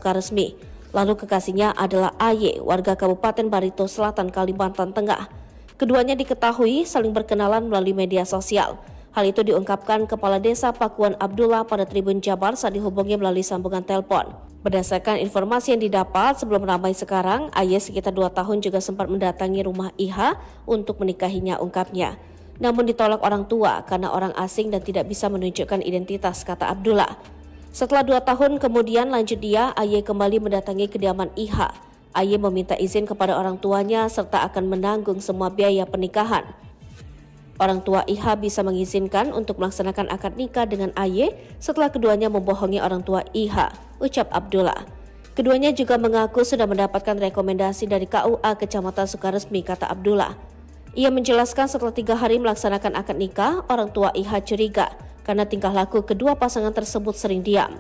Sukaresmi. Lalu kekasihnya adalah AY, warga Kabupaten Barito Selatan, Kalimantan Tengah. Keduanya diketahui saling berkenalan melalui media sosial. Hal itu diungkapkan Kepala Desa Pakuan Abdullah pada Tribun Jabar saat dihubungi melalui sambungan telepon. Berdasarkan informasi yang didapat, sebelum ramai sekarang, AY sekitar 2 tahun juga sempat mendatangi rumah IH untuk menikahinya, ungkapnya. Namun ditolak orang tua karena orang asing dan tidak bisa menunjukkan identitas, kata Abdullah. Setelah 2 tahun kemudian, lanjut dia, AY kembali mendatangi kediaman IH. AY meminta izin kepada orang tuanya serta akan menanggung semua biaya pernikahan. Orang tua IH bisa mengizinkan untuk melaksanakan akad nikah dengan AY setelah keduanya membohongi orang tua IH, ucap Abdullah. Keduanya juga mengaku sudah mendapatkan rekomendasi dari KUA Kecamatan Sukaresmi, kata Abdullah. Ia menjelaskan setelah 3 hari melaksanakan akad nikah, orang tua IH curiga karena tingkah laku kedua pasangan tersebut sering diam.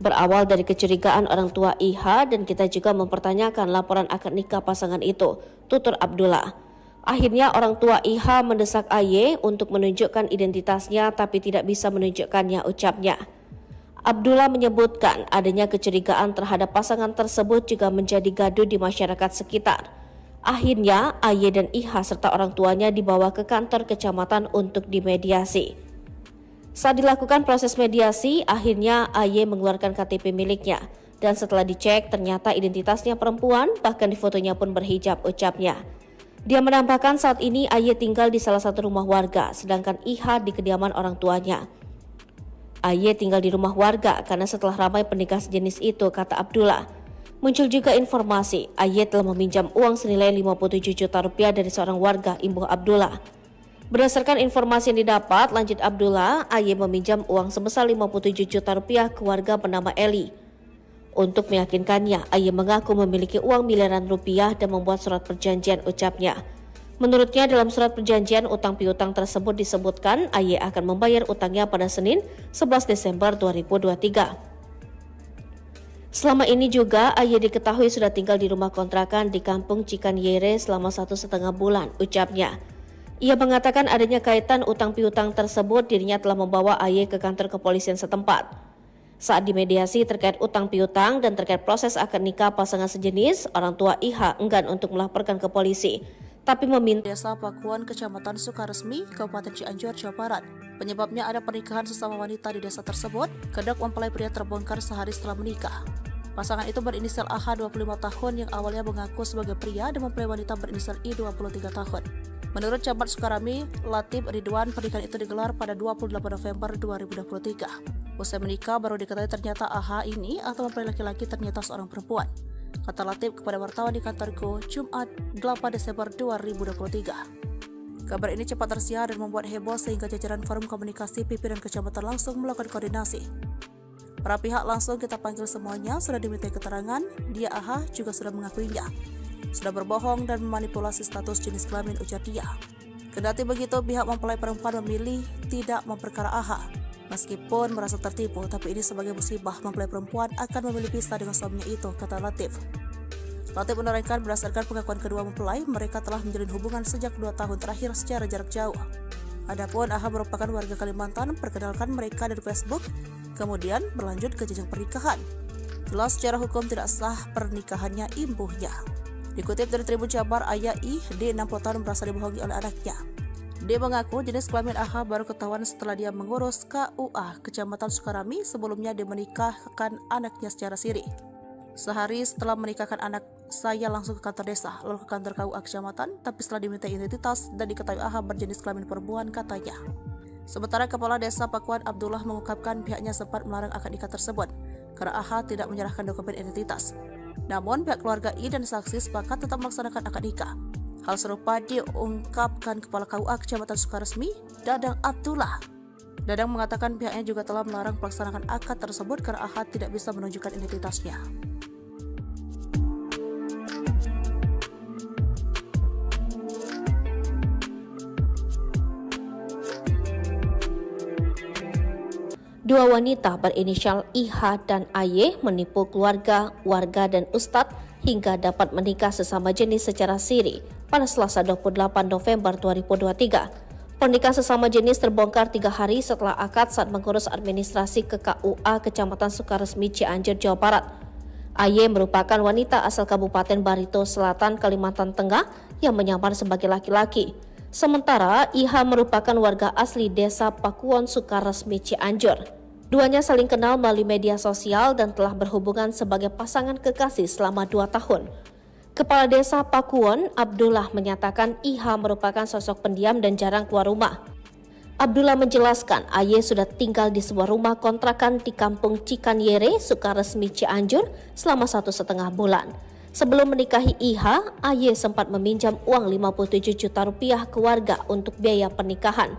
Berawal dari kecurigaan orang tua IH dan kita juga mempertanyakan laporan akad nikah pasangan itu, tutur Abdullah. Akhirnya orang tua IH mendesak AY untuk menunjukkan identitasnya tapi tidak bisa menunjukkannya, ucapnya. Abdullah menyebutkan adanya kecurigaan terhadap pasangan tersebut juga menjadi gaduh di masyarakat sekitar. Akhirnya AY dan IH serta orang tuanya dibawa ke kantor kecamatan untuk dimediasi. Saat dilakukan proses mediasi, akhirnya AY mengeluarkan KTP miliknya dan setelah dicek ternyata identitasnya perempuan, bahkan di fotonya pun berhijab, ucapnya. Dia menambahkan saat ini AY tinggal di salah satu rumah warga, sedangkan IH di kediaman orang tuanya. AY tinggal di rumah warga karena setelah ramai pernikahan sejenis itu, kata Abdullah. Muncul juga informasi AY telah meminjam uang senilai 57 juta rupiah dari seorang warga, imbuh Abdullah. Berdasarkan informasi yang didapat, lanjut Abdullah, AY meminjam uang sebesar 57 juta rupiah ke warga bernama Eli. Untuk meyakinkannya, AY mengaku memiliki uang miliaran rupiah dan membuat surat perjanjian, ucapnya. Menurutnya dalam surat perjanjian utang piutang tersebut disebutkan AY akan membayar utangnya pada Senin 11 Desember 2023. Selama ini juga AY diketahui sudah tinggal di rumah kontrakan di Kampung Cikanyere selama 1,5 bulan, ucapnya. Ia mengatakan adanya kaitan utang piutang tersebut, dirinya telah membawa AY ke kantor kepolisian setempat. Saat dimediasi terkait utang piutang dan terkait proses akad nikah pasangan sejenis, orang tua IH enggan untuk melaporkan ke polisi, tapi meminta Desa Pakuan Kecamatan Sukaresmi, Kabupaten Cianjur, Jawa Barat. Penyebabnya ada pernikahan sesama wanita di desa tersebut, kedok mempelai pria terbongkar sehari setelah menikah. Pasangan itu berinisial AH 25 tahun yang awalnya mengaku sebagai pria dan mempelai wanita berinisial I 23 tahun. Menurut Camat Sukarami, Latif Ridwan, pernikahan itu digelar pada 28 November 2023. Usai menikah baru diketahui ternyata AH ini atau mempelai laki-laki ternyata seorang perempuan. Kata Latif kepada wartawan di kantorku Jumat 8 Desember 2023. Kabar ini cepat tersiar dan membuat heboh sehingga jajaran forum komunikasi pimpinan kecamatan langsung melakukan koordinasi. Para pihak langsung kita panggil semuanya, sudah diminta keterangan, dia AH juga sudah mengakuinya. Sudah berbohong dan memanipulasi status jenis kelamin, ujar dia. Kendati begitu, pihak mempelai perempuan memilih tidak memperkara AH. Meskipun merasa tertipu, tapi ini sebagai musibah mempelai perempuan akan memilih pisah dengan suaminya itu, kata Latif. Latif menerangkan berdasarkan pengakuan kedua mempelai, mereka telah menjalin hubungan sejak 2 tahun terakhir secara jarak jauh. Adapun AH merupakan warga Kalimantan, perkenalkan mereka dari Facebook, kemudian berlanjut ke jenjang pernikahan. Jelas secara hukum tidak sah pernikahannya, imbuhnya. Dikutip dari Tribun Jabar, ayah I, D 60 tahun merasa dibohongi oleh anaknya. D mengaku jenis kelamin AH baru ketahuan setelah dia mengurus KUA Kecamatan Sukarami. Sebelumnya dia menikahkan anaknya secara siri. Sehari setelah menikahkan anak, saya langsung ke kantor desa, lalu ke kantor KUA Kecamatan, tapi setelah diminta identitas dan diketahui AH berjenis kelamin perempuan, katanya. Sementara Kepala Desa Pakuan Abdullah mengungkapkan pihaknya sempat melarang akad nikah tersebut karena AH tidak menyerahkan dokumen identitas. Namun pihak keluarga I dan saksi sepakat tetap melaksanakan akad nikah. Hal serupa diungkapkan Kepala KUA Kecamatan Sukaresmi, Dadang Abdullah. Dadang mengatakan pihaknya juga telah melarang pelaksanaan akad tersebut karena AH tidak bisa menunjukkan identitasnya. Dua wanita berinisial IH dan AY menipu keluarga, warga, dan ustadz hingga dapat menikah sesama jenis secara siri pada Selasa 28 November 2023. Pernikahan sesama jenis terbongkar 3 hari setelah akad saat mengurus administrasi ke KUA Kecamatan Sukaresmi Cianjur, Jawa Barat. AY merupakan wanita asal Kabupaten Barito Selatan, Kalimantan Tengah yang menyamar sebagai laki-laki. Sementara IH merupakan warga asli desa Pakuwon Sukaresmi Cianjur. Duanya saling kenal melalui media sosial dan telah berhubungan sebagai pasangan kekasih selama 2 tahun. Kepala Desa Pakuwon, Abdullah, menyatakan IH merupakan sosok pendiam dan jarang keluar rumah. Abdullah menjelaskan AY sudah tinggal di sebuah rumah kontrakan di Kampung Cikanyere, Sukaresmi Cianjur selama 1,5 bulan. Sebelum menikahi IH, AY sempat meminjam uang 57 juta rupiah ke warga untuk biaya pernikahan.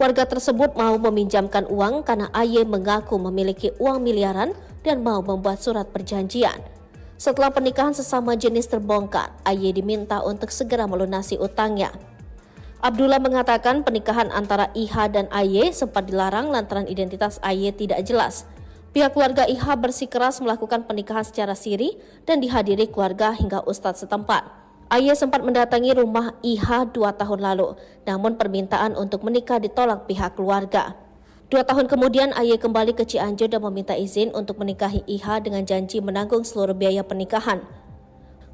Warga tersebut mau meminjamkan uang karena AY mengaku memiliki uang miliaran dan mau membuat surat perjanjian. Setelah pernikahan sesama jenis terbongkar, AY diminta untuk segera melunasi utangnya. Abdullah mengatakan pernikahan antara IH dan AY sempat dilarang lantaran identitas AY tidak jelas. Pihak keluarga IH bersikeras melakukan pernikahan secara siri dan dihadiri keluarga hingga ustadz setempat. AY sempat mendatangi rumah IH 2 tahun lalu, namun permintaan untuk menikah ditolak pihak keluarga. 2 tahun kemudian AY kembali ke Cianjur dan meminta izin untuk menikahi IH dengan janji menanggung seluruh biaya pernikahan.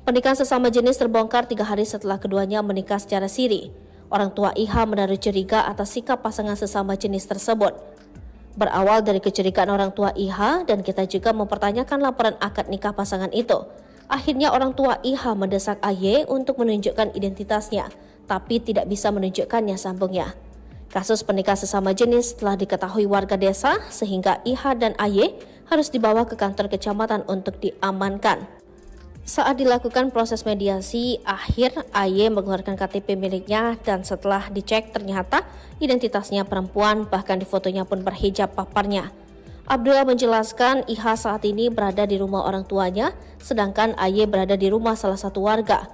Pernikahan sesama jenis terbongkar 3 hari setelah keduanya menikah secara siri. Orang tua IH menaruh curiga atas sikap pasangan sesama jenis tersebut. Berawal dari kecurigaan orang tua IH dan kita juga mempertanyakan laporan akad nikah pasangan itu. Akhirnya orang tua IH mendesak AY untuk menunjukkan identitasnya, tapi tidak bisa menunjukkannya, sambungnya. Kasus pernikahan sesama jenis telah diketahui warga desa sehingga IH dan AY harus dibawa ke kantor kecamatan untuk diamankan. Saat dilakukan proses mediasi, akhir AY mengeluarkan KTP miliknya dan setelah dicek ternyata identitasnya perempuan, bahkan di fotonya pun berhijab paparnya. Abdullah menjelaskan IH saat ini berada di rumah orang tuanya, sedangkan AY berada di rumah salah satu warga.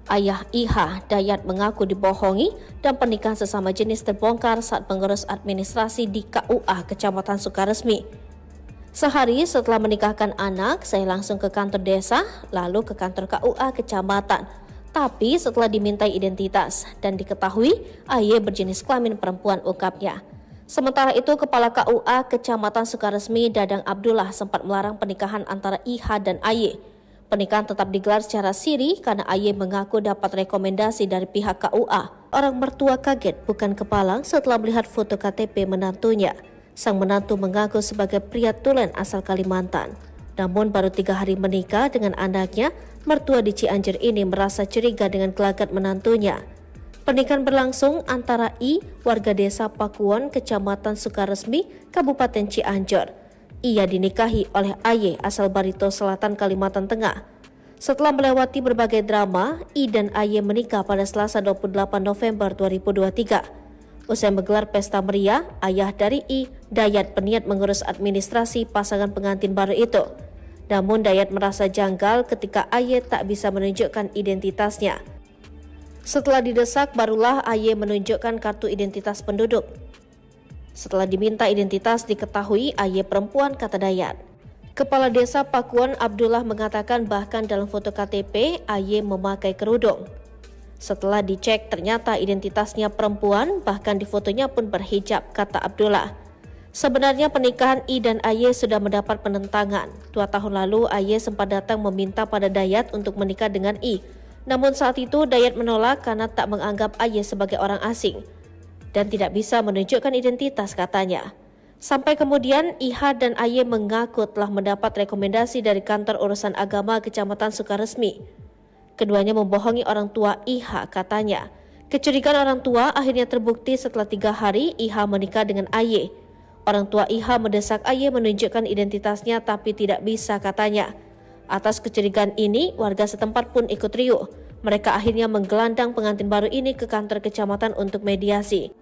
Ayah IH, Dayat, mengaku dibohongi dan pernikahan sesama jenis terbongkar saat pengurus administrasi di KUA Kecamatan Sukaresmi. Sehari setelah menikahkan anak, saya langsung ke kantor desa, lalu ke kantor KUA Kecamatan. Tapi setelah dimintai identitas dan diketahui AY berjenis kelamin perempuan, ungkapnya. Sementara itu, Kepala KUA Kecamatan Sukaresmi, Dadang Abdullah, sempat melarang pernikahan antara IH dan AY. Pernikahan tetap digelar secara siri karena AY mengaku dapat rekomendasi dari pihak KUA. Orang mertua kaget bukan kepala setelah melihat foto KTP menantunya. Sang menantu mengaku sebagai pria tulen asal Kalimantan. Namun baru 3 hari menikah dengan anaknya, mertua di Cianjur ini merasa curiga dengan gelagat menantunya. Pernikahan berlangsung antara I, warga desa Pakuwon, Kecamatan Sukaresmi, Kabupaten Cianjur. Ia dinikahi oleh AY asal Barito Selatan, Kalimantan Tengah. Setelah melewati berbagai drama, I dan AY menikah pada Selasa 28 November 2023. Usai menggelar pesta meriah, ayah dari I, Dayat, berniat mengurus administrasi pasangan pengantin baru itu. Namun Dayat merasa janggal ketika AY tak bisa menunjukkan identitasnya. Setelah didesak, barulah AY menunjukkan kartu identitas penduduk. Setelah diminta identitas, diketahui AY perempuan, kata Dayat. Kepala Desa Pakuwon, Abdullah, mengatakan bahkan dalam foto KTP AY memakai kerudung. Setelah dicek ternyata identitasnya perempuan, bahkan di fotonya pun berhijab, kata Abdullah. Sebenarnya pernikahan I dan AY sudah mendapat penentangan. 2 tahun lalu AY sempat datang meminta pada Dayat untuk menikah dengan I. Namun saat itu Dayat menolak karena tak menganggap AY sebagai orang asing dan tidak bisa menunjukkan identitas, katanya. Sampai kemudian IH dan AY mengaku telah mendapat rekomendasi dari kantor urusan agama Kecamatan Sukaresmi. Keduanya membohongi orang tua IH, katanya. Kecurigaan orang tua akhirnya terbukti setelah 3 hari IH menikah dengan AY. Orang tua IH mendesak AY menunjukkan identitasnya tapi tidak bisa, katanya. Atas kecurigaan ini, warga setempat pun ikut riuh. Mereka akhirnya menggelandang pengantin baru ini ke kantor kecamatan untuk mediasi.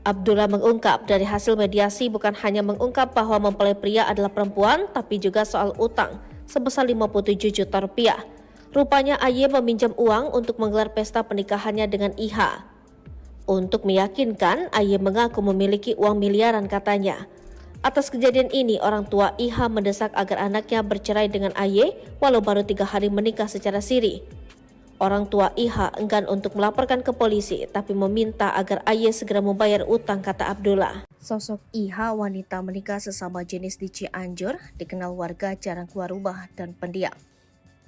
Abdullah mengungkap dari hasil mediasi bukan hanya mengungkap bahwa mempelai pria adalah perempuan, tapi juga soal utang sebesar 57 juta rupiah. Rupanya AY meminjam uang untuk menggelar pesta pernikahannya dengan IH. Untuk meyakinkan, AY mengaku memiliki uang miliaran, katanya. Atas kejadian ini, orang tua IH mendesak agar anaknya bercerai dengan AY walau baru 3 hari menikah secara siri. Orang tua IH enggan untuk melaporkan ke polisi tapi meminta agar Aye segera membayar utang, kata Abdullah. Sosok IH, wanita menikah sesama jenis di Cianjur, dikenal warga jarang keluar rumah dan pendiam.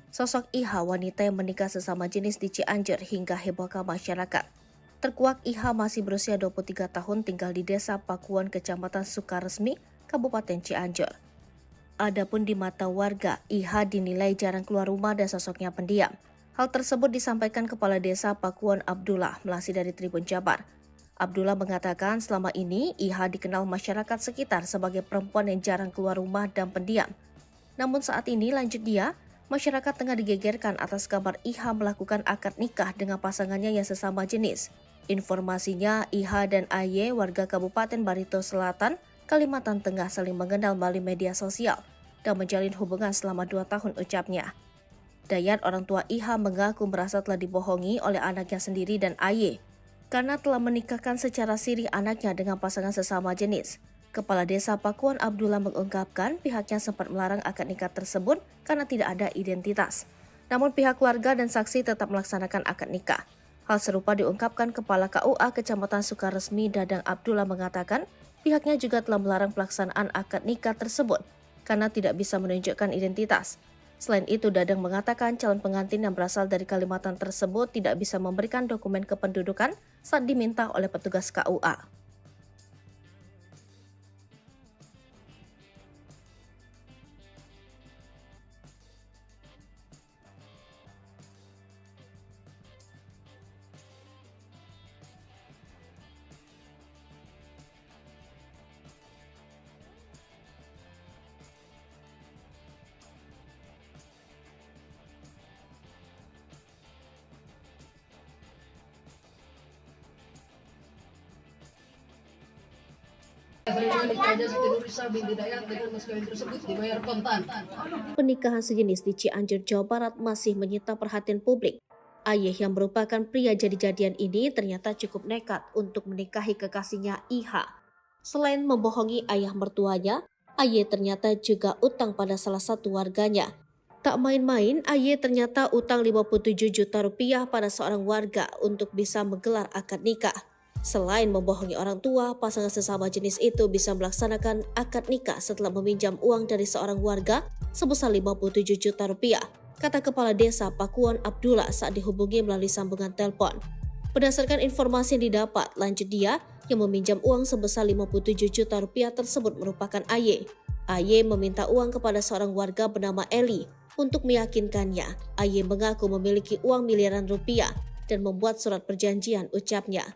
Sosok IH, wanita yang menikah sesama jenis di Cianjur hingga hebohkan masyarakat. Terkuak IH masih berusia 23 tahun, tinggal di Desa Pakuan, Kecamatan Sukaresmi, Kabupaten Cianjur. Adapun di mata warga, IH dinilai jarang keluar rumah dan sosoknya pendiam. Hal tersebut disampaikan Kepala Desa Pakuan Abdullah melalui dari Tribun Jabar. Abdullah mengatakan selama ini IH dikenal masyarakat sekitar sebagai perempuan yang jarang keluar rumah dan pendiam. Namun saat ini, lanjut dia, masyarakat tengah digegerkan atas kabar IH melakukan akad nikah dengan pasangannya yang sesama jenis. Informasinya, IH dan Aye, warga Kabupaten Barito Selatan, Kalimantan Tengah, saling mengenal melalui media sosial dan menjalin hubungan selama 2 tahun, ucapnya. Dayat, orang tua IH, mengaku merasa telah dibohongi oleh anaknya sendiri dan Aye karena telah menikahkan secara siri anaknya dengan pasangan sesama jenis. Kepala Desa Pakuan Abdullah mengungkapkan pihaknya sempat melarang akad nikah tersebut karena tidak ada identitas. Namun pihak keluarga dan saksi tetap melaksanakan akad nikah. Hal serupa diungkapkan Kepala KUA Kecamatan Sukaresmi, Dadang Abdullah, mengatakan pihaknya juga telah melarang pelaksanaan akad nikah tersebut karena tidak bisa menunjukkan identitas. Selain itu, Dadang mengatakan calon pengantin yang berasal dari Kalimantan tersebut tidak bisa memberikan dokumen kependudukan saat diminta oleh petugas KUA. Pernikahan sejenis di Cianjur, Jawa Barat masih menyita perhatian publik. Aye yang merupakan pria jadi-jadian ini ternyata cukup nekat untuk menikahi kekasihnya IH. Selain membohongi ayah mertuanya, Aye ternyata juga utang pada salah satu warganya. Tak main-main, Aye ternyata utang 57 juta rupiah pada seorang warga untuk bisa menggelar akad nikah. Selain membohongi orang tua, pasangan sesama jenis itu bisa melaksanakan akad nikah setelah meminjam uang dari seorang warga sebesar 57 juta rupiah, kata Kepala Desa Pakuan Abdullah saat dihubungi melalui sambungan telepon. Berdasarkan informasi yang didapat, lanjut dia yang meminjam uang sebesar 57 juta rupiah tersebut merupakan Aye. Aye meminta uang kepada seorang warga bernama Eli untuk meyakinkannya. Aye mengaku memiliki uang miliaran rupiah dan membuat surat perjanjian, ucapnya.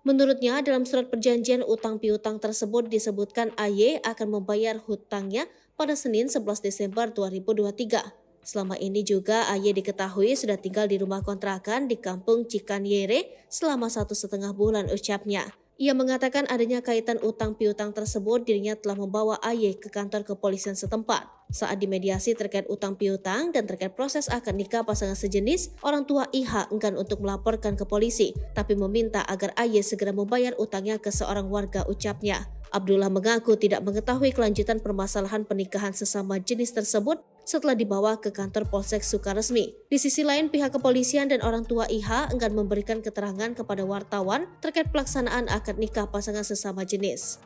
Menurutnya, dalam surat perjanjian utang piutang tersebut disebutkan Aye akan membayar hutangnya pada Senin 11 Desember 2023. Selama ini juga Aye diketahui sudah tinggal di rumah kontrakan di Kampung Cikanyere selama 1,5 bulan, ucapnya. Ia mengatakan adanya kaitan utang piutang tersebut, dirinya telah membawa Aye ke kantor kepolisian setempat. Saat dimediasi terkait utang piutang dan terkait proses akad nikah pasangan sejenis, orang tua IH enggan untuk melaporkan ke polisi, tapi meminta agar Aye segera membayar utangnya ke seorang warga, ucapnya. Abdullah mengaku tidak mengetahui kelanjutan permasalahan pernikahan sesama jenis tersebut setelah dibawa ke kantor Polsek Sukaresmi. Di sisi lain, pihak kepolisian dan orang tua IH enggan memberikan keterangan kepada wartawan terkait pelaksanaan akad nikah pasangan sesama jenis.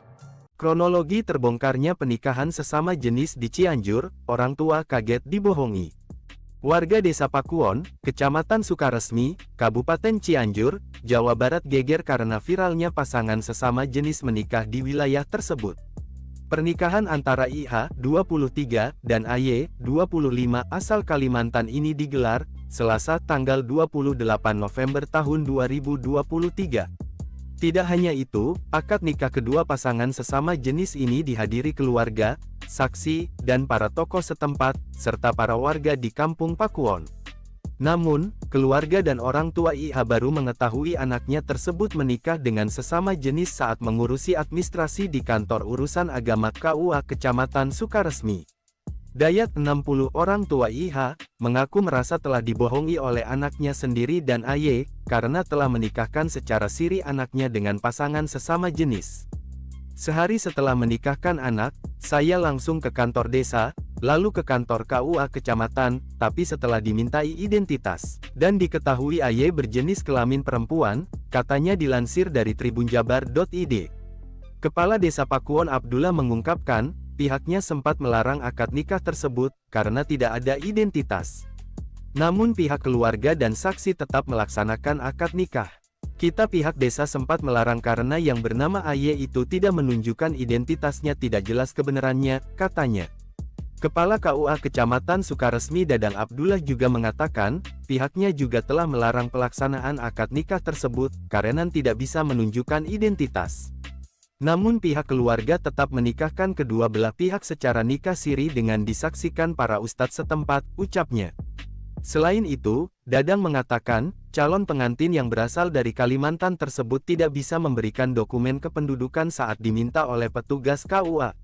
Kronologi terbongkarnya pernikahan sesama jenis di Cianjur, orang tua kaget dibohongi. Warga Desa Pakuon, Kecamatan Sukaresmi, Kabupaten Cianjur, Jawa Barat geger karena viralnya pasangan sesama jenis menikah di wilayah tersebut. Pernikahan antara IH, 23, dan Aye, 25, asal Kalimantan ini digelar Selasa tanggal 28 November tahun 2023. Tidak hanya itu, akad nikah kedua pasangan sesama jenis ini dihadiri keluarga, saksi, dan para tokoh setempat, serta para warga di Kampung Pakuon. Namun, keluarga dan orang tua IH baru mengetahui anaknya tersebut menikah dengan sesama jenis saat mengurusi administrasi di kantor urusan agama KUA Kecamatan Sukaresmi. Dayat, 60, orang tua IH, mengaku merasa telah dibohongi oleh anaknya sendiri dan Aye, karena telah menikahkan secara siri anaknya dengan pasangan sesama jenis. Sehari setelah menikahkan anak, saya langsung ke kantor desa, lalu ke kantor KUA kecamatan, tapi setelah dimintai identitas, dan diketahui AY berjenis kelamin perempuan, katanya dilansir dari tribunjabar.id. Kepala Desa Pakuwon Abdullah mengungkapkan, pihaknya sempat melarang akad nikah tersebut, karena tidak ada identitas. Namun pihak keluarga dan saksi tetap melaksanakan akad nikah. Kita pihak desa sempat melarang karena yang bernama AY itu tidak menunjukkan identitasnya, tidak jelas kebenarannya, katanya. Kepala KUA Kecamatan Sukaresmi Dadang Abdullah juga mengatakan, pihaknya juga telah melarang pelaksanaan akad nikah tersebut, karena tidak bisa menunjukkan identitas. Namun pihak keluarga tetap menikahkan kedua belah pihak secara nikah siri dengan disaksikan para ustadz setempat, ucapnya. Selain itu, Dadang mengatakan, calon pengantin yang berasal dari Kalimantan tersebut tidak bisa memberikan dokumen kependudukan saat diminta oleh petugas KUA.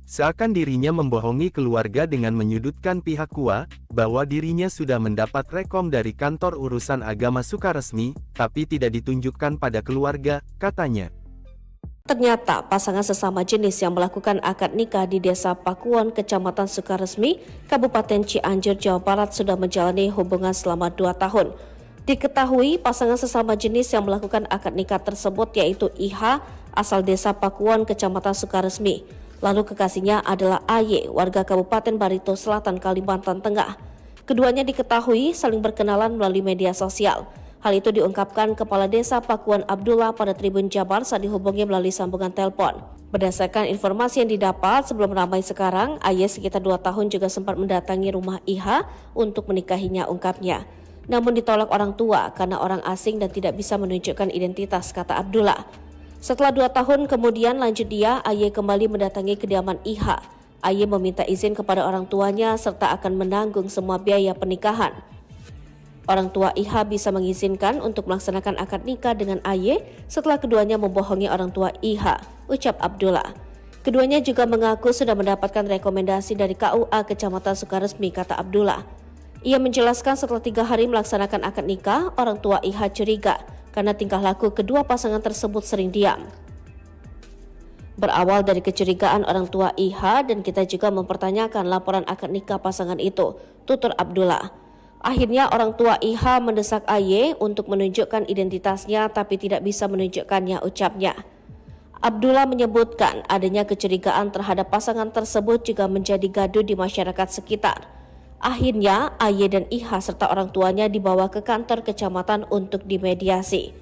Seakan dirinya membohongi keluarga dengan menyudutkan pihak KUA, bahwa dirinya sudah mendapat rekom dari kantor urusan agama Sukaresmi, tapi tidak ditunjukkan pada keluarga, katanya. Ternyata pasangan sesama jenis yang melakukan akad nikah di Desa Pakuwon, Kecamatan Sukaresmi, Kabupaten Cianjur, Jawa Barat sudah menjalani hubungan selama 2 tahun. Diketahui pasangan sesama jenis yang melakukan akad nikah tersebut yaitu IH, asal Desa Pakuwon, Kecamatan Sukaresmi. Lalu kekasihnya adalah AY, warga Kabupaten Barito Selatan, Kalimantan Tengah. Keduanya diketahui saling berkenalan melalui media sosial. Hal itu diungkapkan Kepala Desa Pakuwon Abdullah pada Tribun Jabar saat dihubungi melalui sambungan telepon. Berdasarkan informasi yang didapat, sebelum ramai sekarang, AY sekitar 2 tahun juga sempat mendatangi rumah IH untuk menikahinya, ungkapnya. Namun ditolak orang tua karena orang asing dan tidak bisa menunjukkan identitas, kata Abdullah. Setelah 2 tahun kemudian, lanjut dia, AY kembali mendatangi kediaman IH. AY meminta izin kepada orang tuanya serta akan menanggung semua biaya pernikahan. Orang tua IH bisa mengizinkan untuk melaksanakan akad nikah dengan AY setelah keduanya membohongi orang tua IH, ucap Abdullah. Keduanya juga mengaku sudah mendapatkan rekomendasi dari KUA Kecamatan Sukaresmi, kata Abdullah. Ia menjelaskan setelah 3 hari melaksanakan akad nikah, orang tua IH curiga karena tingkah laku kedua pasangan tersebut sering diam. Berawal dari kecurigaan orang tua IH dan kita juga mempertanyakan laporan akad nikah pasangan itu, tutur Abdullah. Akhirnya orang tua IH mendesak AY untuk menunjukkan identitasnya tapi tidak bisa menunjukkannya, ucapnya. Abdullah menyebutkan adanya kecurigaan terhadap pasangan tersebut juga menjadi gaduh di masyarakat sekitar. Akhirnya, AY dan IH serta orang tuanya dibawa ke kantor kecamatan untuk dimediasi.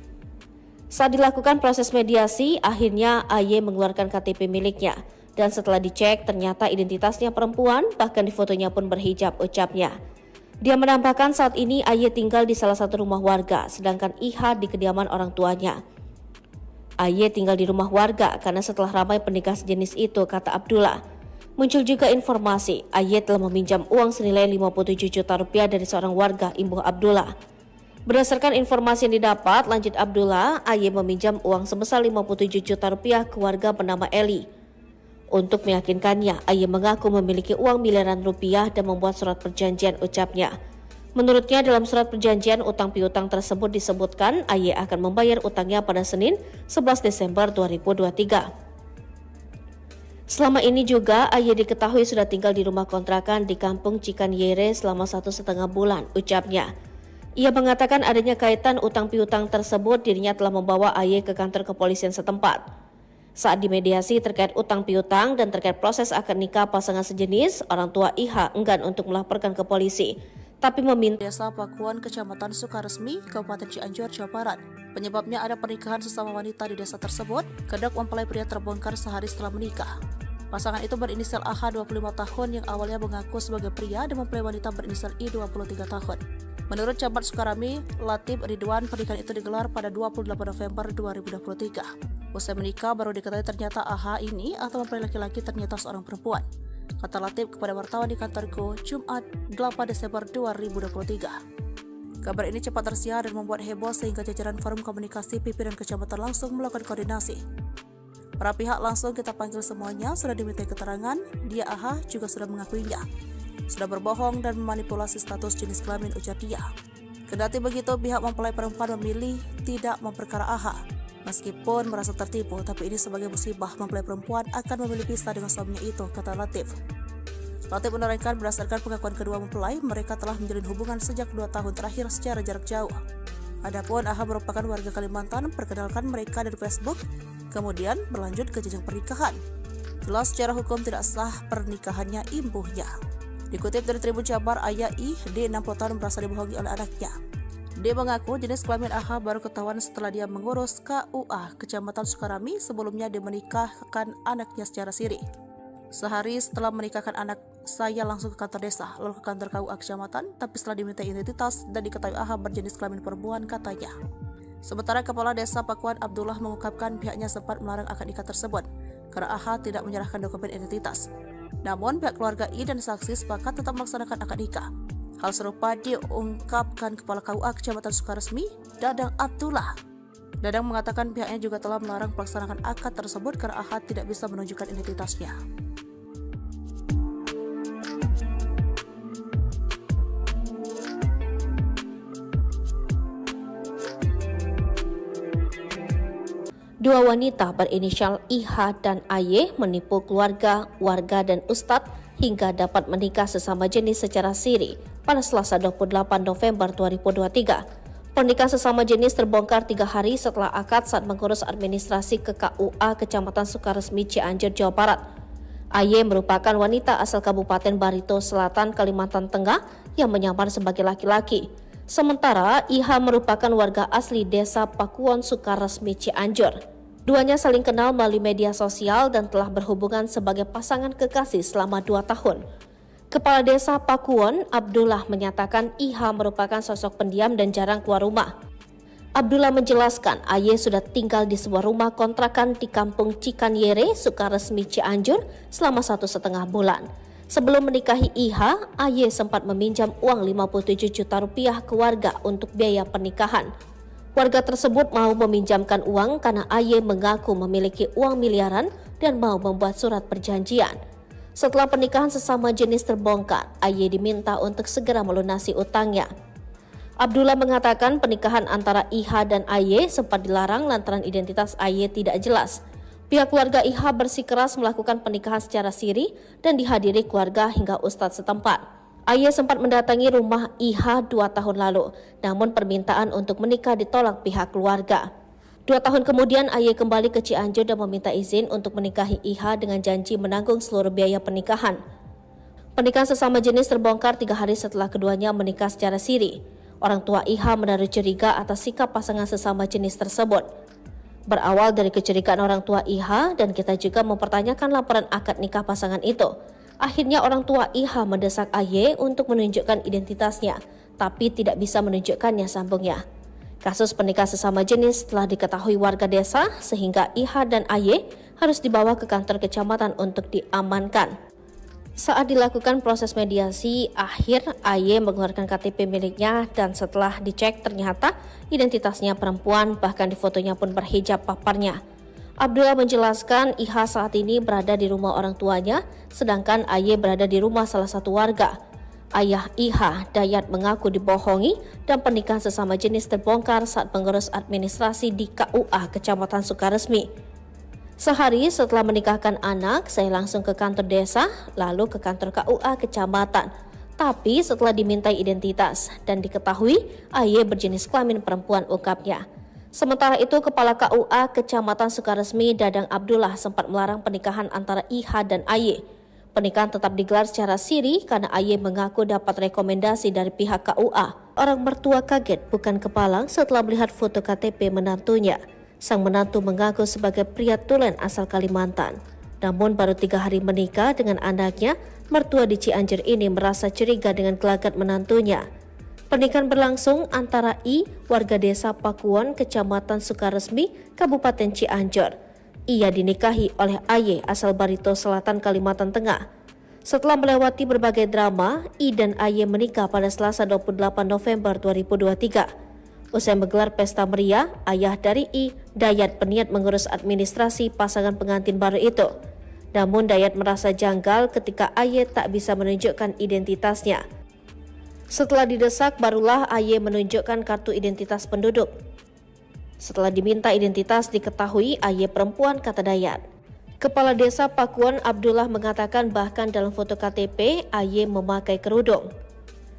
Saat dilakukan proses mediasi, akhirnya AY mengeluarkan KTP miliknya. Dan setelah dicek, ternyata identitasnya perempuan, bahkan di fotonya pun berhijab, ucapnya. Dia menambahkan saat ini AY tinggal di salah satu rumah warga, sedangkan IH di kediaman orang tuanya. AY tinggal di rumah warga karena setelah ramai pernikahan sejenis itu, kata Abdullah. Muncul juga informasi AY telah meminjam uang senilai 57 juta rupiah dari seorang warga, imbuh Abdullah. Berdasarkan informasi yang didapat, lanjut Abdullah, AY meminjam uang sebesar 57 juta rupiah ke warga bernama Eli. Untuk meyakinkannya, AY mengaku memiliki uang miliaran rupiah dan membuat surat perjanjian, ucapnya. Menurutnya dalam surat perjanjian utang piutang tersebut disebutkan AY akan membayar utangnya pada Senin 11 Desember 2023. Selama ini juga AY diketahui sudah tinggal di rumah kontrakan di Kampung Cikanyere selama 1,5 bulan, ucapnya. Ia mengatakan adanya kaitan utang piutang tersebut, dirinya telah membawa AY ke kantor kepolisian setempat. Saat dimediasi terkait utang piutang dan terkait proses akad nikah pasangan sejenis, orang tua IH enggan untuk melaporkan ke polisi, tapi meminta Desa Pakuwon, Kecamatan Sukaresmi, Kabupaten Cianjur, Jawa Barat. Penyebabnya ada pernikahan sesama wanita di desa tersebut. Kedok mempelai pria terbongkar sehari setelah menikah. Pasangan itu berinisial AH 25 tahun yang awalnya mengaku sebagai pria dan mempelai wanita berinisial I 23 tahun. Menurut Camat Sukarami, Latif Ridwan, pernikahan itu digelar pada 28 November 2023. Usai menikah baru diketahui ternyata AH ini atau mempelai laki-laki ternyata seorang perempuan. Kata Latif kepada wartawan di kantorku Jumat 8 Desember 2023. Kabar ini cepat tersiar dan membuat heboh sehingga jajaran forum komunikasi pimpinan kecamatan langsung melakukan koordinasi. Para pihak langsung kita panggil semuanya, sudah diminta keterangan, dia AH juga sudah mengakuinya. Sudah berbohong dan memanipulasi status jenis kelamin, ujar dia. Kendati begitu, pihak mempelai perempuan memilih tidak memperkara AH. Meskipun merasa tertipu, tapi ini sebagai musibah mempelai perempuan akan memilih pisah dengan suaminya itu, kata Latif. Ratib menerangkan berdasarkan pengakuan kedua mempelai, mereka telah menjalin hubungan sejak 2 tahun terakhir secara jarak jauh. Adapun AH merupakan warga Kalimantan, perkenalkan mereka dari Facebook, kemudian berlanjut ke jenjang pernikahan. Jelas secara hukum tidak sah pernikahannya imbuhnya. Dikutip dari Tribun Jabar, ayah I, D 60 tahun merasa dibohongi oleh anaknya. D mengaku jenis kelamin AH baru ketahuan setelah dia mengurus KUA Kecamatan Sukarami. Sebelumnya dia menikahkan anaknya secara siri. Sehari setelah menikahkan anak, saya langsung ke kantor desa, lalu ke kantor KUA Kecamatan, tapi setelah diminta identitas dan diketahui AH berjenis kelamin perempuan, katanya. Sementara Kepala Desa Pakuan Abdullah mengungkapkan pihaknya sempat melarang akad nikah tersebut karena AH tidak menyerahkan dokumen identitas. Namun pihak keluarga I dan saksi sepakat tetap melaksanakan akad nikah. Hal serupa diungkapkan Kepala KUA Kecamatan Sukaresmi, Dadang Abdullah. Dadang mengatakan pihaknya juga telah melarang pelaksanaan akad tersebut karena AH tidak bisa menunjukkan identitasnya. Dua wanita berinisial IH dan AY menipu keluarga, warga, dan ustadz hingga dapat menikah sesama jenis secara siri pada Selasa 28 November 2023. Pernikahan sesama jenis terbongkar 3 hari setelah akad saat mengurus administrasi ke KUA Kecamatan Sukaresmi, Cianjur, Jawa Barat. AY merupakan wanita asal Kabupaten Barito Selatan, Kalimantan Tengah yang menyamar sebagai laki-laki. Sementara IH merupakan warga asli Desa Pakuwon Sukaresmi, Cianjur. Duanya saling kenal melalui media sosial dan telah berhubungan sebagai pasangan kekasih selama 2 tahun. Kepala Desa Pakuwon, Abdullah, menyatakan IH merupakan sosok pendiam dan jarang keluar rumah. Abdullah menjelaskan AY sudah tinggal di sebuah rumah kontrakan di Kampung Cikanyere, Sukaresmi, Cianjur selama 1,5 bulan. Sebelum menikahi IH, AY sempat meminjam uang 57 juta rupiah ke warga untuk biaya pernikahan. Warga tersebut mau meminjamkan uang karena AY mengaku memiliki uang miliaran dan mau membuat surat perjanjian. Setelah pernikahan sesama jenis terbongkar, AY diminta untuk segera melunasi utangnya. Abdullah mengatakan pernikahan antara IH dan AY sempat dilarang lantaran identitas AY tidak jelas. Pihak keluarga IH bersikeras melakukan pernikahan secara siri dan dihadiri keluarga hingga ustadz setempat. AY sempat mendatangi rumah IH 2 tahun lalu, namun permintaan untuk menikah ditolak pihak keluarga. 2 tahun kemudian AY kembali ke Cianjur dan meminta izin untuk menikahi IH dengan janji menanggung seluruh biaya pernikahan. Pernikahan sesama jenis terbongkar 3 hari setelah keduanya menikah secara siri. Orang tua IH menaruh curiga atas sikap pasangan sesama jenis tersebut. Berawal dari kecurigaan orang tua IH dan kita juga mempertanyakan laporan akad nikah pasangan itu. Akhirnya orang tua IH mendesak AY untuk menunjukkan identitasnya, tapi tidak bisa menunjukkannya, sambungnya. Kasus pernikahan sesama jenis telah diketahui warga desa sehingga IH dan AY harus dibawa ke kantor kecamatan untuk diamankan. Saat dilakukan proses mediasi, akhir AY mengeluarkan KTP miliknya dan setelah dicek ternyata identitasnya perempuan, bahkan di fotonya pun berhijab paparnya. Abdullah menjelaskan IH saat ini berada di rumah orang tuanya, sedangkan AY berada di rumah salah satu warga. Ayah IH, Dayat, mengaku dibohongi dan pernikahan sesama jenis terbongkar saat mengurus administrasi di KUA Kecamatan Sukaresmi. Sehari setelah menikahkan anak, saya langsung ke kantor desa, lalu ke kantor KUA Kecamatan. Tapi setelah dimintai identitas dan diketahui AY berjenis kelamin perempuan, ungkapnya. Sementara itu, Kepala KUA Kecamatan Sukaresmi, Dadang Abdullah, sempat melarang pernikahan antara IH dan AY. Pernikahan tetap digelar secara siri karena AY mengaku dapat rekomendasi dari pihak KUA. Orang mertua kaget bukan kepala setelah melihat foto KTP menantunya. Sang menantu mengaku sebagai pria tulen asal Kalimantan. Namun baru 3 hari menikah dengan anaknya, mertua di Cianjur ini merasa curiga dengan gelagat menantunya. Pernikahan berlangsung antara I, warga desa Pakuwon, Kecamatan Sukaresmi, Kabupaten Cianjur. Ia dinikahi oleh AY asal Barito Selatan, Kalimantan Tengah. Setelah melewati berbagai drama, I dan AY menikah pada Selasa 28 November 2023. Usai menggelar pesta meriah, ayah dari I, Dayat, berniat mengurus administrasi pasangan pengantin baru itu. Namun Dayat merasa janggal ketika AY tak bisa menunjukkan identitasnya. Setelah didesak, barulah AY menunjukkan kartu identitas penduduk. Setelah diminta identitas, diketahui AY perempuan, kata Dayat. Kepala Desa Pakuan Abdullah mengatakan bahkan dalam foto KTP, AY memakai kerudung.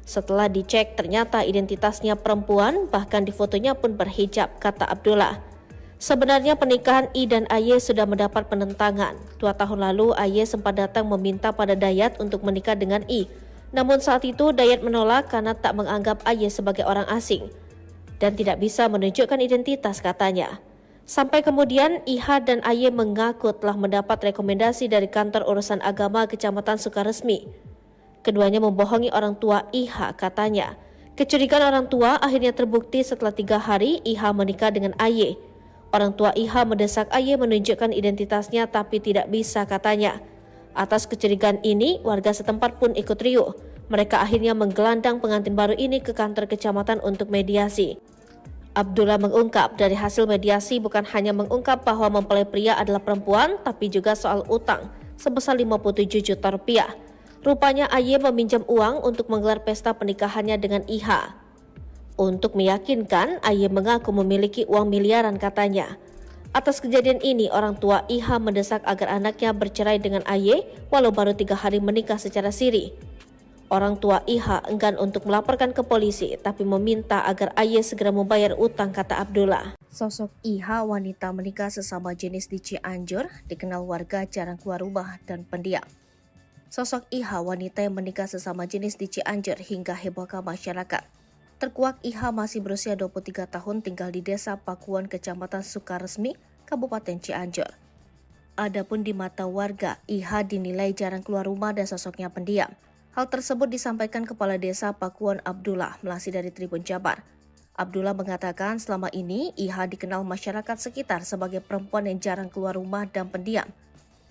Setelah dicek ternyata identitasnya perempuan, bahkan di fotonya pun berhijab, kata Abdullah. Sebenarnya pernikahan I dan AY sudah mendapat penentangan. 2 tahun lalu AY sempat datang meminta pada Dayat untuk menikah dengan I. Namun saat itu Dayat menolak karena tak menganggap AY sebagai orang asing dan tidak bisa menunjukkan identitas, katanya. Sampai kemudian IHA dan AY mengaku telah mendapat rekomendasi dari Kantor Urusan Agama Kecamatan Sukaresmi. Keduanya membohongi orang tua IHA, katanya. Kecurigaan orang tua akhirnya terbukti setelah 3 hari IHA menikah dengan AY. Orang tua IHA mendesak AY menunjukkan identitasnya tapi tidak bisa, katanya. Atas kecurigaan ini, warga setempat pun ikut riuh. Mereka akhirnya menggelandang pengantin baru ini ke kantor kecamatan untuk mediasi. Abdullah mengungkap dari hasil mediasi bukan hanya mengungkap bahwa mempelai pria adalah perempuan, tapi juga soal utang sebesar 57 juta rupiah. Rupanya AY meminjam uang untuk menggelar pesta pernikahannya dengan IHA. Untuk meyakinkan, AY mengaku memiliki uang miliaran, katanya. Atas kejadian ini, orang tua IHA mendesak agar anaknya bercerai dengan AY walau baru 3 hari menikah secara siri. Orang tua IHA enggan untuk melaporkan ke polisi tapi meminta agar AY segera membayar utang, kata Abdullah. Sosok IHA, wanita menikah sesama jenis di Cianjur, dikenal warga jarang keluar rumah dan pendiam. Sosok IHA, wanita yang menikah sesama jenis di Cianjur hingga hebohkan masyarakat. Terkuak IHA masih berusia 23 tahun tinggal di Desa Pakuan, Kecamatan Sukaresmi, Kabupaten Cianjur. Adapun di mata warga, IHA dinilai jarang keluar rumah dan sosoknya pendiam. Hal tersebut disampaikan Kepala Desa Pakuan Abdullah melalui dari Tribun Jabar. Abdullah mengatakan selama ini IHA dikenal masyarakat sekitar sebagai perempuan yang jarang keluar rumah dan pendiam.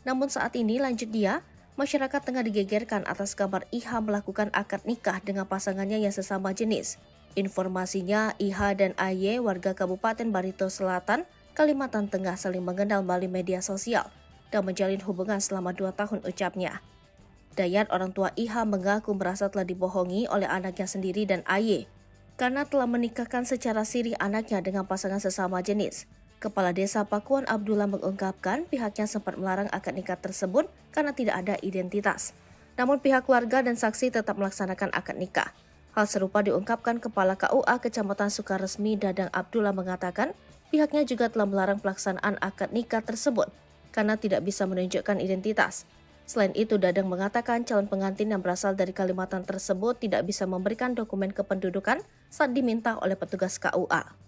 Namun saat ini, lanjut dia, masyarakat tengah digegerkan atas kabar IHA melakukan akad nikah dengan pasangannya yang sesama jenis. Informasinya, IHA dan AY warga Kabupaten Barito Selatan, Kalimantan Tengah saling mengenal melalui media sosial dan menjalin hubungan selama 2 tahun, ucapnya. Dayat, orang tua IHA, mengaku merasa telah dibohongi oleh anaknya sendiri dan AY karena telah menikahkan secara siri anaknya dengan pasangan sesama jenis. Kepala Desa Pakuan Abdullah mengungkapkan pihaknya sempat melarang akad nikah tersebut karena tidak ada identitas. Namun pihak keluarga dan saksi tetap melaksanakan akad nikah. Hal serupa diungkapkan Kepala KUA Kecamatan Sukaresmi Dadang Abdullah, mengatakan pihaknya juga telah melarang pelaksanaan akad nikah tersebut karena tidak bisa menunjukkan identitas. Selain itu, Dadang mengatakan calon pengantin yang berasal dari Kalimantan tersebut tidak bisa memberikan dokumen kependudukan saat diminta oleh petugas KUA.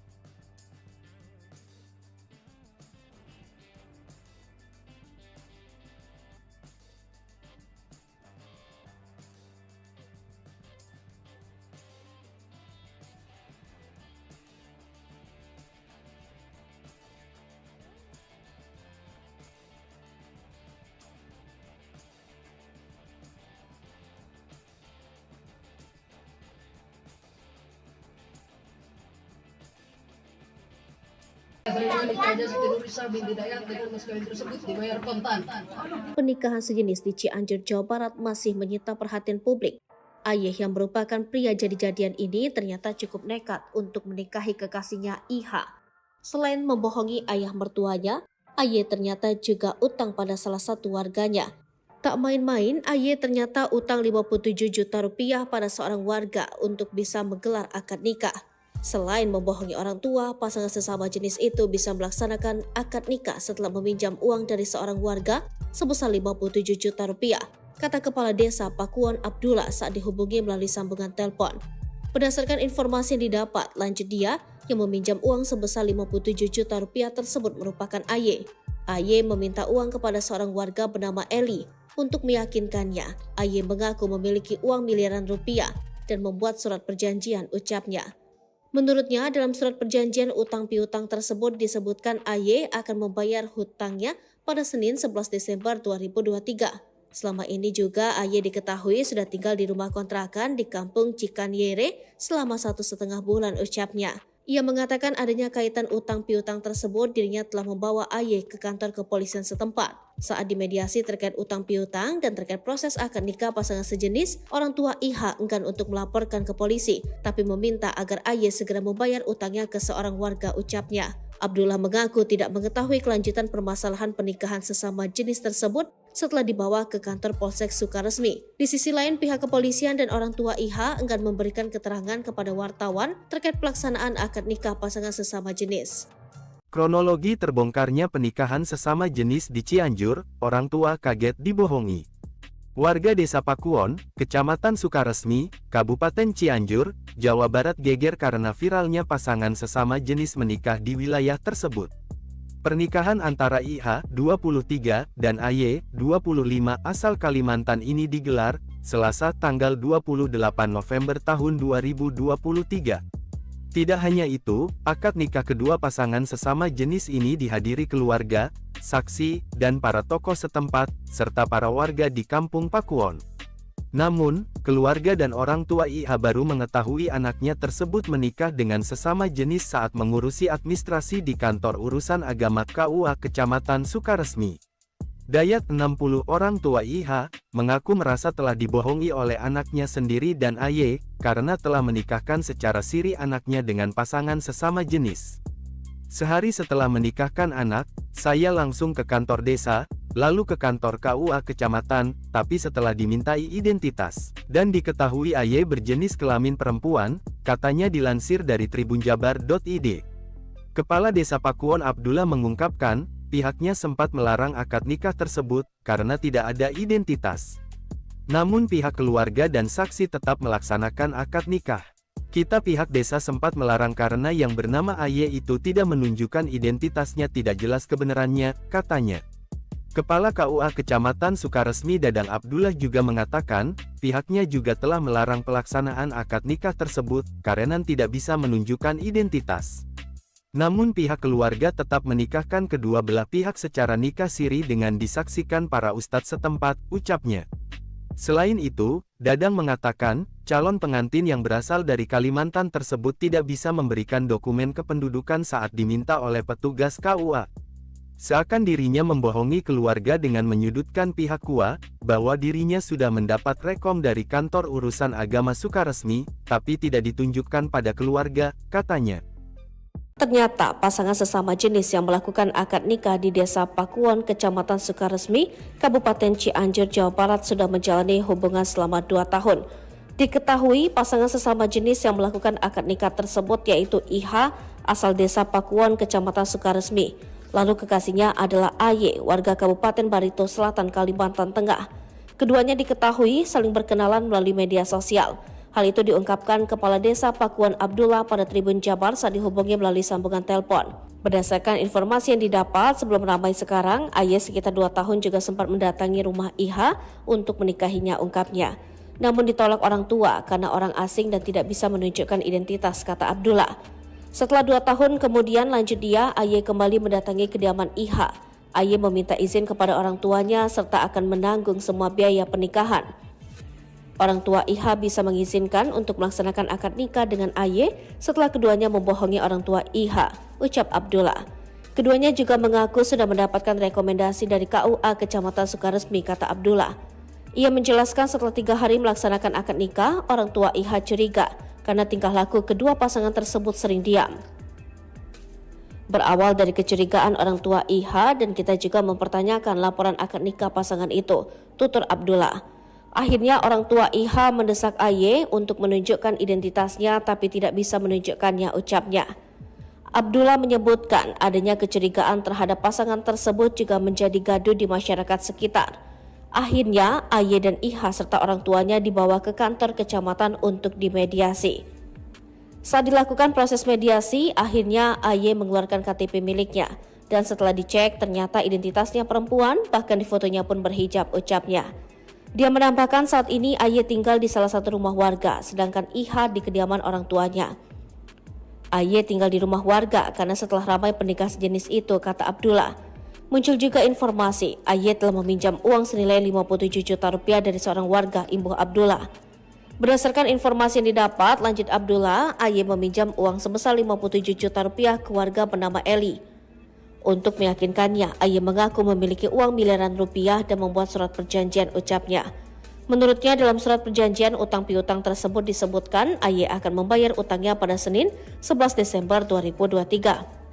Pernikahan sejenis di Cianjur, Jawa Barat masih menyita perhatian publik. AY yang merupakan pria jadi-jadian ini ternyata cukup nekat untuk menikahi kekasihnya IHA. Selain membohongi ayah mertuanya, AY ternyata juga utang pada salah satu warganya. Tak main-main, AY ternyata utang 57 juta rupiah pada seorang warga untuk bisa menggelar akad nikah. Selain membohongi orang tua, pasangan sesama jenis itu bisa melaksanakan akad nikah setelah meminjam uang dari seorang warga sebesar 57 juta rupiah, kata Kepala Desa Pakuan Abdullah saat dihubungi melalui sambungan telepon. Berdasarkan informasi yang didapat, lanjut dia yang meminjam uang sebesar 57 juta rupiah tersebut merupakan AY. AY meminta uang kepada seorang warga bernama Eli untuk meyakinkannya. AY mengaku memiliki uang miliaran rupiah dan membuat surat perjanjian, ucapnya. Menurutnya, dalam surat perjanjian utang piutang tersebut disebutkan AY akan membayar hutangnya pada Senin 11 Desember 2023. Selama ini juga AY diketahui sudah tinggal di rumah kontrakan di Kampung Cikanyere selama 1,5 bulan, ucapnya. Ia mengatakan adanya kaitan utang piutang tersebut, dirinya telah membawa AY ke kantor kepolisian setempat. Saat dimediasi terkait utang piutang dan terkait proses akad nikah pasangan sejenis, orang tua IHA enggan untuk melaporkan ke polisi, tapi meminta agar AY segera membayar utangnya ke seorang warga, ucapnya. Abdullah mengaku tidak mengetahui kelanjutan permasalahan pernikahan sesama jenis tersebut setelah dibawa ke kantor Polsek Sukaresmi. Di sisi lain, pihak kepolisian dan orang tua IH enggan memberikan keterangan kepada wartawan terkait pelaksanaan akad nikah pasangan sesama jenis. Kronologi terbongkarnya pernikahan sesama jenis di Cianjur, orang tua kaget dibohongi. Warga Desa Pakuwon, Kecamatan Sukaresmi, Kabupaten Cianjur, Jawa Barat geger karena viralnya pasangan sesama jenis menikah di wilayah tersebut. Pernikahan antara IH, 23, dan AY, 25 asal Kalimantan ini digelar Selasa tanggal 28 November tahun 2023. Tidak hanya itu, akad nikah kedua pasangan sesama jenis ini dihadiri keluarga, saksi, dan para tokoh setempat, serta para warga di Kampung Pakuwon. Namun, keluarga dan orang tua IH baru mengetahui anaknya tersebut menikah dengan sesama jenis saat mengurusi administrasi di kantor urusan agama KUA Kecamatan Sukaresmi. Dayat 60 orang tua IH, mengaku merasa telah dibohongi oleh anaknya sendiri dan AY, karena telah menikahkan secara siri anaknya dengan pasangan sesama jenis. Sehari setelah menikahkan anak, saya langsung ke kantor desa, lalu ke kantor KUA Kecamatan, tapi setelah dimintai identitas, dan diketahui AY berjenis kelamin perempuan, katanya dilansir dari tribunjabar.id. Kepala Desa Pakuwon Abdullah mengungkapkan, pihaknya sempat melarang akad nikah tersebut, karena tidak ada identitas. Namun pihak keluarga dan saksi tetap melaksanakan akad nikah. Kita pihak desa sempat melarang karena yang bernama AY itu tidak menunjukkan identitasnya, tidak jelas kebenarannya, katanya. Kepala KUA Kecamatan Sukaresmi Dadang Abdullah juga mengatakan, pihaknya juga telah melarang pelaksanaan akad nikah tersebut, karena tidak bisa menunjukkan identitas. Namun pihak keluarga tetap menikahkan kedua belah pihak secara nikah siri dengan disaksikan para ustadz setempat, ucapnya. Selain itu, Dadang mengatakan, calon pengantin yang berasal dari Kalimantan tersebut tidak bisa memberikan dokumen kependudukan saat diminta oleh petugas KUA. Seakan dirinya membohongi keluarga dengan menyudutkan pihak KUA, bahwa dirinya sudah mendapat rekom dari kantor urusan agama Sukaresmi, tapi tidak ditunjukkan pada keluarga, katanya. Ternyata pasangan sesama jenis yang melakukan akad nikah di Desa Pakuwon, Kecamatan Sukaresmi, Kabupaten Cianjur, Jawa Barat sudah menjalani hubungan selama 2 tahun. Diketahui pasangan sesama jenis yang melakukan akad nikah tersebut yaitu IH asal Desa Pakuwon, Kecamatan Sukaresmi. Lalu kekasihnya adalah AY, warga Kabupaten Barito Selatan, Kalimantan Tengah. Keduanya diketahui saling berkenalan melalui media sosial. Hal itu diungkapkan Kepala Desa Pakuwon Abdullah pada Tribun Jabar saat dihubungi melalui sambungan telepon. Berdasarkan informasi yang didapat, sebelum ramai sekarang, AY sekitar 2 tahun juga sempat mendatangi rumah IH untuk menikahinya, ungkapnya. Namun ditolak orang tua karena orang asing dan tidak bisa menunjukkan identitas, kata Abdullah. Setelah 2 tahun kemudian, lanjut dia, AY kembali mendatangi kediaman IH. AY meminta izin kepada orang tuanya serta akan menanggung semua biaya pernikahan. Orang tua IH bisa mengizinkan untuk melaksanakan akad nikah dengan AY setelah keduanya membohongi orang tua IH, ucap Abdullah. Keduanya juga mengaku sudah mendapatkan rekomendasi dari KUA Kecamatan Sukaresmi, kata Abdullah. Ia menjelaskan setelah 3 hari melaksanakan akad nikah, orang tua IH curiga karena tingkah laku kedua pasangan tersebut sering diam. Berawal dari kecurigaan orang tua IH dan kita juga mempertanyakan laporan akad nikah pasangan itu, tutur Abdullah. Akhirnya orang tua IH mendesak AY untuk menunjukkan identitasnya tapi tidak bisa menunjukkannya, ucapnya. Abdullah menyebutkan adanya kecurigaan terhadap pasangan tersebut juga menjadi gaduh di masyarakat sekitar. Akhirnya AY dan IH serta orang tuanya dibawa ke kantor kecamatan untuk dimediasi. Saat dilakukan proses mediasi, akhirnya AY mengeluarkan KTP miliknya. Dan setelah dicek ternyata identitasnya perempuan, bahkan di fotonya pun berhijab, ucapnya. Dia menambahkan saat ini AY tinggal di salah satu rumah warga, sedangkan IH di kediaman orang tuanya. AY tinggal di rumah warga karena setelah ramai pernikahan sejenis itu, kata Abdullah. Muncul juga informasi AY telah meminjam uang senilai 57 juta rupiah dari seorang warga, imbuh Abdullah. Berdasarkan informasi yang didapat, lanjut Abdullah, AY meminjam uang sebesar 57 juta rupiah ke warga bernama Eli. Untuk meyakinkannya, AY mengaku memiliki uang miliaran rupiah dan membuat surat perjanjian, ucapnya. Menurutnya dalam surat perjanjian utang piutang tersebut disebutkan AY akan membayar utangnya pada Senin 11 Desember 2023.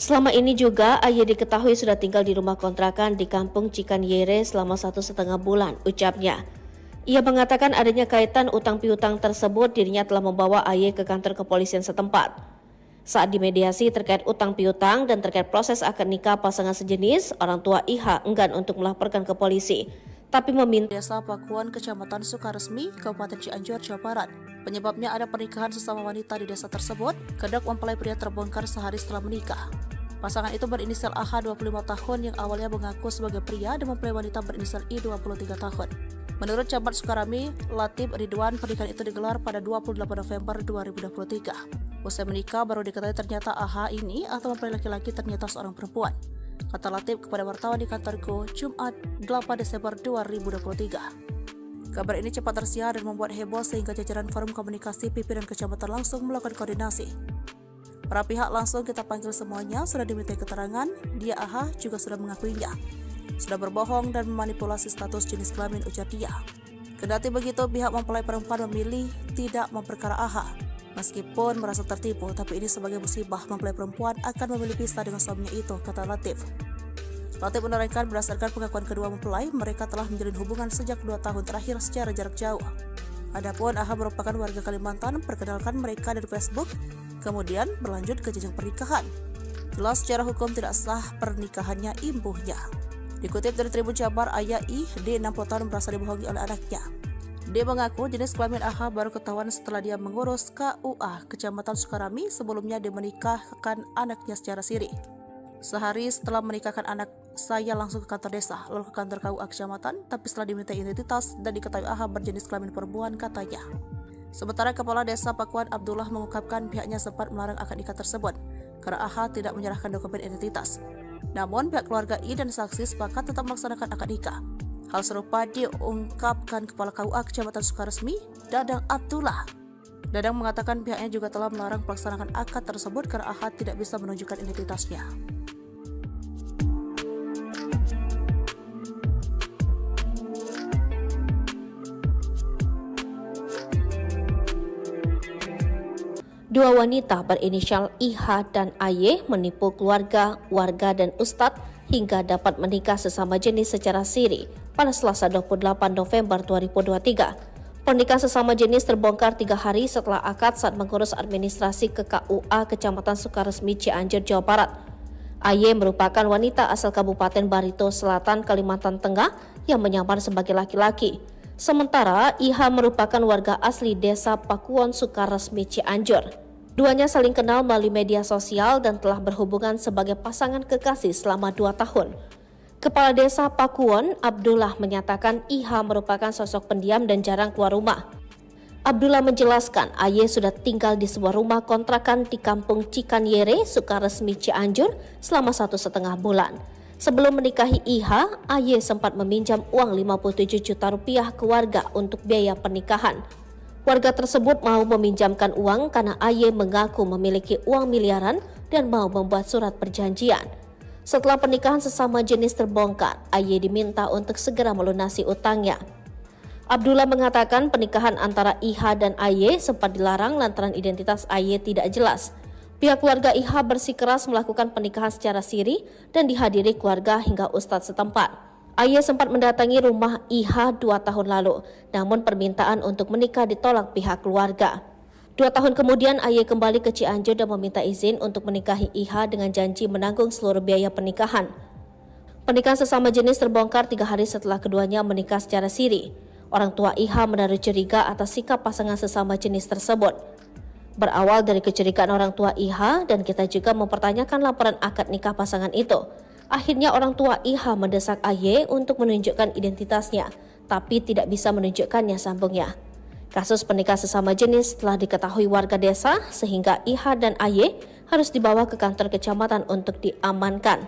Selama ini juga, Aye diketahui sudah tinggal di rumah kontrakan di kampung Cikanyere selama 1,5 bulan, ucapnya. Ia mengatakan adanya kaitan utang piutang tersebut, dirinya telah membawa Aye ke kantor kepolisian setempat. Saat dimediasi terkait utang piutang dan terkait proses akad nikah pasangan sejenis, orang tua IH enggan untuk melaporkan ke polisi, tapi meminta Desa Pakuan, Kecamatan Sukaresmi, Kabupaten Cianjur, Jawa Barat. Penyebabnya ada pernikahan sesama wanita di desa tersebut. Kedok mempelai pria terbongkar sehari setelah menikah. Pasangan itu berinisial AH 25 tahun yang awalnya mengaku sebagai pria dan mempelai wanita berinisial I 23 tahun. Menurut Camat Sukarami, Latif Ridwan, pernikahan itu digelar pada 28 November 2023. Usai menikah baru diketahui ternyata AH ini atau mempelai laki-laki ternyata seorang perempuan. Kata Latif kepada wartawan di kantorku Jumat 8 Desember 2023. Kabar ini cepat tersiar dan membuat heboh sehingga jajaran forum komunikasi pimpinan kecamatan langsung melakukan koordinasi. Para pihak langsung kita panggil semuanya, sudah diminta keterangan, dia AH juga sudah mengakuinya. Sudah berbohong dan memanipulasi status jenis kelamin, ujar dia. Kendati begitu, pihak mempelai perempuan memilih tidak memperkara AH. Meskipun merasa tertipu, tapi ini sebagai musibah mempelai perempuan akan memilih pisah dengan suaminya itu, kata Latif. Latif menerangkan berdasarkan pengakuan kedua mempelai, mereka telah menjalin hubungan sejak 2 tahun terakhir secara jarak jauh. Adapun AH merupakan warga Kalimantan, perkenalkan mereka dari Facebook, kemudian berlanjut ke jenjang pernikahan. Jelas secara hukum tidak sah pernikahannya imbuhnya. Dikutip dari Tribun Jabar, ayah I, D 60 tahun merasa dibohongi oleh anaknya. D mengaku jenis kelamin AH baru ketahuan setelah dia mengurus KUA Kecamatan Sukarami. Sebelumnya dia menikahkan anaknya secara siri. Sehari setelah menikahkan anak, saya langsung ke kantor desa, lalu ke kantor KUA Kecamatan, tapi setelah diminta identitas dan diketahui AH berjenis kelamin perempuan, katanya. Sementara Kepala Desa Pakuan Abdullah mengungkapkan pihaknya sempat melarang akad nikah tersebut karena AH tidak menyerahkan dokumen identitas. Namun pihak keluarga I dan saksi sepakat tetap melaksanakan akad nikah. Hal serupa diungkapkan Kepala KUA Kecamatan Sukaresmi, Dadang Abdullah. Dadang mengatakan pihaknya juga telah melarang pelaksanaan akad tersebut karena AH tidak bisa menunjukkan identitasnya. Dua wanita berinisial IH dan AY menipu keluarga, warga, dan ustadz hingga dapat menikah sesama jenis secara siri pada Selasa 28 November 2023. Pernikahan sesama jenis terbongkar 3 hari setelah akad saat mengurus administrasi ke KUA Kecamatan Sukaresmi, Cianjur, Jawa Barat. AY merupakan wanita asal Kabupaten Barito Selatan, Kalimantan Tengah yang menyamar sebagai laki-laki. Sementara IH merupakan warga asli desa Pakuan Sukaresmi, Cianjur. Duanya saling kenal melalui media sosial dan telah berhubungan sebagai pasangan kekasih selama 2 tahun. Kepala Desa Pakuan, Abdullah, menyatakan IH merupakan sosok pendiam dan jarang keluar rumah. Abdullah menjelaskan AY sudah tinggal di sebuah rumah kontrakan di kampung Cikanyere, Sukaresmi, Cianjur selama 1,5 bulan. Sebelum menikahi IH, AY sempat meminjam uang 57 juta rupiah ke warga untuk biaya pernikahan. Warga tersebut mau meminjamkan uang karena AY mengaku memiliki uang miliaran dan mau membuat surat perjanjian. Setelah pernikahan sesama jenis terbongkar, AY diminta untuk segera melunasi utangnya. Abdullah mengatakan pernikahan antara IH dan AY sempat dilarang lantaran identitas AY tidak jelas. Pihak keluarga IH bersikeras melakukan pernikahan secara siri dan dihadiri keluarga hingga ustadz setempat. AY sempat mendatangi rumah IH 2 tahun lalu, namun permintaan untuk menikah ditolak pihak keluarga. 2 tahun kemudian AY kembali ke Cianjur dan meminta izin untuk menikahi IH dengan janji menanggung seluruh biaya pernikahan. Pernikahan sesama jenis terbongkar 3 hari setelah keduanya menikah secara siri. Orang tua IH menaruh curiga atas sikap pasangan sesama jenis tersebut. Berawal dari kecurigaan orang tua IH dan kita juga mempertanyakan laporan akad nikah pasangan itu. Akhirnya orang tua IH mendesak AY untuk menunjukkan identitasnya, tapi tidak bisa menunjukkannya, sambungnya. Kasus pernikahan sesama jenis telah diketahui warga desa sehingga IH dan AY harus dibawa ke kantor kecamatan untuk diamankan.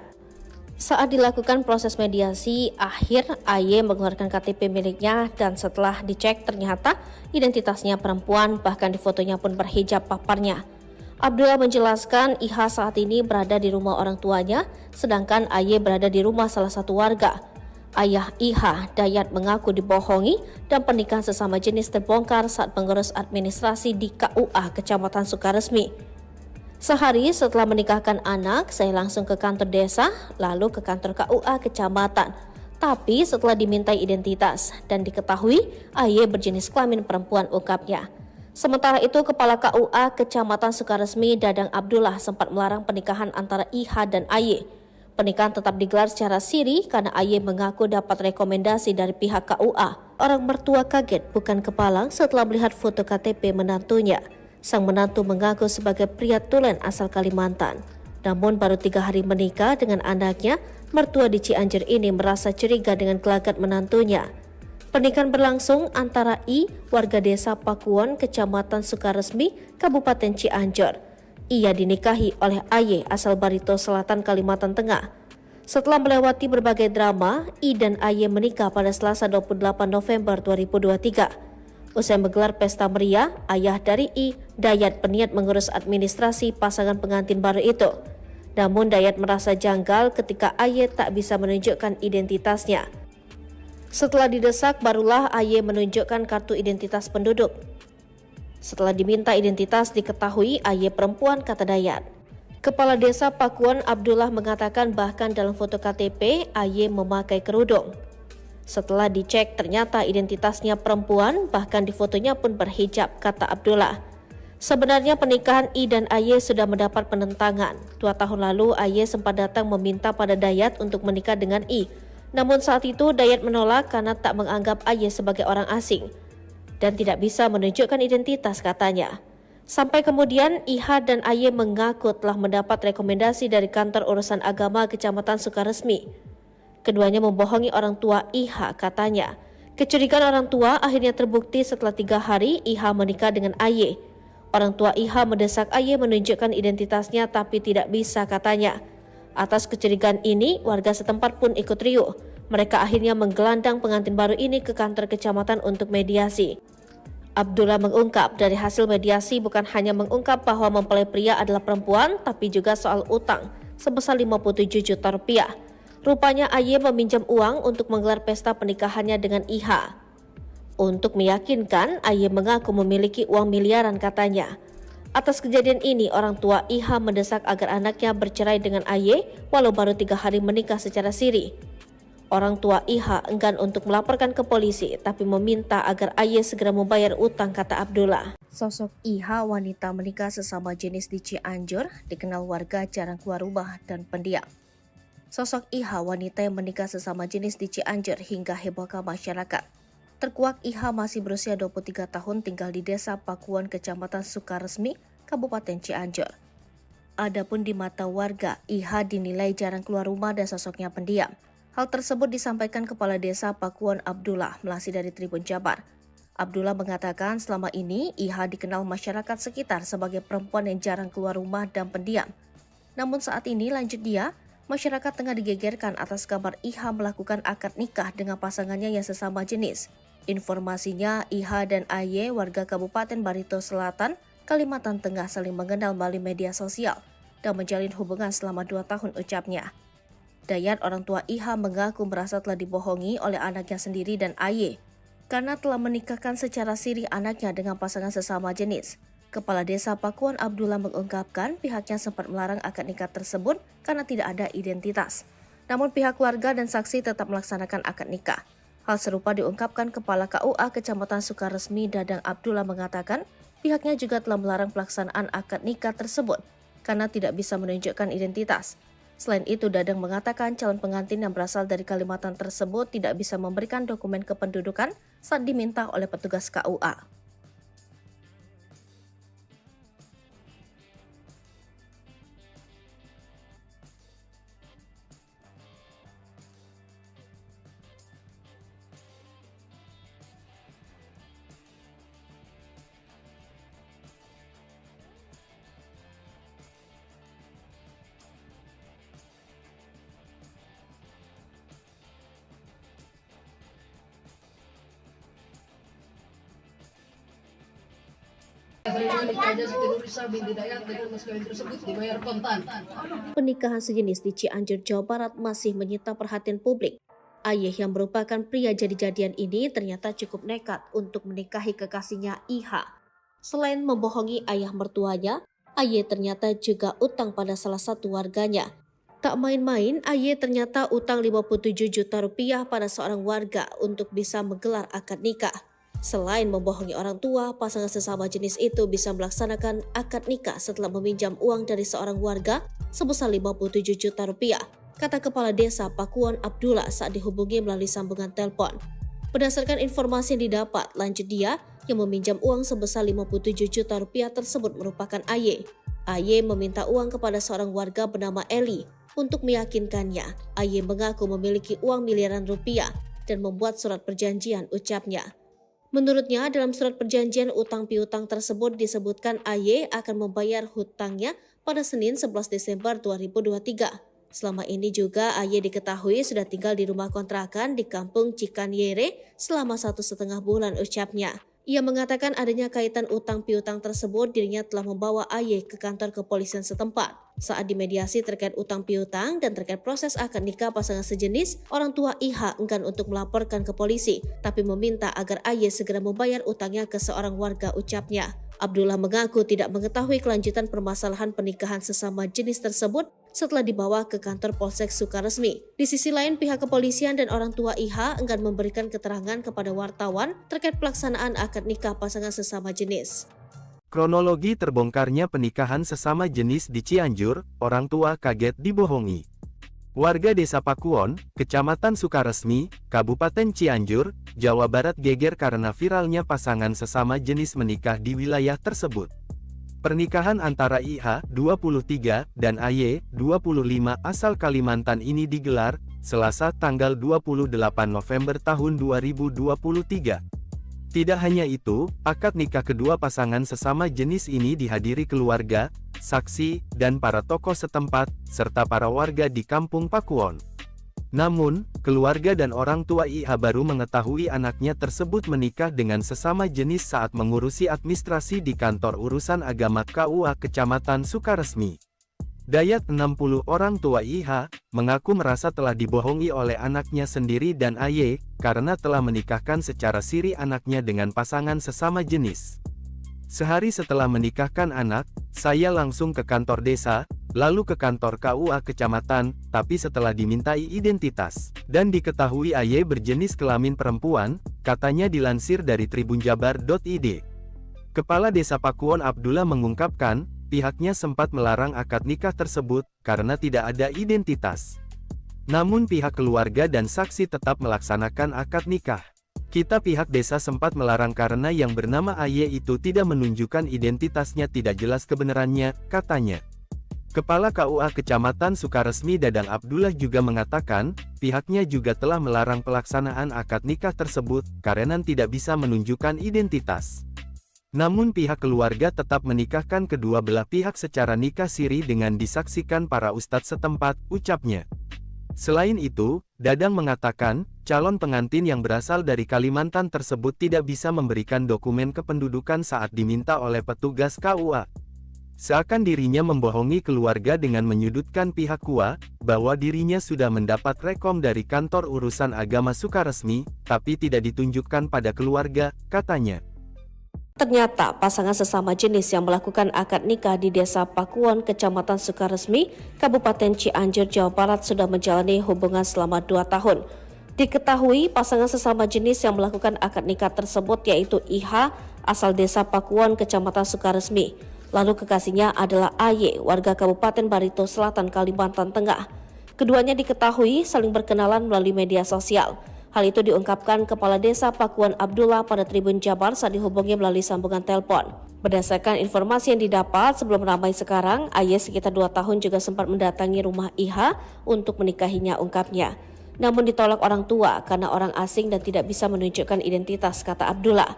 Saat dilakukan proses mediasi, akhir AY mengeluarkan KTP miliknya dan setelah dicek ternyata identitasnya perempuan, bahkan di fotonya pun berhijab paparnya. Abdullah menjelaskan IH saat ini berada di rumah orang tuanya, sedangkan AY berada di rumah salah satu warga. Ayah IH, Dayat, mengaku dibohongi dan pernikahan sesama jenis terbongkar saat mengurus administrasi di KUA Kecamatan Sukaresmi. Sehari setelah menikahkan anak, saya langsung ke kantor desa, lalu ke kantor KUA kecamatan. Tapi setelah dimintai identitas dan diketahui AY berjenis kelamin perempuan, ungkapnya. Sementara itu, Kepala KUA Kecamatan Sukaresmi Dadang Abdullah sempat melarang pernikahan antara IH dan AY. Pernikahan tetap digelar secara siri karena AY mengaku dapat rekomendasi dari pihak KUA. Orang mertua kaget bukan kepalang setelah melihat foto KTP menantunya. Sang menantu mengaku sebagai pria tulen asal Kalimantan. Namun baru 3 hari menikah dengan anaknya, mertua di Cianjur ini merasa curiga dengan gelagat menantunya. Pernikahan berlangsung antara I, warga desa Pakuwon, Kecamatan Sukaresmi, Kabupaten Cianjur. Ia dinikahi oleh AY asal Barito Selatan, Kalimantan Tengah. Setelah melewati berbagai drama, I dan AY menikah pada Selasa 28 November 2023. Usai menggelar pesta meriah, ayah dari I, Dayat, berniat mengurus administrasi pasangan pengantin baru itu. Namun Dayat merasa janggal ketika AY tak bisa menunjukkan identitasnya. Setelah didesak, barulah AY menunjukkan kartu identitas penduduk. Setelah diminta identitas, diketahui AY perempuan, kata Dayat. Kepala Desa Pakuwon Abdullah mengatakan bahkan dalam foto KTP, AY memakai kerudung. Setelah dicek, ternyata identitasnya perempuan, bahkan di fotonya pun berhijab, kata Abdullah. Sebenarnya pernikahan I dan AY sudah mendapat penentangan. 2 tahun lalu, AY sempat datang meminta pada Dayat untuk menikah dengan I. Namun saat itu, Dayat menolak karena tak menganggap AY sebagai orang asing dan tidak bisa menunjukkan identitas, katanya. Sampai kemudian, IH dan AY mengaku telah mendapat rekomendasi dari Kantor Urusan Agama Kecamatan Sukaresmi. Keduanya membohongi orang tua IH, katanya. Kecurigaan orang tua akhirnya terbukti setelah 3 hari IH menikah dengan AY. Orang tua IH mendesak AY menunjukkan identitasnya tapi tidak bisa, katanya. Atas kecurigaan ini, warga setempat pun ikut riuh. Mereka akhirnya menggelandang pengantin baru ini ke kantor kecamatan untuk mediasi. Abdullah mengungkap dari hasil mediasi bukan hanya mengungkap bahwa mempelai pria adalah perempuan, tapi juga soal utang sebesar 57 juta rupiah. Rupanya AY meminjam uang untuk menggelar pesta pernikahannya dengan IH. Untuk meyakinkan, AY mengaku memiliki uang miliaran, katanya. Atas kejadian ini, orang tua IH mendesak agar anaknya bercerai dengan AY walau baru 3 hari menikah secara siri. Orang tua IH enggan untuk melaporkan ke polisi, tapi meminta agar AY segera membayar utang, kata Abdullah. Sosok IH, wanita menikah sesama jenis di Cianjur, dikenal warga jarang keluar rumah dan pendiam. Sosok IH, wanita yang menikah sesama jenis di Cianjur hingga hebohkan masyarakat. Terkuak IH masih berusia 23 tahun, tinggal di desa Pakuwon, Kecamatan Sukaresmi, Kabupaten Cianjur. Adapun di mata warga, IH dinilai jarang keluar rumah dan sosoknya pendiam. Hal tersebut disampaikan Kepala Desa Pakuwon Abdullah melalui dari Tribun Jabar. Abdullah mengatakan selama ini IH dikenal masyarakat sekitar sebagai perempuan yang jarang keluar rumah dan pendiam. Namun saat ini, lanjut dia, masyarakat tengah digegerkan atas kabar IH melakukan akad nikah dengan pasangannya yang sesama jenis. Informasinya, IH dan AY warga Kabupaten Barito Selatan, Kalimantan Tengah saling mengenal melalui media sosial dan menjalin hubungan selama 2 tahun, ucapnya. Dayat, orang tua IH, mengaku merasa telah dibohongi oleh anaknya sendiri dan AY karena telah menikahkan secara siri anaknya dengan pasangan sesama jenis. Kepala Desa Pakuwon Abdullah mengungkapkan pihaknya sempat melarang akad nikah tersebut karena tidak ada identitas. Namun pihak keluarga dan saksi tetap melaksanakan akad nikah. Hal serupa diungkapkan Kepala KUA Kecamatan Sukaresmi Dadang Abdullah, mengatakan pihaknya juga telah melarang pelaksanaan akad nikah tersebut karena tidak bisa menunjukkan identitas. Selain itu, Dadang mengatakan calon pengantin yang berasal dari Kalimantan tersebut tidak bisa memberikan dokumen kependudukan saat diminta oleh petugas KUA. Pernikahan sejenis di Cianjur, Jawa Barat masih menyita perhatian publik. Ayah yang merupakan pria jadi-jadian ini ternyata cukup nekat untuk menikahi kekasihnya IH. Selain membohongi ayah mertuanya, Aye ternyata juga utang pada salah satu warganya. Tak main-main, Aye ternyata utang 57 juta rupiah pada seorang warga untuk bisa menggelar akad nikah. Selain membohongi orang tua, pasangan sesama jenis itu bisa melaksanakan akad nikah setelah meminjam uang dari seorang warga sebesar 57 juta rupiah, kata Kepala Desa Pakuwon Abdullah saat dihubungi melalui sambungan telepon. Berdasarkan informasi yang didapat, lanjut dia yang meminjam uang sebesar 57 juta rupiah tersebut merupakan Aye. Aye meminta uang kepada seorang warga bernama Eli untuk meyakinkannya. Aye mengaku memiliki uang miliaran rupiah dan membuat surat perjanjian, ucapnya. Menurutnya, dalam surat perjanjian utang piutang tersebut disebutkan Aye akan membayar hutangnya pada Senin 11 Desember 2023. Selama ini juga Aye diketahui sudah tinggal di rumah kontrakan di kampung Cikanyere selama 1,5 bulan, ucapnya. Ia mengatakan adanya kaitan utang piutang tersebut, dirinya telah membawa Aye ke kantor kepolisian setempat. Saat dimediasi terkait utang piutang dan terkait proses akad nikah pasangan sejenis, orang tua IH enggan untuk melaporkan ke polisi, tapi meminta agar Aye segera membayar utangnya ke seorang warga, ucapnya. Abdullah mengaku tidak mengetahui kelanjutan permasalahan pernikahan sesama jenis tersebut setelah dibawa ke kantor Polsek Sukaresmi. Di sisi lain, pihak kepolisian dan orang tua IH enggan memberikan keterangan kepada wartawan terkait pelaksanaan akad nikah pasangan sesama jenis. Kronologi terbongkarnya pernikahan sesama jenis di Cianjur, orang tua kaget dibohongi. Warga Desa Pakuwon, Kecamatan Sukaresmi, Kabupaten Cianjur, Jawa Barat geger karena viralnya pasangan sesama jenis menikah di wilayah tersebut. Pernikahan antara IH, 23, dan AY, 25 asal Kalimantan ini digelar Selasa tanggal 28 November tahun 2023. Tidak hanya itu, akad nikah kedua pasangan sesama jenis ini dihadiri keluarga, saksi, dan para tokoh setempat, serta para warga di Kampung Pakuwon. Namun, keluarga dan orang tua IH baru mengetahui anaknya tersebut menikah dengan sesama jenis saat mengurusi administrasi di kantor urusan agama KUA Kecamatan Sukaresmi. Dayat 60 orang tua IH, mengaku merasa telah dibohongi oleh anaknya sendiri dan AY, karena telah menikahkan secara siri anaknya dengan pasangan sesama jenis. Sehari setelah menikahkan anak, saya langsung ke kantor desa, lalu ke kantor KUA Kecamatan, tapi setelah dimintai identitas, dan diketahui AY berjenis kelamin perempuan, katanya dilansir dari tribunjabar.id. Kepala Desa Pakuwon Abdullah mengungkapkan, pihaknya sempat melarang akad nikah tersebut, karena tidak ada identitas. Namun pihak keluarga dan saksi tetap melaksanakan akad nikah. Kita pihak desa sempat melarang karena yang bernama AY itu tidak menunjukkan identitasnya, tidak jelas kebenarannya, katanya. Kepala KUA Kecamatan Sukaresmi Dadang Abdullah juga mengatakan, pihaknya juga telah melarang pelaksanaan akad nikah tersebut, karena tidak bisa menunjukkan identitas. Namun pihak keluarga tetap menikahkan kedua belah pihak secara nikah siri dengan disaksikan para ustadz setempat, ucapnya. Selain itu, Dadang mengatakan, calon pengantin yang berasal dari Kalimantan tersebut tidak bisa memberikan dokumen kependudukan saat diminta oleh petugas KUA. Seakan dirinya membohongi keluarga dengan menyudutkan pihak KUA, bahwa dirinya sudah mendapat rekom dari kantor urusan agama Sukaresmi, tapi tidak ditunjukkan pada keluarga, katanya. Ternyata pasangan sesama jenis yang melakukan akad nikah di Desa Pakuwon, Kecamatan Sukaresmi, Kabupaten Cianjur, Jawa Barat sudah menjalani hubungan selama 2 tahun. Diketahui pasangan sesama jenis yang melakukan akad nikah tersebut yaitu IH asal Desa Pakuwon, Kecamatan Sukaresmi. Lalu kekasihnya adalah AY, warga Kabupaten Barito Selatan, Kalimantan Tengah. Keduanya diketahui saling berkenalan melalui media sosial. Hal itu diungkapkan Kepala Desa Pakuwon Abdullah pada Tribun Jabar saat dihubungi melalui sambungan telepon. Berdasarkan informasi yang didapat, sebelum ramai sekarang, AY sekitar 2 tahun juga sempat mendatangi rumah IH untuk menikahinya, ungkapnya. Namun ditolak orang tua karena orang asing dan tidak bisa menunjukkan identitas, kata Abdullah.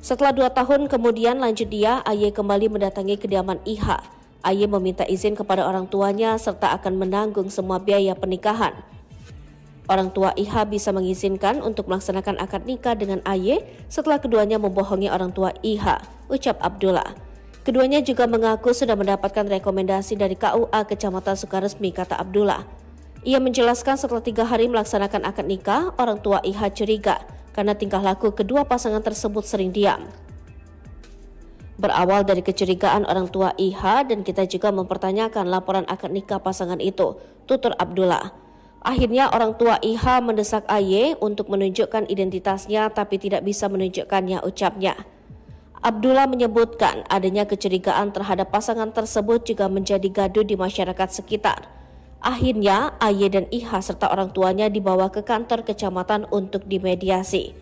Setelah 2 tahun kemudian, lanjut dia, AY kembali mendatangi kediaman IH. AY meminta izin kepada orang tuanya serta akan menanggung semua biaya pernikahan. Orang tua IH bisa mengizinkan untuk melaksanakan akad nikah dengan AY setelah keduanya membohongi orang tua IH, ucap Abdullah. Keduanya juga mengaku sudah mendapatkan rekomendasi dari KUA Kecamatan Sukaresmi, kata Abdullah. Ia menjelaskan setelah 3 hari melaksanakan akad nikah, orang tua IH curiga karena tingkah laku kedua pasangan tersebut sering diam. Berawal dari kecurigaan orang tua IH dan kita juga mempertanyakan laporan akad nikah pasangan itu, tutur Abdullah. Akhirnya orang tua IH mendesak AY untuk menunjukkan identitasnya tapi tidak bisa menunjukkannya, ucapnya. Abdullah menyebutkan adanya kecurigaan terhadap pasangan tersebut juga menjadi gaduh di masyarakat sekitar. Akhirnya AY dan IH serta orang tuanya dibawa ke kantor kecamatan untuk dimediasi.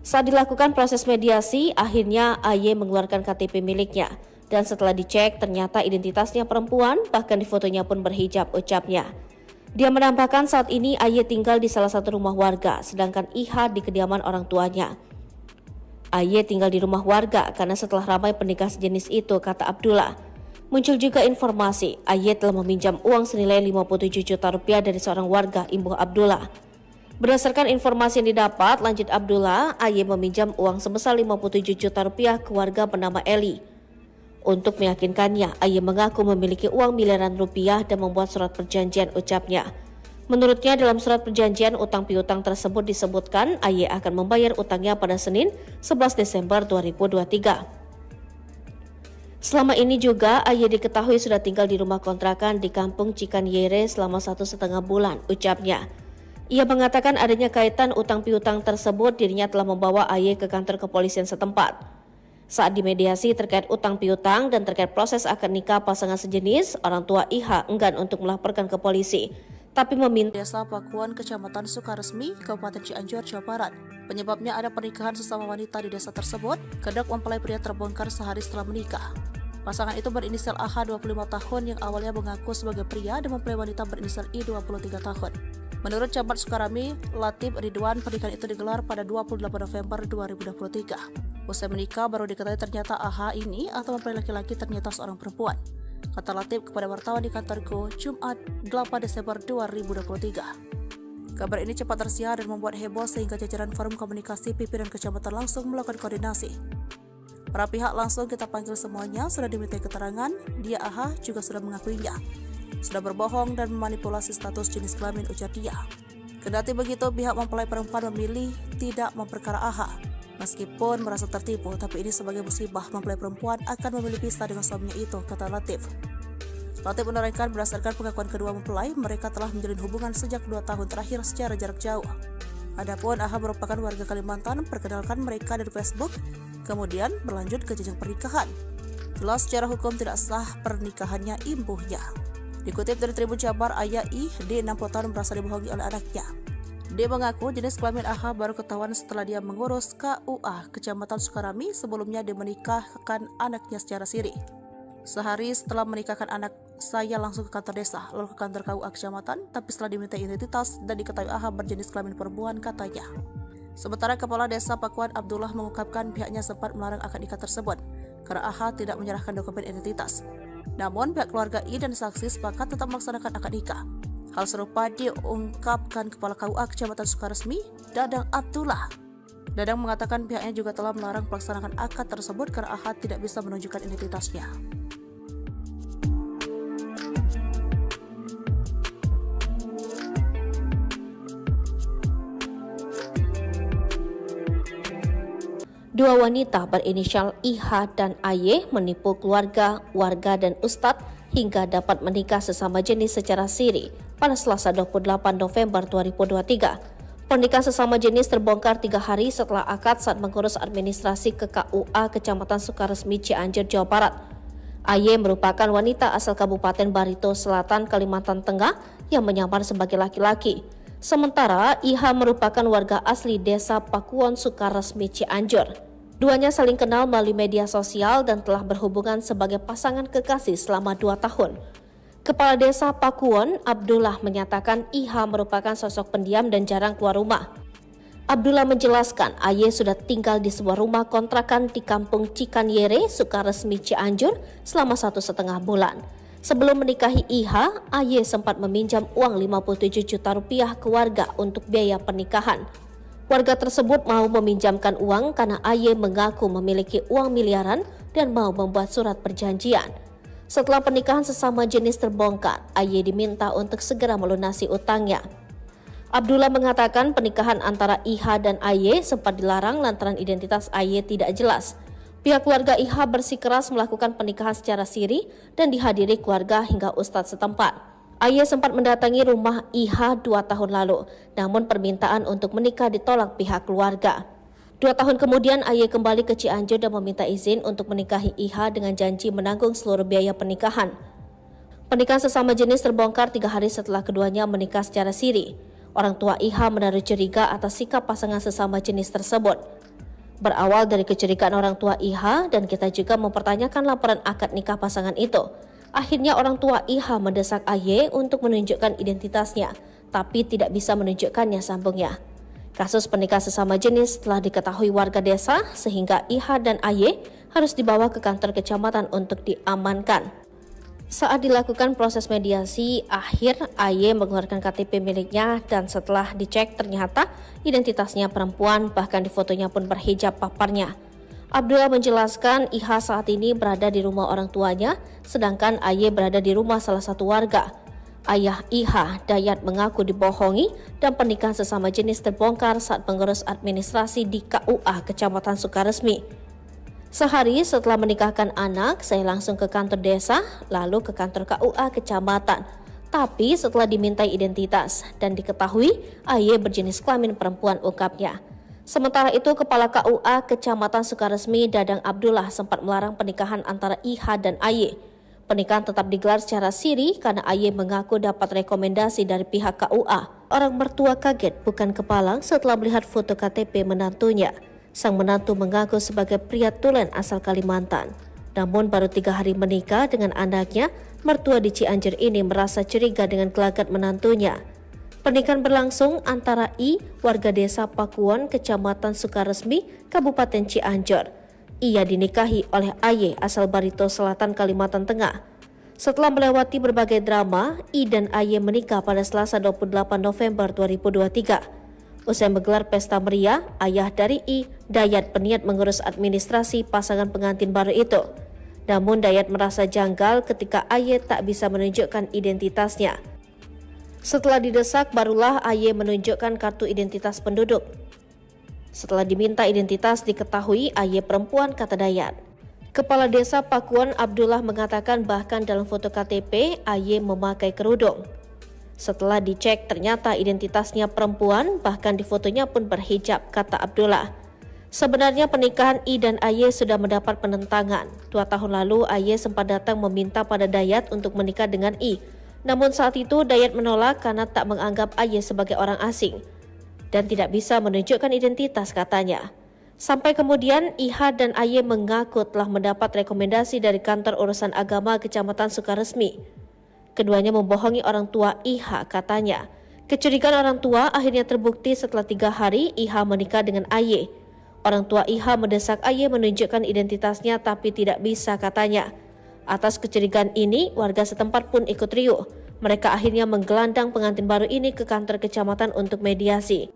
Saat dilakukan proses mediasi, akhirnya AY mengeluarkan KTP miliknya. Dan setelah dicek, ternyata identitasnya perempuan, bahkan di fotonya pun berhijab, ucapnya. Dia menambahkan saat ini AY tinggal di salah satu rumah warga, sedangkan IH di kediaman orang tuanya. AY tinggal di rumah warga karena setelah ramai pernikahan sejenis itu, kata Abdullah. Muncul juga informasi, AY telah meminjam uang senilai 57 juta rupiah dari seorang warga, imbuh Abdullah. Berdasarkan informasi yang didapat, lanjut Abdullah, AY meminjam uang sebesar 57 juta rupiah ke warga bernama Eli. Untuk meyakinkannya, AY mengaku memiliki uang miliaran rupiah dan membuat surat perjanjian, ucapnya. Menurutnya dalam surat perjanjian utang piutang tersebut disebutkan AY akan membayar utangnya pada Senin 11 Desember 2023. Selama ini juga AY diketahui sudah tinggal di rumah kontrakan di kampung Cikanyere selama 1,5 bulan, ucapnya. Ia mengatakan adanya kaitan utang piutang tersebut, dirinya telah membawa AY ke kantor kepolisian setempat. Saat dimediasi terkait utang piutang dan terkait proses akad nikah pasangan sejenis, orang tua IH enggan untuk melaporkan ke polisi, tapi meminta Desa Pakuan, Kecamatan Sukaresmi, Kabupaten Cianjur, Jawa Barat. Penyebabnya ada pernikahan sesama wanita di desa tersebut, kedok mempelai pria terbongkar sehari setelah menikah. Pasangan itu berinisial AH 25 tahun yang awalnya mengaku sebagai pria dan mempelai wanita berinisial I 23 tahun. Menurut Camat Sukarami, Latif Ridwan, pernikahan itu digelar pada 28 November 2023. Usai menikah, baru diketahui ternyata AH ini atau mempelai laki-laki ternyata seorang perempuan. Kata Latif kepada wartawan di kantorku, Jumat 8 Desember 2023. Kabar ini cepat tersiar dan membuat heboh sehingga jajaran forum komunikasi pimpinan kecamatan langsung melakukan koordinasi. Para pihak langsung kita panggil semuanya, sudah diminta keterangan, dia AH juga sudah mengakuinya. Sudah berbohong dan memanipulasi status jenis kelamin, ujar dia. Kendati begitu, pihak mempelai perempuan memilih tidak memperkara AH. Meskipun merasa tertipu, tapi ini sebagai musibah mempelai perempuan akan memilih pisah dengan suaminya itu, kata Latif. Latif menerangkan berdasarkan pengakuan kedua mempelai, mereka telah menjalin hubungan sejak 2 tahun terakhir secara jarak jauh. Adapun AH merupakan warga Kalimantan, perkenalkan mereka dari Facebook, kemudian berlanjut ke jenjang pernikahan. Jelas secara hukum tidak sah pernikahannya, imbuhnya. Dikutip dari Tribun Jabar, ayah I, D 60 tahun merasa dibohongi oleh anaknya. D mengaku jenis kelamin AH baru ketahuan setelah dia mengurus KUA Kecamatan Sukarami. Sebelumnya dia menikahkan anaknya secara siri. Sehari setelah menikahkan anak, saya langsung ke kantor desa, lalu ke kantor KUA Kecamatan, tapi setelah diminta identitas dan diketahui AH berjenis kelamin perempuan, katanya. Sementara Kepala Desa Pakuan Abdullah mengungkapkan pihaknya sempat melarang akad nikah tersebut karena AH tidak menyerahkan dokumen identitas. Namun pihak keluarga I dan saksi sepakat tetap melaksanakan akad nikah. Hal serupa diungkapkan Kepala KUA Kecamatan Sukaresmi, Dadang Abdullah. Dadang mengatakan pihaknya juga telah melarang pelaksanaan akad tersebut karena AH tidak bisa menunjukkan identitasnya. Dua wanita berinisial IH dan AY menipu keluarga, warga dan ustadz hingga dapat menikah sesama jenis secara siri pada Selasa 28 November 2023. Pernikahan sesama jenis terbongkar 3 hari setelah akad saat mengurus administrasi ke KUA Kecamatan Sukaresmi, Cianjur, Jawa Barat. AY merupakan wanita asal Kabupaten Barito Selatan, Kalimantan Tengah yang menyamar sebagai laki-laki. Sementara IH merupakan warga asli desa Pakuan Sukaresmi, Cianjur. Duanya saling kenal melalui media sosial dan telah berhubungan sebagai pasangan kekasih selama 2 tahun. Kepala Desa Pakuan, Abdullah, menyatakan IH merupakan sosok pendiam dan jarang keluar rumah. Abdullah menjelaskan AY sudah tinggal di sebuah rumah kontrakan di kampung Cikanyere, Sukaresmi, Cianjur selama 1,5 bulan. Sebelum menikahi IH, AY sempat meminjam uang 57 juta rupiah ke warga untuk biaya pernikahan. Warga tersebut mau meminjamkan uang karena AY mengaku memiliki uang miliaran dan mau membuat surat perjanjian. Setelah pernikahan sesama jenis terbongkar, AY diminta untuk segera melunasi utangnya. Abdullah mengatakan pernikahan antara IH dan AY sempat dilarang lantaran identitas AY tidak jelas. Pihak keluarga IH bersikeras melakukan pernikahan secara siri dan dihadiri keluarga hingga ustadz setempat. Aye sempat mendatangi rumah IH 2 tahun lalu, namun permintaan untuk menikah ditolak pihak keluarga. 2 tahun kemudian Aye kembali ke Cianjur dan meminta izin untuk menikahi IH dengan janji menanggung seluruh biaya pernikahan. Pernikahan sesama jenis terbongkar 3 hari setelah keduanya menikah secara siri. Orang tua IH menaruh curiga atas sikap pasangan sesama jenis tersebut. Berawal dari kecurigaan orang tua IH dan kita juga mempertanyakan laporan akad nikah pasangan itu. Akhirnya orang tua IH mendesak Aye untuk menunjukkan identitasnya, tapi tidak bisa menunjukkannya, sambungnya. Kasus pernikahan sesama jenis telah diketahui warga desa sehingga IH dan Aye harus dibawa ke kantor kecamatan untuk diamankan. Saat dilakukan proses mediasi, akhir Aye mengeluarkan KTP miliknya dan setelah dicek ternyata identitasnya perempuan, bahkan di fotonya pun berhijab paparnya. Abdullah menjelaskan IH saat ini berada di rumah orang tuanya, sedangkan Aye berada di rumah salah satu warga. Ayah IH, Dayat, mengaku dibohongi dan pernikahan sesama jenis terbongkar saat pengurus administrasi di KUA Kecamatan Sukaresmi. Sehari setelah menikahkan anak, saya langsung ke kantor desa, lalu ke kantor KUA kecamatan. Tapi setelah dimintai identitas dan diketahui Aye berjenis kelamin perempuan, ungkapnya. Sementara itu, Kepala KUA Kecamatan Sukaresmi Dadang Abdullah sempat melarang pernikahan antara IH dan Aye. Pernikahan tetap digelar secara siri karena Aye mengaku dapat rekomendasi dari pihak KUA. Orang mertua kaget bukan kepalang setelah melihat foto KTP menantunya. Sang menantu mengaku sebagai pria tulen asal Kalimantan. Namun baru 3 hari menikah dengan anaknya, mertua di Cianjur ini merasa curiga dengan gelagat menantunya. Pernikahan berlangsung antara I, warga desa Pakuwon, Kecamatan Sukaresmi, Kabupaten Cianjur. Ia dinikahi oleh Aye asal Barito Selatan, Kalimantan Tengah. Setelah melewati berbagai drama, I dan Aye menikah pada Selasa 28 November 2023. Usai menggelar pesta meriah, ayah dari I, Dayat, berniat mengurus administrasi pasangan pengantin baru itu. Namun Dayat merasa janggal ketika Aye tak bisa menunjukkan identitasnya. Setelah didesak, barulah Aye menunjukkan kartu identitas penduduk. Setelah diminta identitas, diketahui Aye perempuan, kata Dayat. Kepala Desa Pakuwon Abdullah mengatakan bahkan dalam foto KTP, Aye memakai kerudung. Setelah dicek ternyata identitasnya perempuan, bahkan di fotonya pun berhijab, kata Abdullah. Sebenarnya pernikahan I dan Aye sudah mendapat penentangan. 2 tahun lalu Aye sempat datang meminta pada Dayat untuk menikah dengan I. Namun saat itu Dayat menolak karena tak menganggap Aye sebagai orang asing dan tidak bisa menunjukkan identitas, katanya. Sampai kemudian IH dan Aye mengaku telah mendapat rekomendasi dari kantor urusan agama Kecamatan Sukaresmi. Keduanya membohongi orang tua IH, katanya. Kecurigaan orang tua akhirnya terbukti setelah 3 hari IH menikah dengan Aye. Orang tua IH mendesak Aye menunjukkan identitasnya tapi tidak bisa, katanya. Atas kecurigaan ini, warga setempat pun ikut riuh. Mereka akhirnya menggelandang pengantin baru ini ke kantor kecamatan untuk mediasi.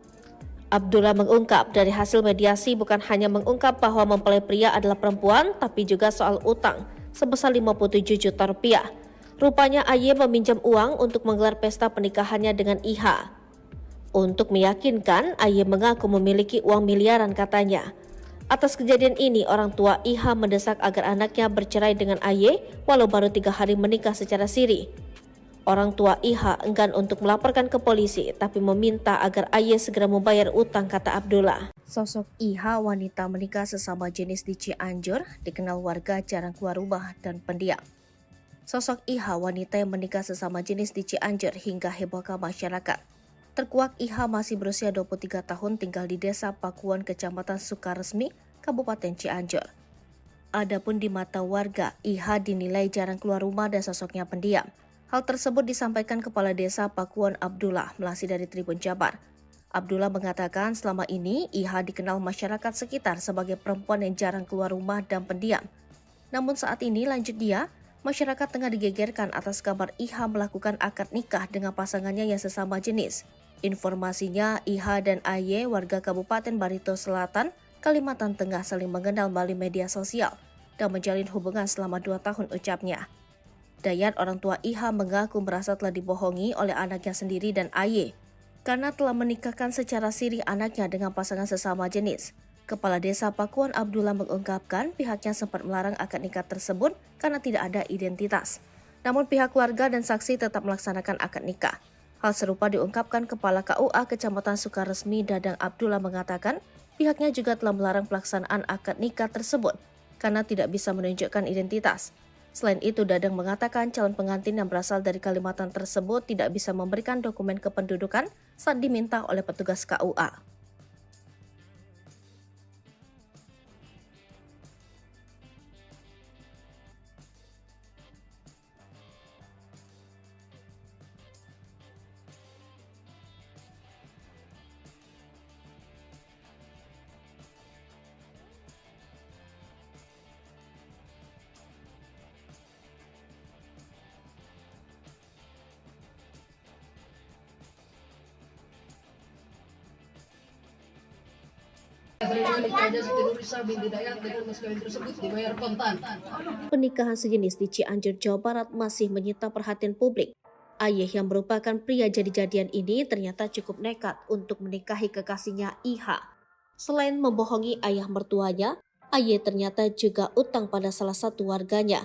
Abdullah mengungkap dari hasil mediasi bukan hanya mengungkap bahwa mempelai pria adalah perempuan, tapi juga soal utang sebesar 57 juta rupiah. Rupanya Aye meminjam uang untuk menggelar pesta pernikahannya dengan IH. Untuk meyakinkan, Aye mengaku memiliki uang miliaran, katanya. Atas kejadian ini, orang tua IH mendesak agar anaknya bercerai dengan Aye walau baru 3 hari menikah secara siri. Orang tua IH enggan untuk melaporkan ke polisi, tapi meminta agar Aye segera membayar utang, kata Abdullah. Sosok IH, wanita menikah sesama jenis di Cianjur, dikenal warga jarang keluar rumah dan pendiam. Sosok IH, wanita yang menikah sesama jenis di Cianjur hingga hebohkan masyarakat. Terkuak IH masih berusia 23 tahun, tinggal di desa Pakuwon, Kecamatan Sukaresmi, Kabupaten Cianjur. Adapun di mata warga, IH dinilai jarang keluar rumah dan sosoknya pendiam. Hal tersebut disampaikan Kepala Desa Pakuwon Abdullah melalui dari Tribun Jabar. Abdullah mengatakan selama ini IH dikenal masyarakat sekitar sebagai perempuan yang jarang keluar rumah dan pendiam. Namun saat ini, lanjut dia, masyarakat tengah digegerkan atas kabar IH melakukan akad nikah dengan pasangannya yang sesama jenis. Informasinya, IH dan Aye, warga Kabupaten Barito Selatan, Kalimantan Tengah, saling mengenal melalui media sosial dan menjalin hubungan selama 2 tahun, ucapnya. Dayat, orang tua IH, mengaku merasa telah dibohongi oleh anaknya sendiri dan Aye karena telah menikahkan secara siri anaknya dengan pasangan sesama jenis. Kepala Desa Pakuan Abdullah mengungkapkan pihaknya sempat melarang akad nikah tersebut karena tidak ada identitas. Namun pihak keluarga dan saksi tetap melaksanakan akad nikah. Hal serupa diungkapkan Kepala KUA Kecamatan Sukaresmi Dadang Abdullah mengatakan pihaknya juga telah melarang pelaksanaan akad nikah tersebut karena tidak bisa menunjukkan identitas. Selain itu, Dadang mengatakan calon pengantin yang berasal dari Kalimantan tersebut tidak bisa memberikan dokumen kependudukan saat diminta oleh petugas KUA. Pernikahan sejenis di Cianjur, Jawa Barat masih menyita perhatian publik. Ayah yang merupakan pria jadi-jadian ini ternyata cukup nekat untuk menikahi kekasihnya IH. Selain membohongi ayah mertuanya, Ayah ternyata juga utang pada salah satu warganya.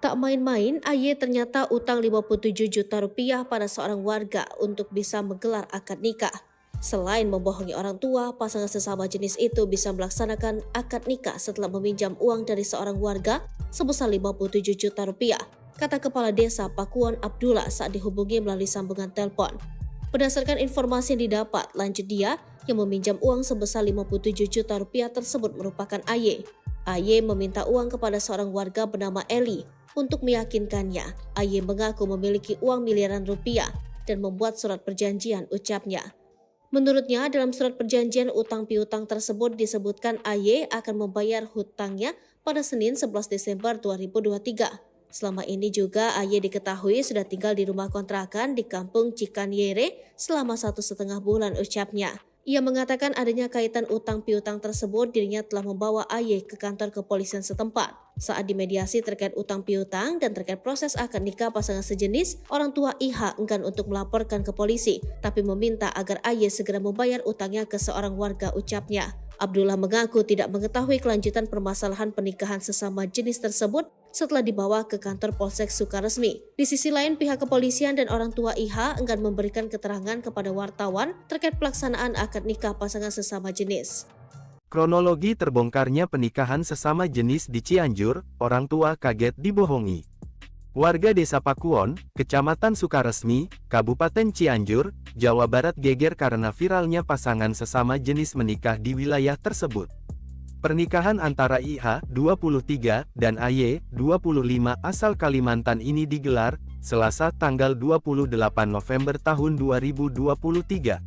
Tak main-main, Ayah ternyata utang 57 juta rupiah pada seorang warga untuk bisa menggelar akad nikah. Selain membohongi orang tua, pasangan sesama jenis itu bisa melaksanakan akad nikah setelah meminjam uang dari seorang warga sebesar 57 juta rupiah, kata Kepala Desa Pakuan Abdullah saat dihubungi melalui sambungan telepon. Berdasarkan informasi yang didapat, lanjut dia yang meminjam uang sebesar 57 juta rupiah tersebut merupakan Ayah. Ayah meminta uang kepada seorang warga bernama Eli untuk meyakinkannya. Ayah mengaku memiliki uang miliaran rupiah dan membuat surat perjanjian, ucapnya. Menurutnya, dalam surat perjanjian utang piutang tersebut disebutkan AY akan membayar hutangnya pada Senin 11 Desember 2023. Selama ini juga AY diketahui sudah tinggal di rumah kontrakan di Kampung Cikanyere selama 1,5 bulan, ucapnya. Ia mengatakan adanya kaitan utang piutang tersebut, dirinya telah membawa AY ke kantor kepolisian setempat. Saat dimediasi terkait utang piutang dan terkait proses akad nikah pasangan sejenis, orang tua IH enggan untuk melaporkan ke polisi, tapi meminta agar AY segera membayar utangnya ke seorang warga, ucapnya. Abdullah mengaku tidak mengetahui kelanjutan permasalahan pernikahan sesama jenis tersebut setelah dibawa ke kantor Polsek Sukaresmi. Di sisi lain, pihak kepolisian dan orang tua IH enggan memberikan keterangan kepada wartawan terkait pelaksanaan akad nikah pasangan sesama jenis. Kronologi terbongkarnya pernikahan sesama jenis di Cianjur, orang tua kaget dibohongi. Warga Desa Pakuon, Kecamatan Sukaresmi, Kabupaten Cianjur, Jawa Barat geger karena viralnya pasangan sesama jenis menikah di wilayah tersebut. Pernikahan antara IH, 23, dan AY, 25 asal Kalimantan ini digelar Selasa tanggal 28 November tahun 2023.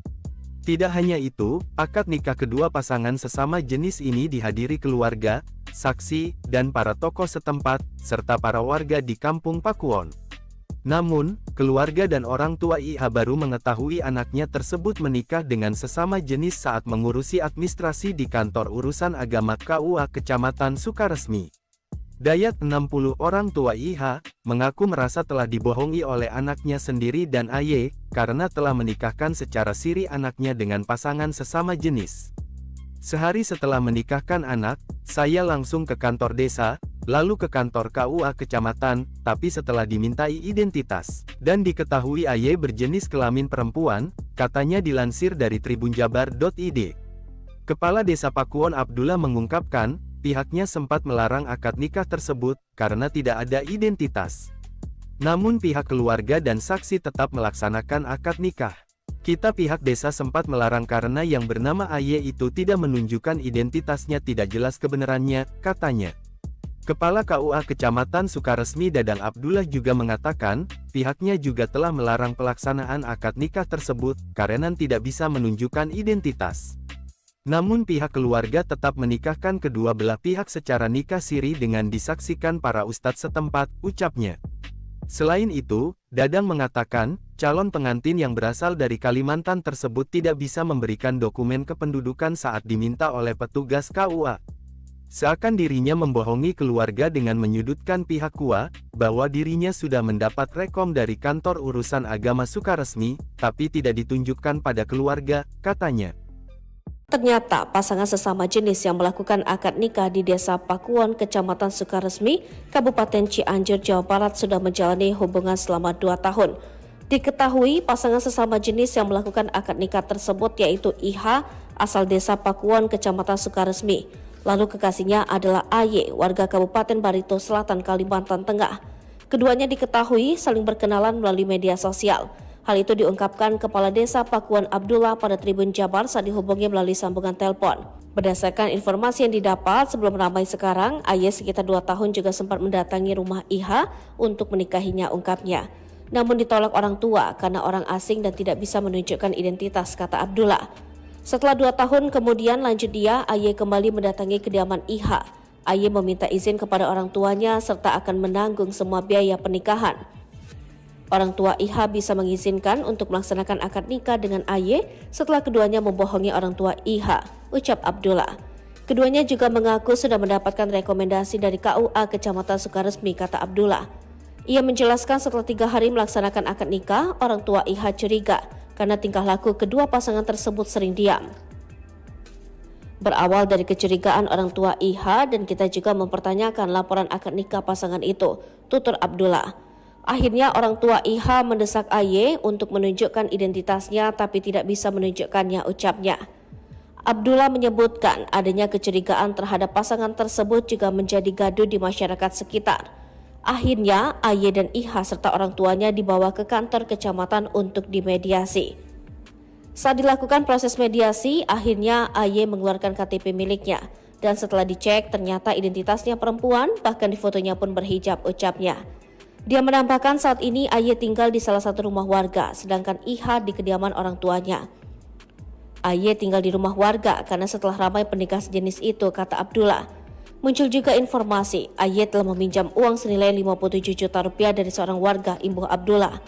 Tidak hanya itu, akad nikah kedua pasangan sesama jenis ini dihadiri keluarga, saksi, dan para tokoh setempat, serta para warga di Kampung Pakuon. Namun, keluarga dan orang tua IH baru mengetahui anaknya tersebut menikah dengan sesama jenis saat mengurusi administrasi di kantor urusan agama KUA Kecamatan Sukaresmi. Dayat 60 orang tua IH, mengaku merasa telah dibohongi oleh anaknya sendiri dan AY, karena telah menikahkan secara siri anaknya dengan pasangan sesama jenis. Sehari setelah menikahkan anak, saya langsung ke kantor desa, lalu ke kantor KUA Kecamatan, tapi setelah dimintai identitas, dan diketahui AY berjenis kelamin perempuan, katanya dilansir dari tribunjabar.id. Kepala Desa Pakuon Abdullah mengungkapkan, pihaknya sempat melarang akad nikah tersebut, karena tidak ada identitas. Namun pihak keluarga dan saksi tetap melaksanakan akad nikah. Kita pihak desa sempat melarang karena yang bernama AY itu tidak menunjukkan identitasnya, tidak jelas kebenarannya, katanya. Kepala KUA Kecamatan Sukaresmi Dadang Abdullah juga mengatakan, pihaknya juga telah melarang pelaksanaan akad nikah tersebut, karena tidak bisa menunjukkan identitas. Namun pihak keluarga tetap menikahkan kedua belah pihak secara nikah siri dengan disaksikan para ustadz setempat, ucapnya. Selain itu, Dadang mengatakan, calon pengantin yang berasal dari Kalimantan tersebut tidak bisa memberikan dokumen kependudukan saat diminta oleh petugas KUA. Seakan dirinya membohongi keluarga dengan menyudutkan pihak KUA, bahwa dirinya sudah mendapat rekom dari kantor urusan agama Sukaresmi, tapi tidak ditunjukkan pada keluarga, katanya. Ternyata pasangan sesama jenis yang melakukan akad nikah di Desa Pakuwon, Kecamatan Sukaresmi, Kabupaten Cianjur, Jawa Barat sudah menjalani hubungan selama 2 tahun. Diketahui pasangan sesama jenis yang melakukan akad nikah tersebut yaitu IH asal Desa Pakuwon, Kecamatan Sukaresmi. Lalu kekasihnya adalah AY, warga Kabupaten Barito Selatan, Kalimantan Tengah. Keduanya diketahui saling berkenalan melalui media sosial. Hal itu diungkapkan Kepala Desa Pakuwon Abdullah pada Tribun Jabar saat dihubungi melalui sambungan telepon. Berdasarkan informasi yang didapat, sebelum ramai sekarang, AY sekitar 2 tahun juga sempat mendatangi rumah IH untuk menikahinya, ungkapnya. Namun ditolak orang tua karena orang asing dan tidak bisa menunjukkan identitas, kata Abdullah. Setelah 2 tahun kemudian, lanjut dia, AY kembali mendatangi kediaman IH. AY meminta izin kepada orang tuanya serta akan menanggung semua biaya pernikahan. Orang tua IH bisa mengizinkan untuk melaksanakan akad nikah dengan AY setelah keduanya membohongi orang tua IH, ucap Abdullah. Keduanya juga mengaku sudah mendapatkan rekomendasi dari KUA Kecamatan Sukaresmi, kata Abdullah. Ia menjelaskan setelah 3 hari melaksanakan akad nikah, orang tua IH curiga karena tingkah laku kedua pasangan tersebut sering diam. Berawal dari kecurigaan orang tua IH dan kita juga mempertanyakan laporan akad nikah pasangan itu, tutur Abdullah. Akhirnya orang tua IH mendesak AY untuk menunjukkan identitasnya tapi tidak bisa menunjukkannya, ucapnya. Abdullah menyebutkan adanya kecurigaan terhadap pasangan tersebut juga menjadi gaduh di masyarakat sekitar. Akhirnya AY dan IH serta orang tuanya dibawa ke kantor kecamatan untuk dimediasi. Saat dilakukan proses mediasi, akhirnya AY mengeluarkan KTP miliknya. Dan setelah dicek ternyata identitasnya perempuan, bahkan di fotonya pun berhijab, ucapnya. Dia menambahkan saat ini AY tinggal di salah satu rumah warga, sedangkan IH di kediaman orang tuanya. AY tinggal di rumah warga karena setelah ramai pernikahan sejenis itu, kata Abdullah. Muncul juga informasi AY telah meminjam uang senilai 57 juta rupiah dari seorang warga, imbuh Abdullah.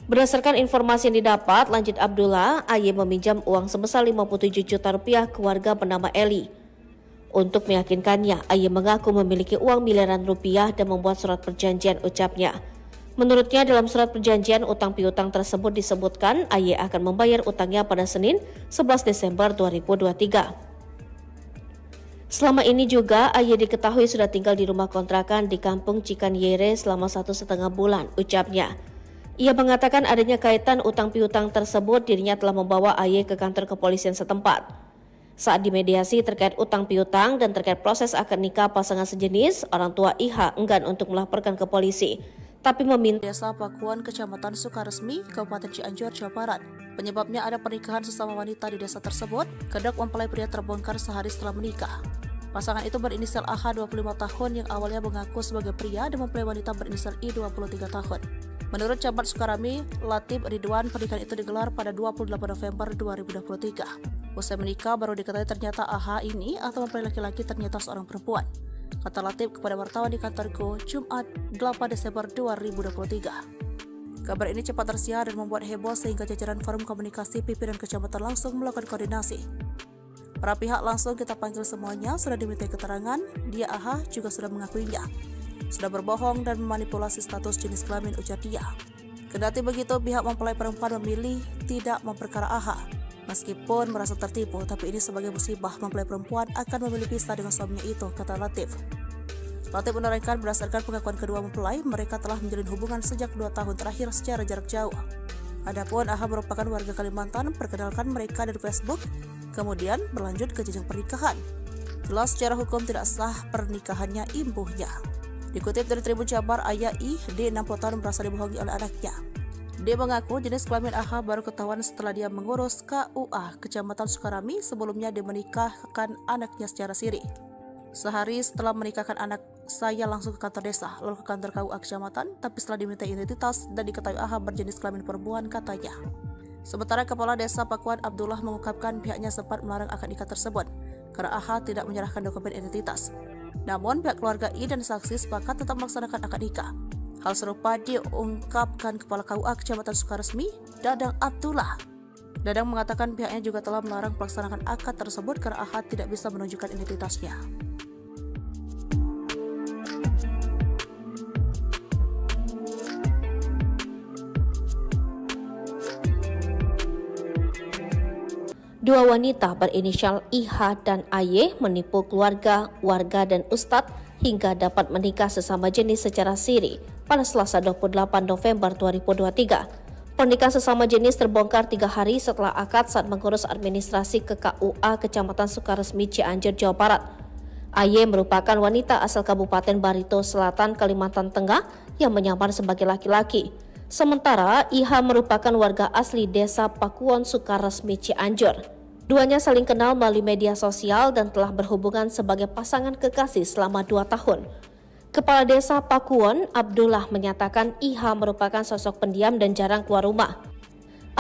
Berdasarkan informasi yang didapat, lanjut Abdullah, AY meminjam uang sebesar 57 juta rupiah ke warga bernama Eli. Untuk meyakinkannya, AY mengaku memiliki uang miliaran rupiah dan membuat surat perjanjian, ucapnya. Menurutnya dalam surat perjanjian utang piutang tersebut disebutkan AY akan membayar utangnya pada Senin 11 Desember 2023. Selama ini juga AY diketahui sudah tinggal di rumah kontrakan di Kampung Cikanyere selama 1,5 bulan, ucapnya. Ia mengatakan adanya kaitan utang piutang tersebut, dirinya telah membawa AY ke kantor kepolisian setempat. Saat dimediasi terkait utang piutang dan terkait proses akad nikah pasangan sejenis, orang tua IH enggan untuk melaporkan ke polisi, tapi meminta Desa Pakuwon, Kecamatan Sukaresmi, Kabupaten Cianjur, Jawa Barat. Penyebabnya ada pernikahan sesama wanita di desa tersebut, kedok mempelai pria terbongkar sehari setelah menikah. Pasangan itu berinisial AH 25 tahun yang awalnya mengaku sebagai pria dan mempelai wanita berinisial I 23 tahun. Menurut Camat Sukarami, Latif Ridwan, pernikahan itu digelar pada 28 November 2023. Usai menikah, baru diketahui ternyata AH ini atau mempelai laki-laki ternyata seorang perempuan. Kata Latif kepada wartawan di kantorku, Jumat 8 Desember 2023. Kabar ini cepat tersiar dan membuat heboh sehingga jajaran forum komunikasi pimpinan kecamatan langsung melakukan koordinasi. Para pihak langsung kita panggil semuanya, sudah diminta keterangan, dia AH juga sudah mengakuinya. Sudah berbohong dan memanipulasi status jenis kelamin, ujar dia. Kendati begitu, pihak mempelai perempuan memilih tidak memperkara AH. Meskipun merasa tertipu, tapi ini sebagai musibah mempelai perempuan akan memilih pisah dengan suaminya itu, kata Latif. Latif menerangkan berdasarkan pengakuan kedua mempelai, mereka telah menjalin hubungan sejak 2 tahun terakhir secara jarak jauh. Adapun AH merupakan warga Kalimantan, perkenalkan mereka dari Facebook, kemudian berlanjut ke jenjang pernikahan. Jelas secara hukum tidak sah pernikahannya, imbuhnya. Dikutip dari Tribun Jabar, ayah I, D 60 tahun merasa dibohongi oleh anaknya. Dia mengaku jenis kelamin AH baru ketahuan setelah dia mengurus KUA Kecamatan Sukarami. Sebelumnya dia menikahkan anaknya secara siri. Sehari setelah menikahkan anak, saya langsung ke kantor desa, lalu ke kantor KUA Kecamatan, tapi setelah diminta identitas dan diketahui AH berjenis kelamin perempuan, katanya. Sementara Kepala Desa Pakuwon Abdullah mengungkapkan pihaknya sempat melarang akad nikah tersebut karena AH tidak menyerahkan dokumen identitas. Namun pihak keluarga I dan saksi sepakat tetap melaksanakan akad nikah. Hal serupa diungkapkan Kepala KUA Kecamatan Sukaresmi, Dadang Abdullah. Dadang mengatakan pihaknya juga telah melarang pelaksanaan akad tersebut karena AH tidak bisa menunjukkan identitasnya. Dua wanita berinisial IH dan AY menipu keluarga, warga dan ustadz hingga dapat menikah sesama jenis secara siri pada Selasa 28 November 2023. Pernikahan sesama jenis terbongkar 3 hari setelah akad saat mengurus administrasi ke KUA Kecamatan Sukaresmi Cianjur, Jawa Barat. AY merupakan wanita asal Kabupaten Barito Selatan, Kalimantan Tengah yang menyamar sebagai laki-laki. Sementara IH merupakan warga asli Desa Pakuwon, Sukaresmi Cianjur. Duanya saling kenal melalui media sosial dan telah berhubungan sebagai pasangan kekasih selama 2 tahun. Kepala Desa Pakuwon, Abdullah, menyatakan IH merupakan sosok pendiam dan jarang keluar rumah.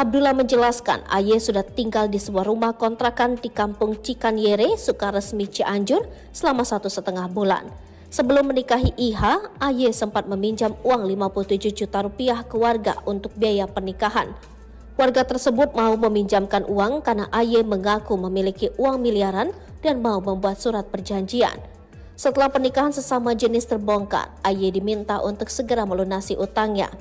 Abdullah menjelaskan AY sudah tinggal di sebuah rumah kontrakan di Kampung Cikanyere, Sukaresmi Cianjur selama 1,5 bulan. Sebelum menikahi IH, AY sempat meminjam uang 57 juta rupiah ke warga untuk biaya pernikahan. Warga tersebut mau meminjamkan uang karena AY mengaku memiliki uang miliaran dan mau membuat surat perjanjian. Setelah pernikahan sesama jenis terbongkar, AY diminta untuk segera melunasi utangnya.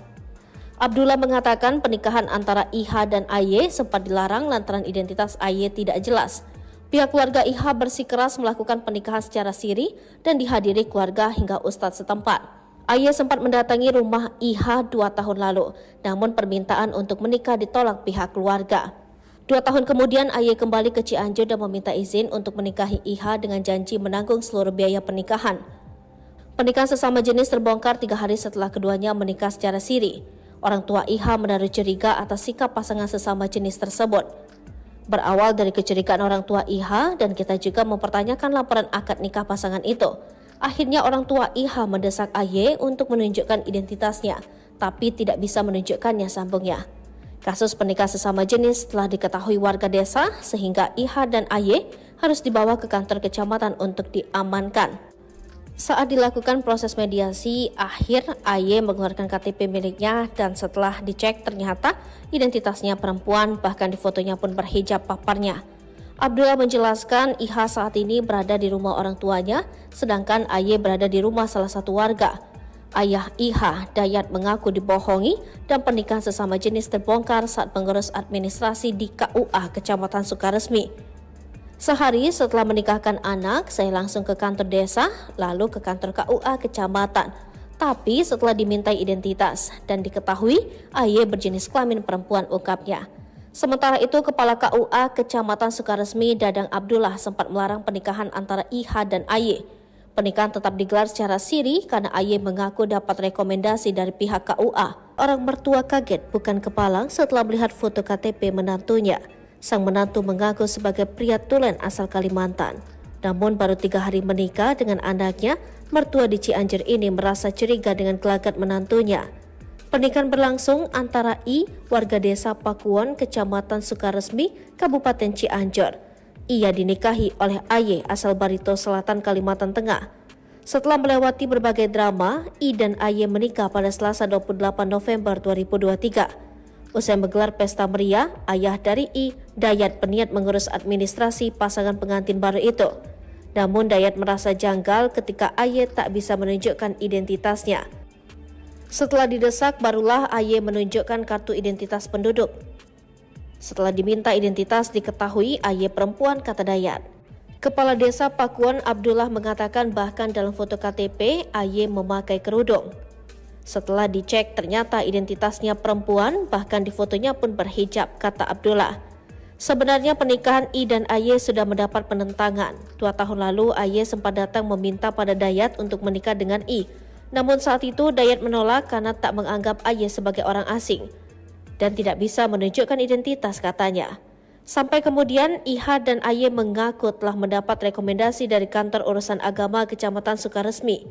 Abdullah mengatakan pernikahan antara IH dan AY sempat dilarang lantaran identitas AY tidak jelas. Pihak keluarga IH bersikeras melakukan pernikahan secara siri dan dihadiri keluarga hingga ustadz setempat. AY sempat mendatangi rumah IH 2 tahun lalu, namun permintaan untuk menikah ditolak pihak keluarga. 2 tahun kemudian AY kembali ke Cianjur dan meminta izin untuk menikahi IH dengan janji menanggung seluruh biaya pernikahan. Pernikahan sesama jenis terbongkar 3 hari setelah keduanya menikah secara siri. Orang tua IH menaruh curiga atas sikap pasangan sesama jenis tersebut. Berawal dari kecurigaan orang tua IH dan kita juga mempertanyakan laporan akad nikah pasangan itu. Akhirnya orang tua IH mendesak AY untuk menunjukkan identitasnya, tapi tidak bisa menunjukkannya, sambungnya. Kasus pernikahan sesama jenis telah diketahui warga desa sehingga IH dan AY harus dibawa ke kantor kecamatan untuk diamankan. Saat dilakukan proses mediasi, akhir AY mengeluarkan KTP miliknya dan setelah dicek ternyata identitasnya perempuan, bahkan di fotonya pun berhijab paparnya. Abdullah menjelaskan IH saat ini berada di rumah orang tuanya, sedangkan AY berada di rumah salah satu warga. Ayah IH, Dayat, mengaku dibohongi dan pernikahan sesama jenis terbongkar saat mengurus administrasi di KUA Kecamatan Sukaresmi. Sehari setelah menikahkan anak, saya langsung ke kantor desa, lalu ke kantor KUA Kecamatan. Tapi setelah dimintai identitas dan diketahui AY berjenis kelamin perempuan, ungkapnya. Sementara itu, Kepala KUA Kecamatan Sukaresmi, Dadang Abdullah, sempat melarang pernikahan antara IH dan AY. Pernikahan tetap digelar secara siri karena AY mengaku dapat rekomendasi dari pihak KUA. Orang mertua kaget bukan kepalang setelah melihat foto KTP menantunya. Sang menantu mengaku sebagai pria tulen asal Kalimantan. Namun baru 3 hari menikah dengan anaknya, mertua di Cianjur ini merasa curiga dengan gelagat menantunya. Pernikahan berlangsung antara I, warga desa Pakuwon, Kecamatan Sukaresmi, Kabupaten Cianjur. Ia dinikahi oleh AY asal Barito Selatan, Kalimantan Tengah. Setelah melewati berbagai drama, I dan AY menikah pada Selasa 28 November 2023. Usai menggelar pesta meriah, ayah dari I, Dayat, berniat mengurus administrasi pasangan pengantin baru itu. Namun Dayat merasa janggal ketika AY tak bisa menunjukkan identitasnya. Setelah didesak, barulah AY menunjukkan kartu identitas penduduk. Setelah diminta identitas, diketahui AY perempuan, kata Dayat. Kepala Desa Pakuwon, Abdullah, mengatakan bahkan dalam foto KTP, AY memakai kerudung. Setelah dicek, ternyata identitasnya perempuan, bahkan di fotonya pun berhijab, kata Abdullah. Sebenarnya pernikahan I dan AY sudah mendapat penentangan. 2 tahun lalu, AY sempat datang meminta pada Dayat untuk menikah dengan I. Namun saat itu Dayat menolak karena tak menganggap AY sebagai orang asing dan tidak bisa menunjukkan identitas, katanya. Sampai kemudian IH dan AY mengaku telah mendapat rekomendasi dari kantor urusan agama Kecamatan Sukaresmi.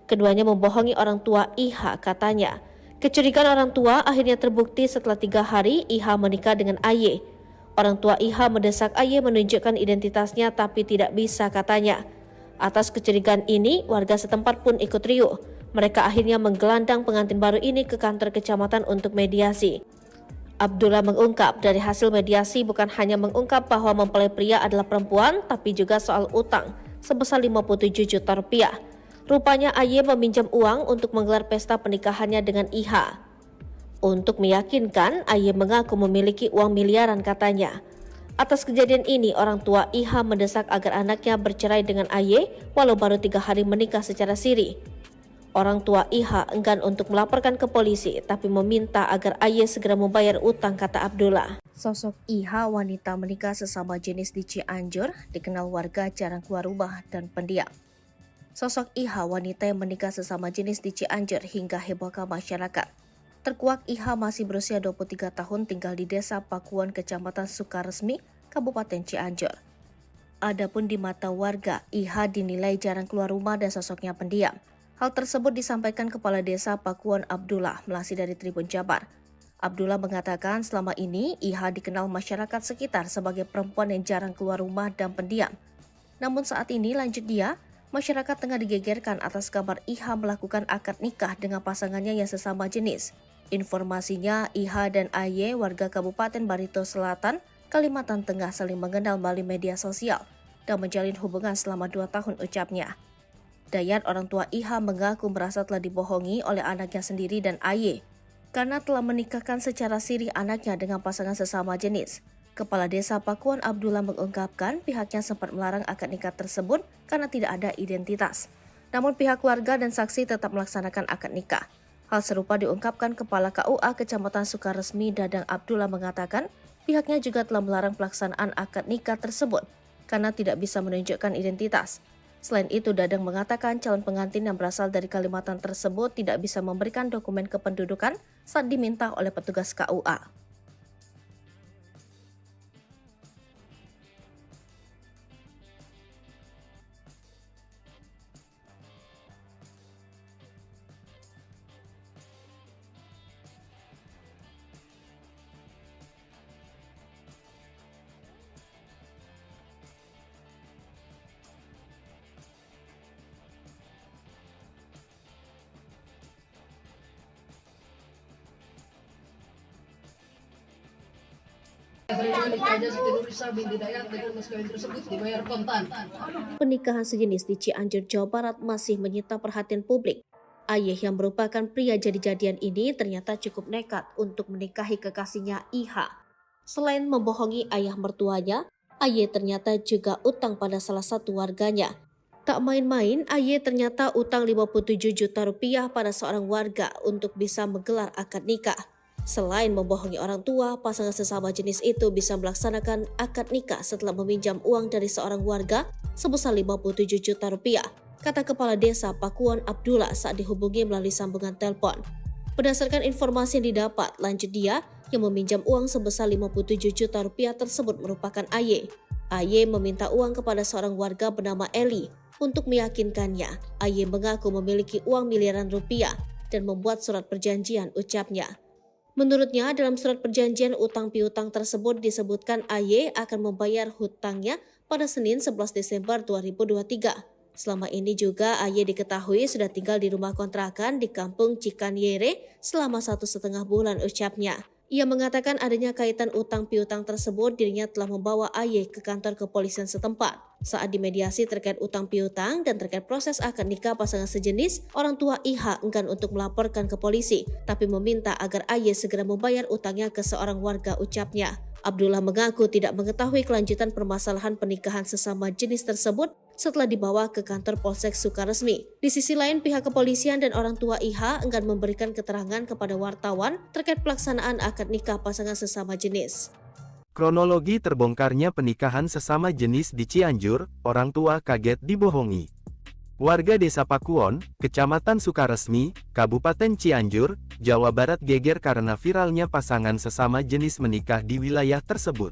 Keduanya membohongi orang tua IH, katanya. Kecurigaan orang tua akhirnya terbukti setelah 3 hari IH menikah dengan AY. Orang tua IH mendesak AY menunjukkan identitasnya tapi tidak bisa, katanya. Atas kecurigaan ini, warga setempat pun ikut riuh. Mereka akhirnya menggelandang pengantin baru ini ke kantor kecamatan untuk mediasi. Abdullah mengungkap dari hasil mediasi bukan hanya mengungkap bahwa mempelai pria adalah perempuan, tapi juga soal utang sebesar 57 juta rupiah. Rupanya AY meminjam uang untuk menggelar pesta pernikahannya dengan IH. Untuk meyakinkan, AY mengaku memiliki uang miliaran, katanya. Atas kejadian ini, orang tua IH mendesak agar anaknya bercerai dengan AY walau baru 3 hari menikah secara siri. Orang tua IH enggan untuk melaporkan ke polisi, tapi meminta agar AY segera membayar utang, kata Abdullah. Sosok IH, wanita menikah sesama jenis di Cianjur, dikenal warga jarang keluar rumah dan pendiam. Sosok IH, wanita yang menikah sesama jenis di Cianjur hingga hebohkan masyarakat. Terkuak IH masih berusia 23 tahun tinggal di Desa Pakuwon, Kecamatan Sukaresmi, Kabupaten Cianjur. Adapun di mata warga, IH dinilai jarang keluar rumah dan sosoknya pendiam. Hal tersebut disampaikan Kepala Desa Pakuwon Abdullah melalui dari Tribun Jabar. Abdullah mengatakan selama ini IH dikenal masyarakat sekitar sebagai perempuan yang jarang keluar rumah dan pendiam. Namun saat ini, lanjut dia, masyarakat tengah digegerkan atas kabar IH melakukan akad nikah dengan pasangannya yang sesama jenis. Informasinya, IH dan AY warga Kabupaten Barito Selatan, Kalimantan Tengah saling mengenal melalui media sosial dan menjalin hubungan selama 2 tahun, ucapnya. Dayat, orang tua IH, mengaku merasa telah dibohongi oleh anaknya sendiri dan AY karena telah menikahkan secara siri anaknya dengan pasangan sesama jenis. Kepala Desa Pakuwon Abdullah mengungkapkan pihaknya sempat melarang akad nikah tersebut karena tidak ada identitas. Namun pihak keluarga dan saksi tetap melaksanakan akad nikah. Hal serupa diungkapkan Kepala KUA Kecamatan Sukaresmi Dadang Abdullah mengatakan pihaknya juga telah melarang pelaksanaan akad nikah tersebut karena tidak bisa menunjukkan identitas. Selain itu, Dadang mengatakan calon pengantin yang berasal dari Kalimantan tersebut tidak bisa memberikan dokumen kependudukan saat diminta oleh petugas KUA. Pernikahan sejenis di Cianjur, Jawa Barat masih menyita perhatian publik. Ayah yang merupakan pria jadi-jadian ini ternyata cukup nekat untuk menikahi kekasihnya IH. Selain membohongi ayah mertuanya, Ayah ternyata juga utang pada salah satu warganya. Tak main-main, Ayah ternyata utang 57 juta rupiah pada seorang warga untuk bisa menggelar akad nikah. Selain membohongi orang tua, pasangan sesama jenis itu bisa melaksanakan akad nikah setelah meminjam uang dari seorang warga sebesar 57 juta rupiah, kata Kepala Desa Pakuwon Abdullah saat dihubungi melalui sambungan telepon. Berdasarkan informasi yang didapat, lanjut dia yang meminjam uang sebesar 57 juta rupiah tersebut merupakan Ayah. Ayah meminta uang kepada seorang warga bernama Eli untuk meyakinkannya. Ayah mengaku memiliki uang miliaran rupiah dan membuat surat perjanjian, ucapnya. Menurutnya, dalam surat perjanjian utang piutang tersebut disebutkan AY akan membayar hutangnya pada Senin 11 Desember 2023. Selama ini juga AY diketahui sudah tinggal di rumah kontrakan di Kampung Cikanyere selama 1,5 bulan, ucapnya. Ia mengatakan adanya kaitan utang piutang tersebut, dirinya telah membawa AY ke kantor kepolisian setempat. Saat dimediasi terkait utang piutang dan terkait proses akad nikah pasangan sejenis, orang tua IH enggan untuk melaporkan ke polisi, tapi meminta agar AY segera membayar utangnya ke seorang warga, ucapnya. Abdullah mengaku tidak mengetahui kelanjutan permasalahan pernikahan sesama jenis tersebut setelah dibawa ke kantor Polsek Sukaresmi. Di sisi lain, pihak kepolisian dan orang tua IH enggan memberikan keterangan kepada wartawan terkait pelaksanaan akad nikah pasangan sesama jenis. Kronologi terbongkarnya pernikahan sesama jenis di Cianjur, orang tua kaget dibohongi. Warga Desa Pakuwon, Kecamatan Sukaresmi, Kabupaten Cianjur, Jawa Barat geger karena viralnya pasangan sesama jenis menikah di wilayah tersebut.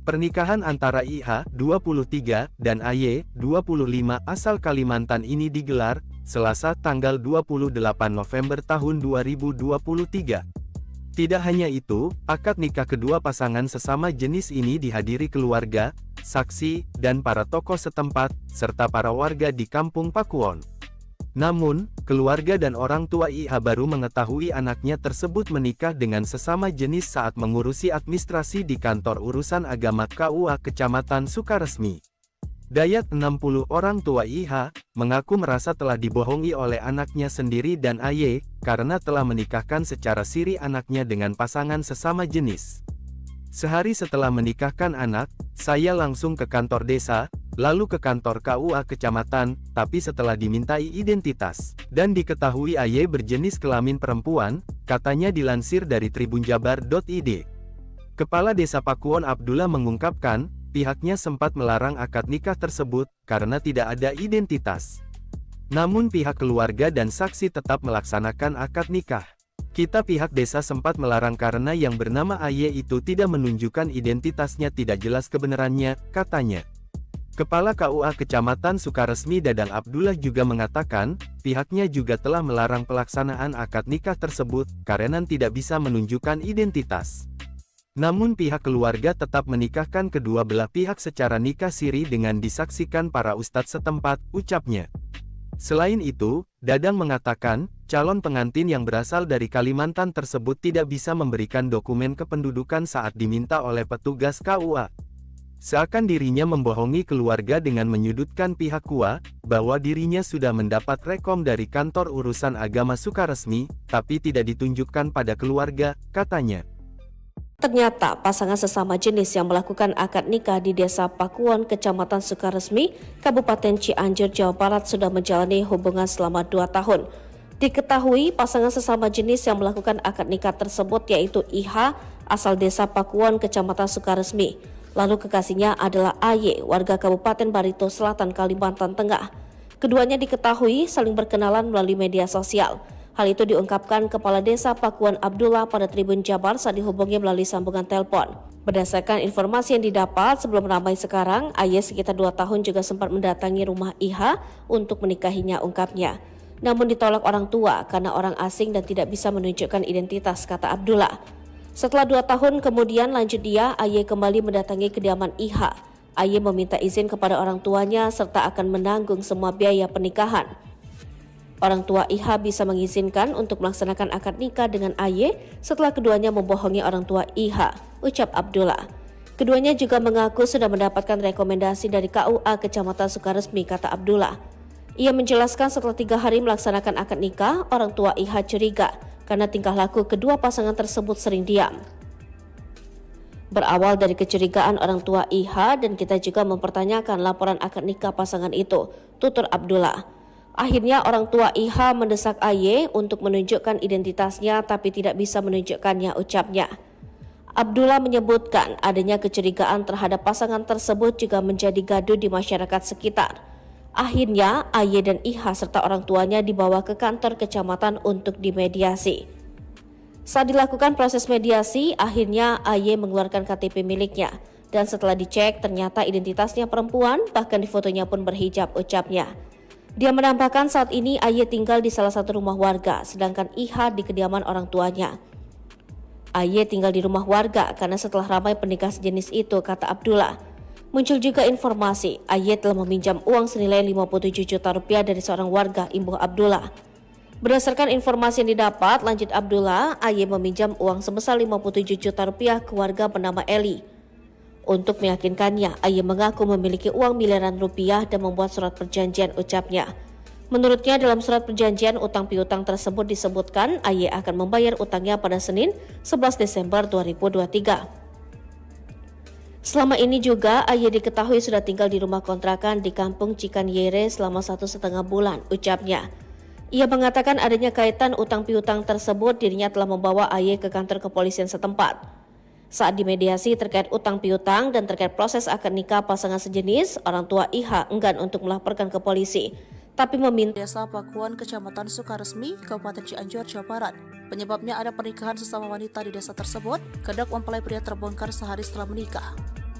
Pernikahan antara IH, 23, dan AY, 25 asal Kalimantan ini digelar Selasa tanggal 28 November tahun 2023. Tidak hanya itu, akad nikah kedua pasangan sesama jenis ini dihadiri keluarga, saksi, dan para tokoh setempat, serta para warga di Kampung Pakuwon. Namun, keluarga dan orang tua IH baru mengetahui anaknya tersebut menikah dengan sesama jenis saat mengurusi administrasi di kantor urusan agama KUA Kecamatan Sukaresmi. Dayat, 60, orang tua IH, mengaku merasa telah dibohongi oleh anaknya sendiri dan AY, karena telah menikahkan secara siri anaknya dengan pasangan sesama jenis. Sehari setelah menikahkan anak, saya langsung ke kantor desa, lalu ke kantor KUA kecamatan, tapi setelah dimintai identitas, dan diketahui AY berjenis kelamin perempuan, katanya dilansir dari tribunjabar.id. Kepala Desa Pakuwon Abdullah mengungkapkan, pihaknya sempat melarang akad nikah tersebut, karena tidak ada identitas. Namun pihak keluarga dan saksi tetap melaksanakan akad nikah. Kita pihak desa sempat melarang karena yang bernama AY itu tidak menunjukkan identitasnya, tidak jelas kebenarannya, katanya. Kepala KUA Kecamatan Sukaresmi Dadang Abdullah juga mengatakan, pihaknya juga telah melarang pelaksanaan akad nikah tersebut, karena tidak bisa menunjukkan identitas. Namun pihak keluarga tetap menikahkan kedua belah pihak secara nikah siri dengan disaksikan para ustadz setempat, ucapnya. Selain itu, Dadang mengatakan, calon pengantin yang berasal dari Kalimantan tersebut tidak bisa memberikan dokumen kependudukan saat diminta oleh petugas KUA. Seakan dirinya membohongi keluarga dengan menyudutkan pihak KUA, bahwa dirinya sudah mendapat rekom dari kantor urusan agama Sukaresmi, tapi tidak ditunjukkan pada keluarga, katanya. Ternyata pasangan sesama jenis yang melakukan akad nikah di Desa Pakuwon, Kecamatan Sukaresmi, Kabupaten Cianjur, Jawa Barat sudah menjalani hubungan selama 2 tahun. Diketahui pasangan sesama jenis yang melakukan akad nikah tersebut yaitu IH, asal Desa Pakuwon, Kecamatan Sukaresmi. Lalu kekasihnya adalah AY, warga Kabupaten Barito Selatan, Kalimantan Tengah. Keduanya diketahui saling berkenalan melalui media sosial. Hal itu diungkapkan Kepala Desa Pakuwon Abdullah pada Tribun Jabar saat dihubungi melalui sambungan telepon. Berdasarkan informasi yang didapat, sebelum ramai sekarang, AY sekitar 2 tahun juga sempat mendatangi rumah IH untuk menikahinya, ungkapnya. Namun ditolak orang tua karena orang asing dan tidak bisa menunjukkan identitas, kata Abdullah. Setelah 2 tahun kemudian, lanjut dia, AY kembali mendatangi kediaman IH. AY meminta izin kepada orang tuanya serta akan menanggung semua biaya pernikahan. Orang tua IH bisa mengizinkan untuk melaksanakan akad nikah dengan AY setelah keduanya membohongi orang tua IH, ucap Abdullah. Keduanya juga mengaku sudah mendapatkan rekomendasi dari KUA Kecamatan Sukaresmi, kata Abdullah. Ia menjelaskan setelah 3 hari melaksanakan akad nikah, orang tua IH curiga karena tingkah laku kedua pasangan tersebut sering diam. Berawal dari kecurigaan orang tua IH dan kita juga mempertanyakan laporan akad nikah pasangan itu, tutur Abdullah. Akhirnya orang tua IH mendesak AY untuk menunjukkan identitasnya tapi tidak bisa menunjukkannya, ucapnya. Abdullah menyebutkan adanya kecurigaan terhadap pasangan tersebut juga menjadi gaduh di masyarakat sekitar. Akhirnya AY dan IH serta orang tuanya dibawa ke kantor kecamatan untuk dimediasi. Saat dilakukan proses mediasi, akhirnya AY mengeluarkan KTP miliknya. Dan setelah dicek ternyata identitasnya perempuan, bahkan di fotonya pun berhijab, ucapnya. Dia menambahkan saat ini AY tinggal di salah satu rumah warga, sedangkan IH di kediaman orang tuanya. AY tinggal di rumah warga karena setelah ramai pernikahan sejenis itu, kata Abdullah. Muncul juga informasi AY telah meminjam uang senilai 57 juta rupiah dari seorang warga, imbuh Abdullah. Berdasarkan informasi yang didapat, lanjut Abdullah, AY meminjam uang sebesar 57 juta rupiah ke warga bernama Eli. Untuk meyakinkannya, AY mengaku memiliki uang miliaran rupiah dan membuat surat perjanjian, ucapnya. Menurutnya dalam surat perjanjian utang piutang tersebut disebutkan AY akan membayar utangnya pada Senin 11 Desember 2023. Selama ini juga AY diketahui sudah tinggal di rumah kontrakan di Kampung Cikanyere selama 1,5 bulan, ucapnya. Ia mengatakan adanya kaitan utang piutang tersebut, dirinya telah membawa AY ke kantor kepolisian setempat. Saat dimediasi terkait utang piutang dan terkait proses akad nikah pasangan sejenis, orang tua IH enggan untuk melaporkan ke polisi, tapi meminta Desa Pakuwon, Kecamatan Sukaresmi, Kabupaten Cianjur, Jawa Barat. Penyebabnya ada pernikahan sesama wanita di desa tersebut, kedok mempelai pria terbongkar sehari setelah menikah.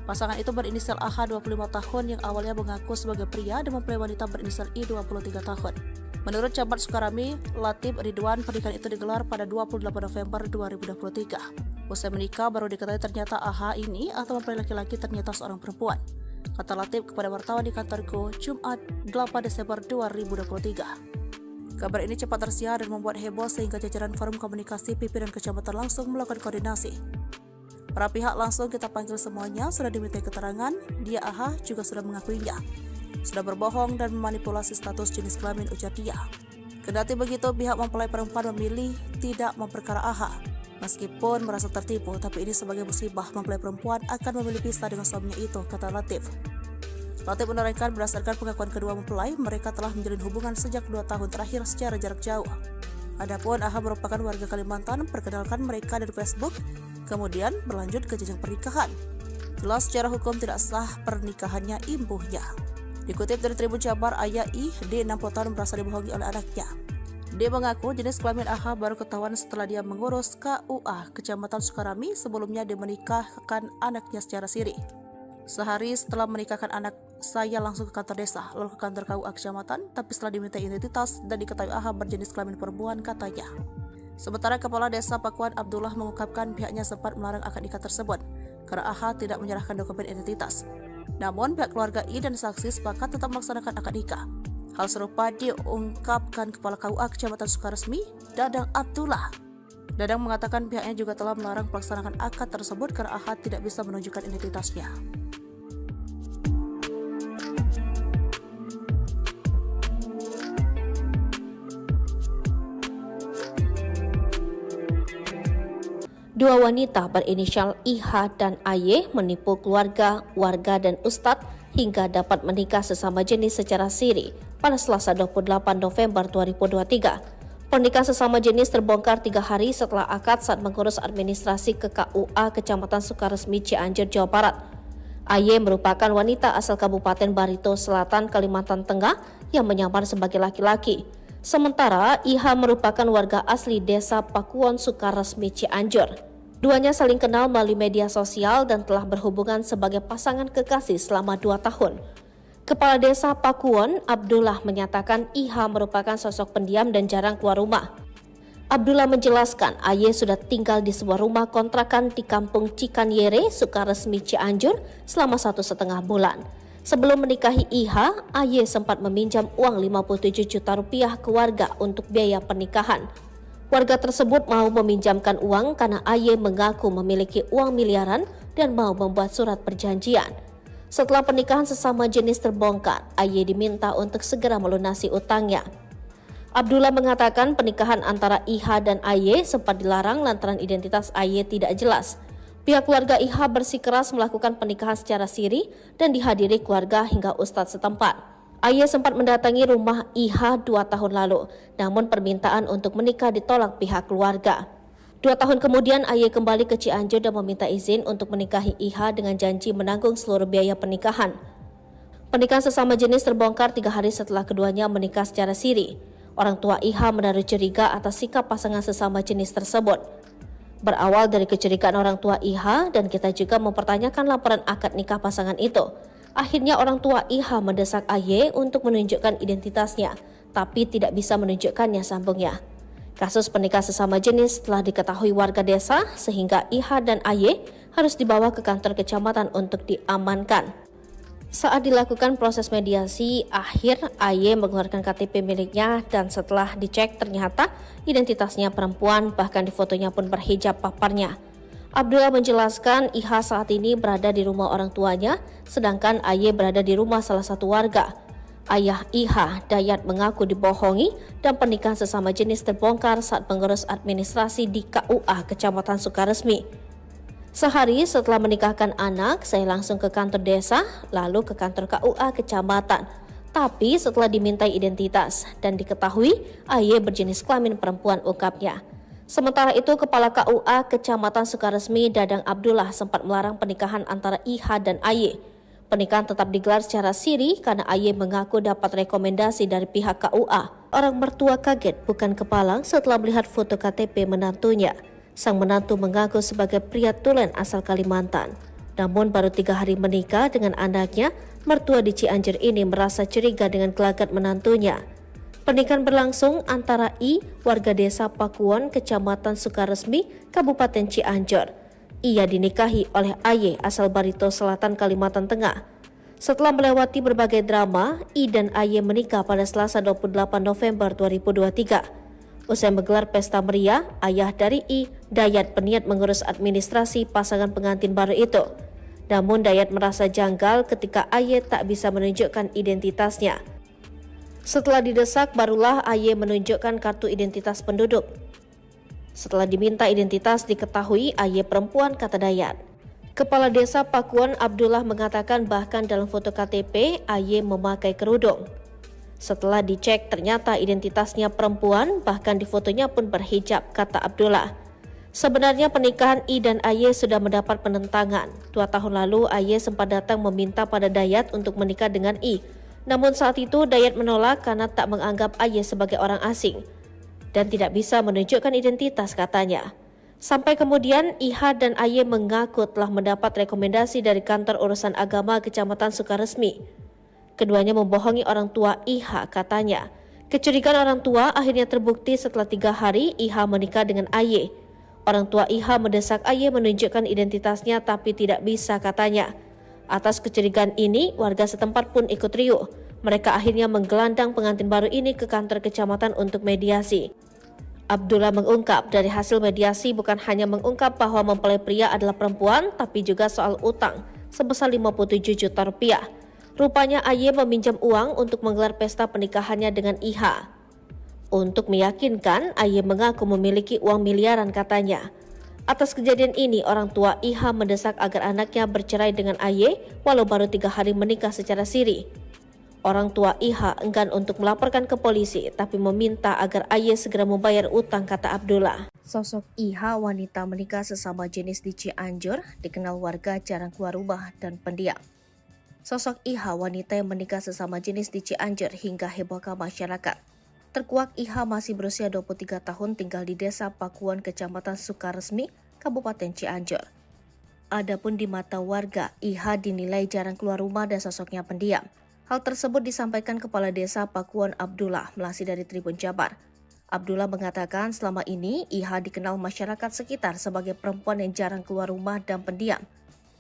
Pasangan itu berinisial AH 25 tahun yang awalnya mengaku sebagai pria dan mempelai wanita berinisial I 23 tahun. Menurut Camat Sukarami, Latif Ridwan, pernikahan itu digelar pada 28 November 2023. Usai menikah, baru diketahui ternyata AH ini atau mempelai laki-laki ternyata seorang perempuan. Kata Latif kepada wartawan di kantorku, Jumat 8 Desember 2023. Kabar ini cepat tersiar dan membuat heboh sehingga jajaran forum komunikasi pimpinan kecamatan langsung melakukan koordinasi. Para pihak langsung kita panggil semuanya, sudah diminta keterangan, dia AH juga sudah mengakuinya. Sudah berbohong dan memanipulasi status jenis kelamin, ujar dia. Kendati begitu, pihak mempelai perempuan memilih tidak memperkara AH. Meskipun merasa tertipu, tapi ini sebagai musibah mempelai perempuan akan memilih pisah dengan suaminya itu, kata Latif. Latif menerangkan berdasarkan pengakuan kedua mempelai, mereka telah menjalin hubungan sejak 2 tahun terakhir secara jarak jauh. Adapun AH merupakan warga Kalimantan, perkenalkan mereka dari Facebook, kemudian berlanjut ke jenjang pernikahan. Jelas secara hukum tidak sah pernikahannya imbuhnya. Dikutip dari Tribun Jabar, ayah I, D 60 tahun merasa dibohongi oleh anaknya. D mengaku jenis kelamin AH baru ketahuan setelah dia mengurus KUA Kecamatan Sukarami. Sebelumnya dia menikahkan anaknya secara siri. Sehari setelah menikahkan anak, saya langsung ke kantor desa, lalu ke kantor KUA Kecamatan, tapi setelah diminta identitas dan diketahui AH berjenis kelamin perempuan, katanya. Sementara Kepala Desa Pakuan Abdullah mengungkapkan pihaknya sempat melarang akad nikah tersebut karena AH tidak menyerahkan dokumen identitas. Namun pihak keluarga I dan saksi sepakat tetap melaksanakan akad nikah. Hal serupa diungkapkan Kepala KUA Kecamatan Sukaresmi, Dadang Abdullah. Dadang mengatakan pihaknya juga telah melarang pelaksanaan akad tersebut karena AH tidak bisa menunjukkan identitasnya. Dua wanita berinisial IH dan AY menipu keluarga, warga, dan ustadz hingga dapat menikah sesama jenis secara siri pada Selasa 28 November 2023. Pernikahan sesama jenis terbongkar 3 hari setelah akad saat mengurus administrasi ke KUA Kecamatan Sukaresmi, Cianjur, Jawa Barat. AY merupakan wanita asal Kabupaten Barito Selatan, Kalimantan Tengah yang menyamar sebagai laki-laki. Sementara IH merupakan warga asli desa Pakuwon Sukaresmi, Cianjur. Duanya saling kenal melalui media sosial dan telah berhubungan sebagai pasangan kekasih selama 2 tahun. Kepala Desa Pakuwon, Abdullah, menyatakan IH merupakan sosok pendiam dan jarang keluar rumah. Abdullah menjelaskan AY sudah tinggal di sebuah rumah kontrakan di Kampung Cikanyere, Sukaresmi, Cianjur selama 1,5 bulan. Sebelum menikahi IH, AY sempat meminjam uang 57 juta rupiah ke warga untuk biaya pernikahan. Warga tersebut mau meminjamkan uang karena AY mengaku memiliki uang miliaran dan mau membuat surat perjanjian. Setelah pernikahan sesama jenis terbongkar, AY diminta untuk segera melunasi utangnya. Abdullah mengatakan pernikahan antara IH dan AY sempat dilarang lantaran identitas AY tidak jelas. Pihak keluarga IH bersikeras melakukan pernikahan secara siri dan dihadiri keluarga hingga ustadz setempat. AY sempat mendatangi rumah IH 2 tahun lalu, namun permintaan untuk menikah ditolak pihak keluarga. 2 tahun kemudian AY kembali ke Cianjur dan meminta izin untuk menikahi IH dengan janji menanggung seluruh biaya pernikahan. Pernikahan sesama jenis terbongkar 3 hari setelah keduanya menikah secara siri. Orang tua IH menaruh curiga atas sikap pasangan sesama jenis tersebut. Berawal dari kecurigaan orang tua IH dan kita juga mempertanyakan laporan akad nikah pasangan itu. Akhirnya orang tua IH mendesak AY untuk menunjukkan identitasnya, tapi tidak bisa menunjukkannya, sambungnya. Kasus pernikahan sesama jenis telah diketahui warga desa sehingga IH dan AY harus dibawa ke kantor kecamatan untuk diamankan. Saat dilakukan proses mediasi, akhir AY mengeluarkan KTP miliknya dan setelah dicek ternyata identitasnya perempuan, bahkan di fotonya pun berhijab paparnya. Abdullah menjelaskan IH saat ini berada di rumah orang tuanya, sedangkan AY berada di rumah salah satu warga. Ayah IH, Dayat, mengaku dibohongi dan pernikahan sesama jenis terbongkar saat mengurus administrasi di KUA Kecamatan Sukaresmi. Sehari setelah menikahkan anak, saya langsung ke kantor desa, lalu ke kantor KUA Kecamatan. Tapi setelah dimintai identitas dan diketahui AY berjenis kelamin perempuan, ungkapnya. Sementara itu, Kepala KUA Kecamatan Sukaresmi, Dadang Abdullah, sempat melarang pernikahan antara IH dan AY. Pernikahan tetap digelar secara siri karena AY mengaku dapat rekomendasi dari pihak KUA. Orang mertua kaget bukan kepalang setelah melihat foto KTP menantunya. Sang menantu mengaku sebagai pria tulen asal Kalimantan. Namun baru 3 hari menikah dengan anaknya, mertua di Cianjur ini merasa curiga dengan gelagat menantunya. Pernikahan berlangsung antara I, warga desa Pakuwon, Kecamatan Sukaresmi, Kabupaten Cianjur. Ia dinikahi oleh AY asal Barito Selatan, Kalimantan Tengah. Setelah melewati berbagai drama, I dan AY menikah pada Selasa 28 November 2023. Usai menggelar pesta meriah, ayah dari I, Dayat, berniat mengurus administrasi pasangan pengantin baru itu. Namun Dayat merasa janggal ketika AY tak bisa menunjukkan identitasnya. Setelah didesak, barulah AY menunjukkan kartu identitas penduduk. Setelah diminta identitas diketahui AY perempuan, kata Dayat. Kepala Desa Pakuan Abdullah mengatakan bahkan dalam foto KTP AY memakai kerudung. Setelah dicek ternyata identitasnya perempuan, bahkan di fotonya pun berhijab, kata Abdullah. Sebenarnya pernikahan I dan AY sudah mendapat penentangan. 2 tahun lalu AY sempat datang meminta pada Dayat untuk menikah dengan I. Namun saat itu Dayat menolak karena tak menganggap AY sebagai orang asing dan tidak bisa menunjukkan identitas, katanya. Sampai kemudian IH dan AY mengaku telah mendapat rekomendasi dari Kantor Urusan Agama Kecamatan Sukaresmi. Keduanya membohongi orang tua IH, katanya. Kecurigaan orang tua akhirnya terbukti setelah 3 hari IH menikah dengan AY. Orang tua IH mendesak AY menunjukkan identitasnya tapi tidak bisa, katanya. Atas kecurigaan ini, warga setempat pun ikut riuh. Mereka akhirnya menggelandang pengantin baru ini ke kantor kecamatan untuk mediasi. Abdullah mengungkap dari hasil mediasi bukan hanya mengungkap bahwa mempelai pria adalah perempuan, tapi juga soal utang sebesar 57 juta rupiah. Rupanya AY meminjam uang untuk menggelar pesta pernikahannya dengan IH. Untuk meyakinkan, AY mengaku memiliki uang miliaran, katanya. Atas kejadian ini, orang tua IH mendesak agar anaknya bercerai dengan AY walau baru 3 hari menikah secara siri. Orang tua IH enggan untuk melaporkan ke polisi, tapi meminta agar AY segera membayar utang, kata Abdullah. Sosok IH, wanita menikah sesama jenis di Cianjur, dikenal warga jarang keluar rumah dan pendiam. Sosok IH, wanita yang menikah sesama jenis di Cianjur hingga hebohkan masyarakat. Terkuak IH masih berusia 23 tahun tinggal di Desa Pakuan, Kecamatan Sukaresmi, Kabupaten Cianjur. Adapun di mata warga, IH dinilai jarang keluar rumah dan sosoknya pendiam. Hal tersebut disampaikan Kepala Desa Pakuan Abdullah melalui dari Tribun Jabar. Abdullah mengatakan selama ini IH dikenal masyarakat sekitar sebagai perempuan yang jarang keluar rumah dan pendiam.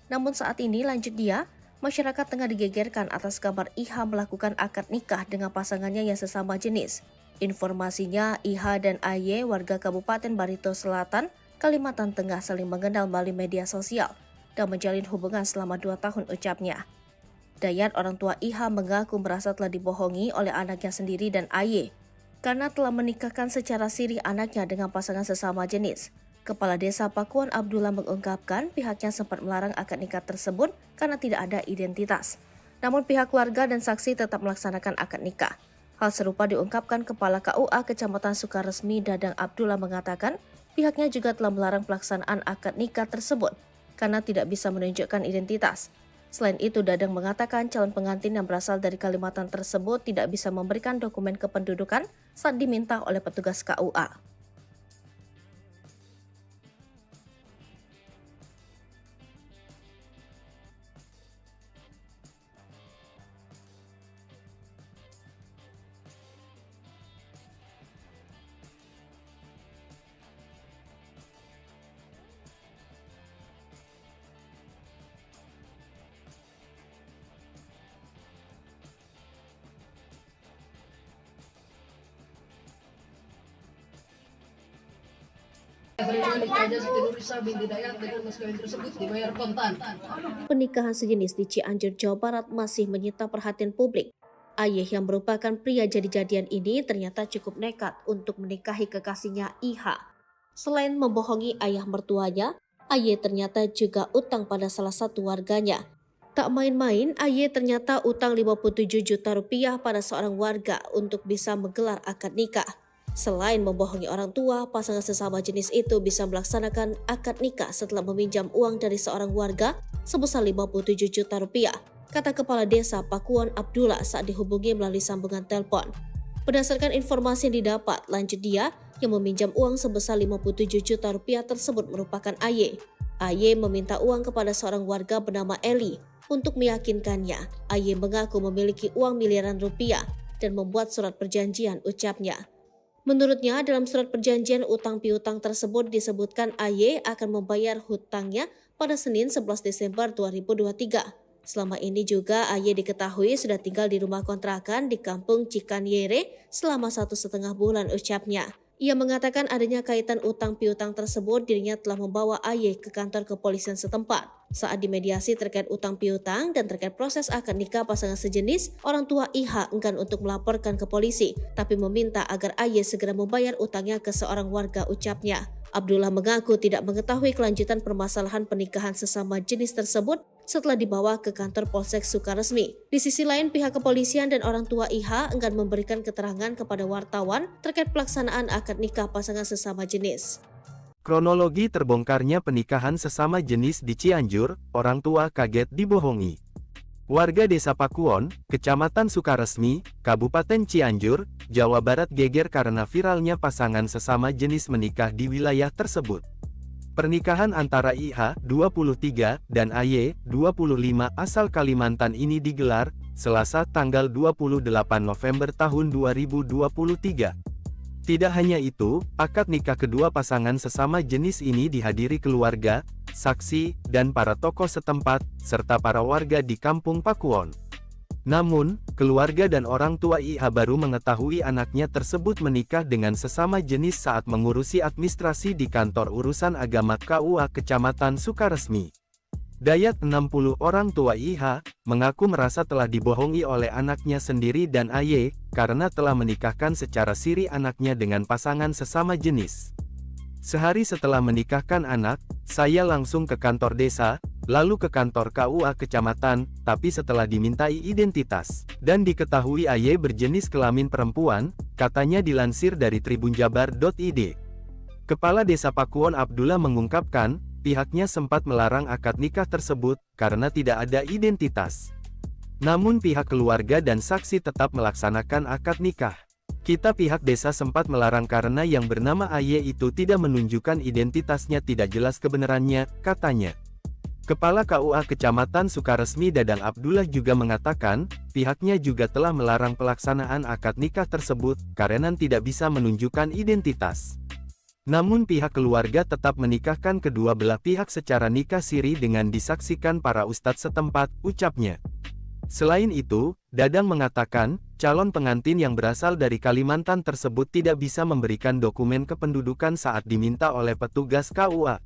Namun saat ini, lanjut dia, masyarakat tengah digegerkan atas kabar IH melakukan akad nikah dengan pasangannya yang sesama jenis. Informasinya, IH dan AY warga Kabupaten Barito Selatan, Kalimantan Tengah saling mengenal melalui media sosial dan menjalin hubungan selama 2 tahun, ucapnya. Dayat, orang tua IH, mengaku merasa telah dibohongi oleh anaknya sendiri dan AY karena telah menikahkan secara siri anaknya dengan pasangan sesama jenis. Kepala Desa Pakuan Abdullah mengungkapkan pihaknya sempat melarang akad nikah tersebut karena tidak ada identitas. Namun pihak keluarga dan saksi tetap melaksanakan akad nikah. Hal serupa diungkapkan Kepala KUA Kecamatan Sukaresmi, Dadang Abdullah, mengatakan pihaknya juga telah melarang pelaksanaan akad nikah tersebut karena tidak bisa menunjukkan identitas. Selain itu, Dadang mengatakan calon pengantin yang berasal dari Kalimantan tersebut tidak bisa memberikan dokumen kependudukan saat diminta oleh petugas KUA. Pernikahan sejenis di Cianjur, Jawa Barat masih menyita perhatian publik. AY yang merupakan pria jadi-jadian ini ternyata cukup nekat untuk menikahi kekasihnya IH. Selain membohongi ayah mertuanya, AY ternyata juga utang pada salah satu warganya. Tak main-main, AY ternyata utang 57 juta rupiah pada seorang warga untuk bisa menggelar akad nikah. Selain membohongi orang tua, pasangan sesama jenis itu bisa melaksanakan akad nikah setelah meminjam uang dari seorang warga sebesar 57 juta rupiah, kata Kepala Desa Pakuan Abdullah saat dihubungi melalui sambungan telepon. Berdasarkan informasi yang didapat, lanjut dia yang meminjam uang sebesar 57 juta rupiah tersebut merupakan AY. AY meminta uang kepada seorang warga bernama Eli untuk meyakinkannya. AY mengaku memiliki uang miliaran rupiah dan membuat surat perjanjian, ucapnya. Menurutnya, dalam surat perjanjian utang piutang tersebut disebutkan AY akan membayar hutangnya pada Senin 11 Desember 2023. Selama ini juga AY diketahui sudah tinggal di rumah kontrakan di Kampung Cikanyere selama 1,5 bulan, ucapnya. Ia mengatakan adanya kaitan utang piutang tersebut, dirinya telah membawa AY ke kantor kepolisian setempat. Saat dimediasi terkait utang piutang dan terkait proses akad nikah pasangan sejenis, orang tua IH enggan untuk melaporkan ke polisi, tapi meminta agar AY segera membayar utangnya ke seorang warga, ucapnya. Abdullah mengaku tidak mengetahui kelanjutan permasalahan pernikahan sesama jenis tersebut setelah dibawa ke kantor Polsek Sukaresmi. Di sisi lain, pihak kepolisian dan orang tua IH enggan memberikan keterangan kepada wartawan terkait pelaksanaan akad nikah pasangan sesama jenis. Kronologi terbongkarnya pernikahan sesama jenis di Cianjur, orang tua kaget dibohongi. Warga Desa Pakuwon, Kecamatan Sukaresmi, Kabupaten Cianjur, Jawa Barat geger karena viralnya pasangan sesama jenis menikah di wilayah tersebut. Pernikahan antara IH, 23, dan AY, 25 asal Kalimantan ini digelar, Selasa tanggal 28 November tahun 2023. Tidak hanya itu, akad nikah kedua pasangan sesama jenis ini dihadiri keluarga, saksi, dan para tokoh setempat, serta para warga di Kampung Pakuwon. Namun, keluarga dan orang tua IH baru mengetahui anaknya tersebut menikah dengan sesama jenis saat mengurusi administrasi di kantor urusan agama KUA Kecamatan Sukaresmi. Dayat 60 orang tua IH, mengaku merasa telah dibohongi oleh anaknya sendiri dan AY, karena telah menikahkan secara siri anaknya dengan pasangan sesama jenis. Sehari setelah menikahkan anak, saya langsung ke kantor desa, lalu ke kantor KUA Kecamatan, tapi setelah dimintai identitas, dan diketahui AY berjenis kelamin perempuan, katanya dilansir dari tribunjabar.id. Kepala Desa Pakuwon Abdullah mengungkapkan, pihaknya sempat melarang akad nikah tersebut, karena tidak ada identitas. Namun pihak keluarga dan saksi tetap melaksanakan akad nikah. Kita pihak desa sempat melarang karena yang bernama AY itu tidak menunjukkan identitasnya, tidak jelas kebenarannya, katanya. Kepala KUA Kecamatan Sukaresmi Dadang Abdullah juga mengatakan, pihaknya juga telah melarang pelaksanaan akad nikah tersebut, karena tidak bisa menunjukkan identitas. Namun pihak keluarga tetap menikahkan kedua belah pihak secara nikah siri dengan disaksikan para ustadz setempat, ucapnya. Selain itu, Dadang mengatakan, calon pengantin yang berasal dari Kalimantan tersebut tidak bisa memberikan dokumen kependudukan saat diminta oleh petugas KUA.